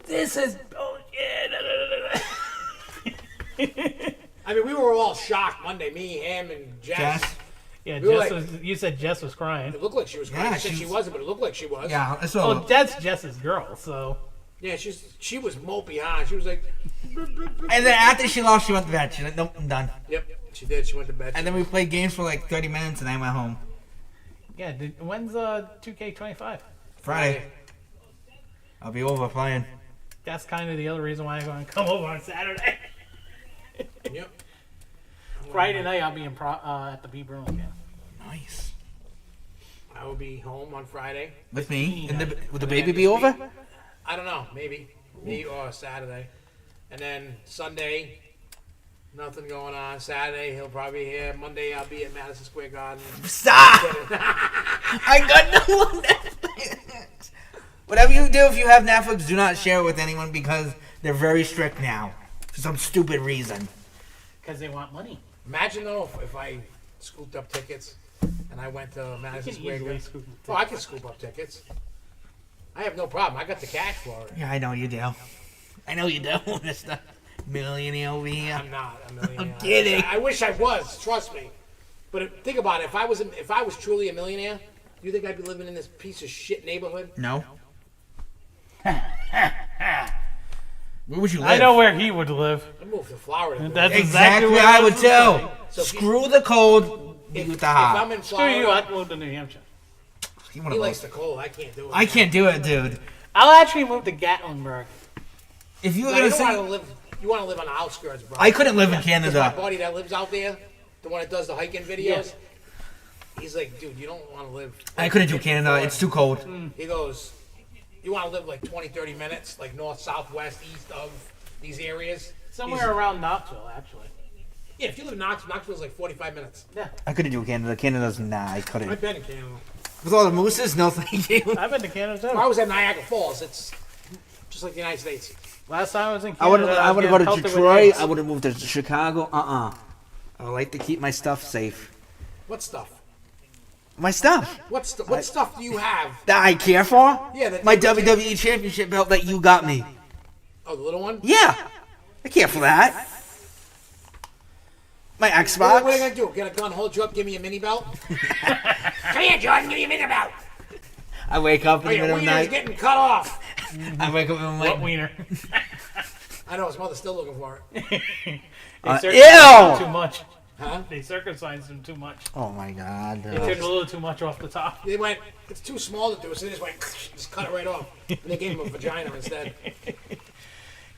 "This is bullshit." I mean, we were all shocked Monday. Me, him, and Jess. Jess? Yeah, We were Jess like- was. You said Jess was crying. It looked like she was crying. Yeah, She said she she was- wasn't, but it looked like she was. Yeah, so Oh, that's Jess's girl. So Yeah, she was mopey, huh? She was like. And then after she lost, she went to bed. She's like, nope, I'm done. Yep, she did. She went to bed. And then we played games for like 30 minutes, and I went home. Yeah, when's 2K25? Friday. I'll be over playing. That's kind of the other reason why I'm going to come over on Saturday. Yep. Friday night, I'll be at the Beat Room again. Nice. I will be home on Friday. With me? Would the baby be over? I don't know. Maybe. Me or Saturday. And then Sunday, nothing going on. Saturday, he'll probably be here. Monday, I'll be at Madison Square Garden. Stop! I got no Netflix. Whatever you do, if you have Netflix, do not share it with anyone because they're very strict now. For some stupid reason. Because they want money. Imagine, though, if I scooped up tickets and I went to Madison Square Garden. Oh, I can scoop up tickets. I have no problem. I got the cash for it. Yeah, I know you do. I know you do, Mr. Millionaire over here. I'm not a millionaire. I'm kidding. I wish I was. Trust me. But think about it. If I was truly a millionaire, do you think I'd be living in this piece of shit neighborhood? No. Where would you live? I know where he would live. I'd move to Florida. That's exactly where what I would too. So Screw the cold, be with the If hot. I'm in Screw Florida, you, I'd move to New Hampshire. he likes the cold. I can't do it. I can't do it, dude. I'll actually move to Gatlinburg. If you were No, gonna you say, want to live on the outskirts, bro. I couldn't live in My Canada. buddy that lives out there, the one that does the hiking videos, he's like, dude, you don't want to live. I couldn't do Canada. It's too cold. He goes, you want to live like 20, 30 minutes, like north, southwest, east of these areas. Somewhere around Knoxville, actually. Yeah, if you live in Knoxville's like 45 minutes. Yeah. I couldn't do Canada. Canada's I I've couldn't. been in Canada. With all the mooses, no thank you. I've been to Canada, I too. was at Niagara Falls. It's just like the United States. Last time I was in I would Canada, have getting go to pelted with Detroit. eggs. I would have moved to Chicago. I would like to keep my stuff safe. What stuff? My stuff What stuff do you have? that I care for. Yeah, My WWE Championship belt that you got me. Oh, the little one? Yeah, I care for that. My Xbox. What are you going to do? Get a gun, hold you up, give me a mini belt? Come here, Jordan, give me a mini belt. I wake up in Oh, the your middle of the wiener's night. getting cut off. I wake up and I'm like, What wiener? I know, his mother's still looking for it. They circumcised ew! him too much. Huh? They circumcised him too much. oh my god. They took a little too much off the top. They went, it's too small to do, so they just went, just cut it right off. And they gave him a vagina instead.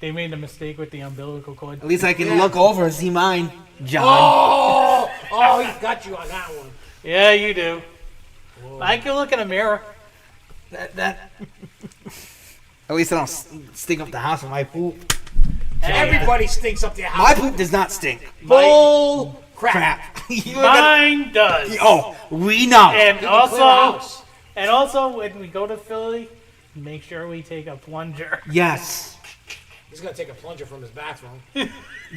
They made a mistake with the umbilical cord. At least I can look over and see mine, John. Oh, he got you on that one. Yeah, you do. I can look in a mirror. That. At least I don't stink up the house with my poop. Everybody stinks up their My house. poop does not stink. Bull Crap. You are gonna- Mine does. oh, we know. And You can clear a house. also, when we go to Philly, make sure we take a plunger. Yes. He's going to take a plunger from his bathroom.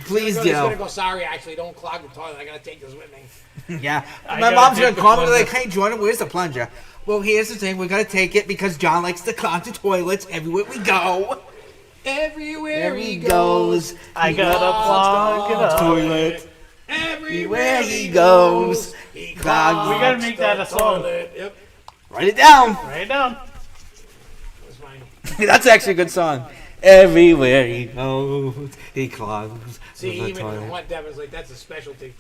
Please He's going to do. go, sorry, actually, don't clog the toilet. I got to take this with me. Yeah. I My gotta mom's take gonna the call me plunger. like, hey, Jordan, where's the plunger? Well, here's the thing. We gotta take it because John likes to clog the toilets everywhere we go. Everywhere he goes, I gotta plug it up. Toilet. everywhere he goes, he clogs We gotta make that a song. toilet. Yep, Write it down. Write it down. that's fine. That's actually a good song. Everywhere he goes, he clogs See, the even toilet. Hunt Devin's like, that's a specialty.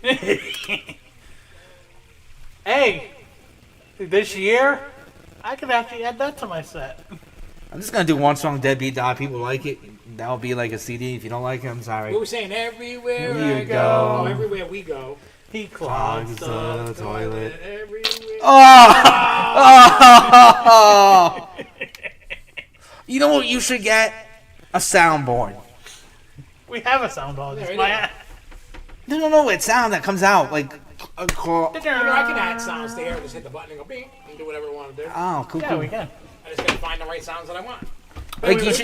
Hey, this year, I could actually add that to my set. I'm just gonna do one song, Deadbeat Dog. People like it. That'll be like a CD. If you don't like it, I'm We sorry. were saying everywhere You I go. go. Oh, everywhere we go. He clogs Clogs the the toilet. Everywhere. Oh! You know what you should get? A soundboard. We have a sound on There this. it My No. It's sound that comes out like a call. I can add sounds there and just hit the button and go bing and do whatever I want to do. Oh, cool. Yeah, we can. I just gotta find the right sounds that I want. Like you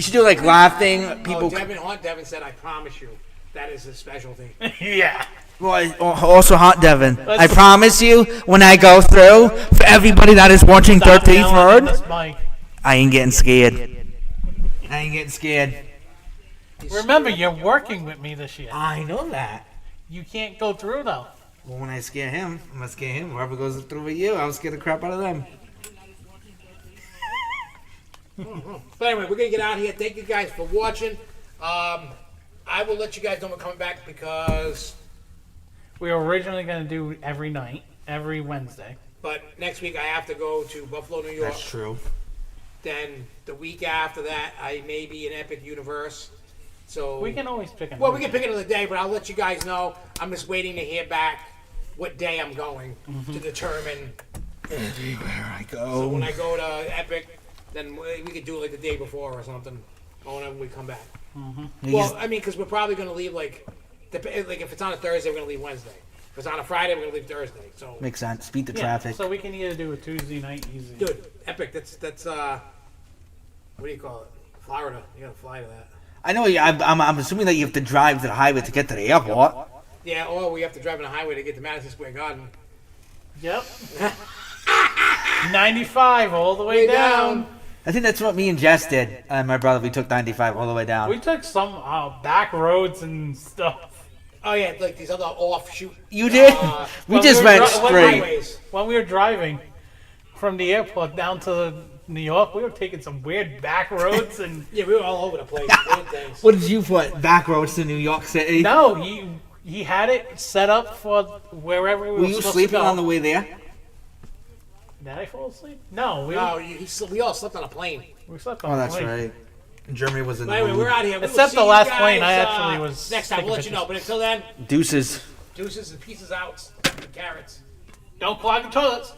should do like laughing. People. Devin said, I promise you, that is his specialty. Yeah. Well, also hot Devin. I promise you, when I go through, for everybody that is watching Stop 13th yelling at Road, this mic. I ain't getting scared. I ain't getting scared. Remember, you're working with me this year. I know that. You can't go through though. Well, when I scare him, I'm gonna scare him. Whoever goes through with you, I'll scare the crap out of them. But anyway, we're gonna get out of here. Thank you guys for watching. I will let you guys know we're coming back because. We were originally going to do every night, every Wednesday. But next week I have to go to Buffalo, New York. That's true. Then the week after that, I may be in Epic Universe. So We can always pick another Well, we can pick another day, but I'll let you guys know. I'm just waiting to hear back what day I'm going to determine. Everywhere I So go. when I go to Epic, then we could do it like the day before or something. Or whenever we come back. Well, I mean, because we're probably going to leave like if it's on a Thursday, we're going to leave Wednesday. If it's on a Friday, we're going to leave Thursday. So Makes sense. Beat the Yeah, traffic. so we can either do a Tuesday night easy. dude, Epic. That's what do you call it? Florida. You got to fly to that. I know. I'm assuming that you have to drive to the highway to get to the airport. Yeah, or we have to drive on the highway to get to Madison Square Garden. Yep. 95 all the way down. I think that's what me and Jess did. And my brother, we took 95 all the way down. We took some back roads and stuff. Oh yeah, like these other offshoot. You did? we when just we were went straight. highways. When we were driving from the airport down to New York, we were taking some weird back roads and Yeah, we were all over the place. Weird things. What did you put? Back roads to New York City? no, he had it set up for wherever we were Were you supposed sleeping to go. on the way there? Did I fall asleep? No, we We all slept on a plane. slept on Oh, the that's plane. right. Germany was in But the anyway, mood. we're out of here. We will Except see the you last guys, plane, I actually was next time. taking We'll let you know. pictures. But until then, Deuces. deuces and pieces out. Carrots. Don't clog the toilets.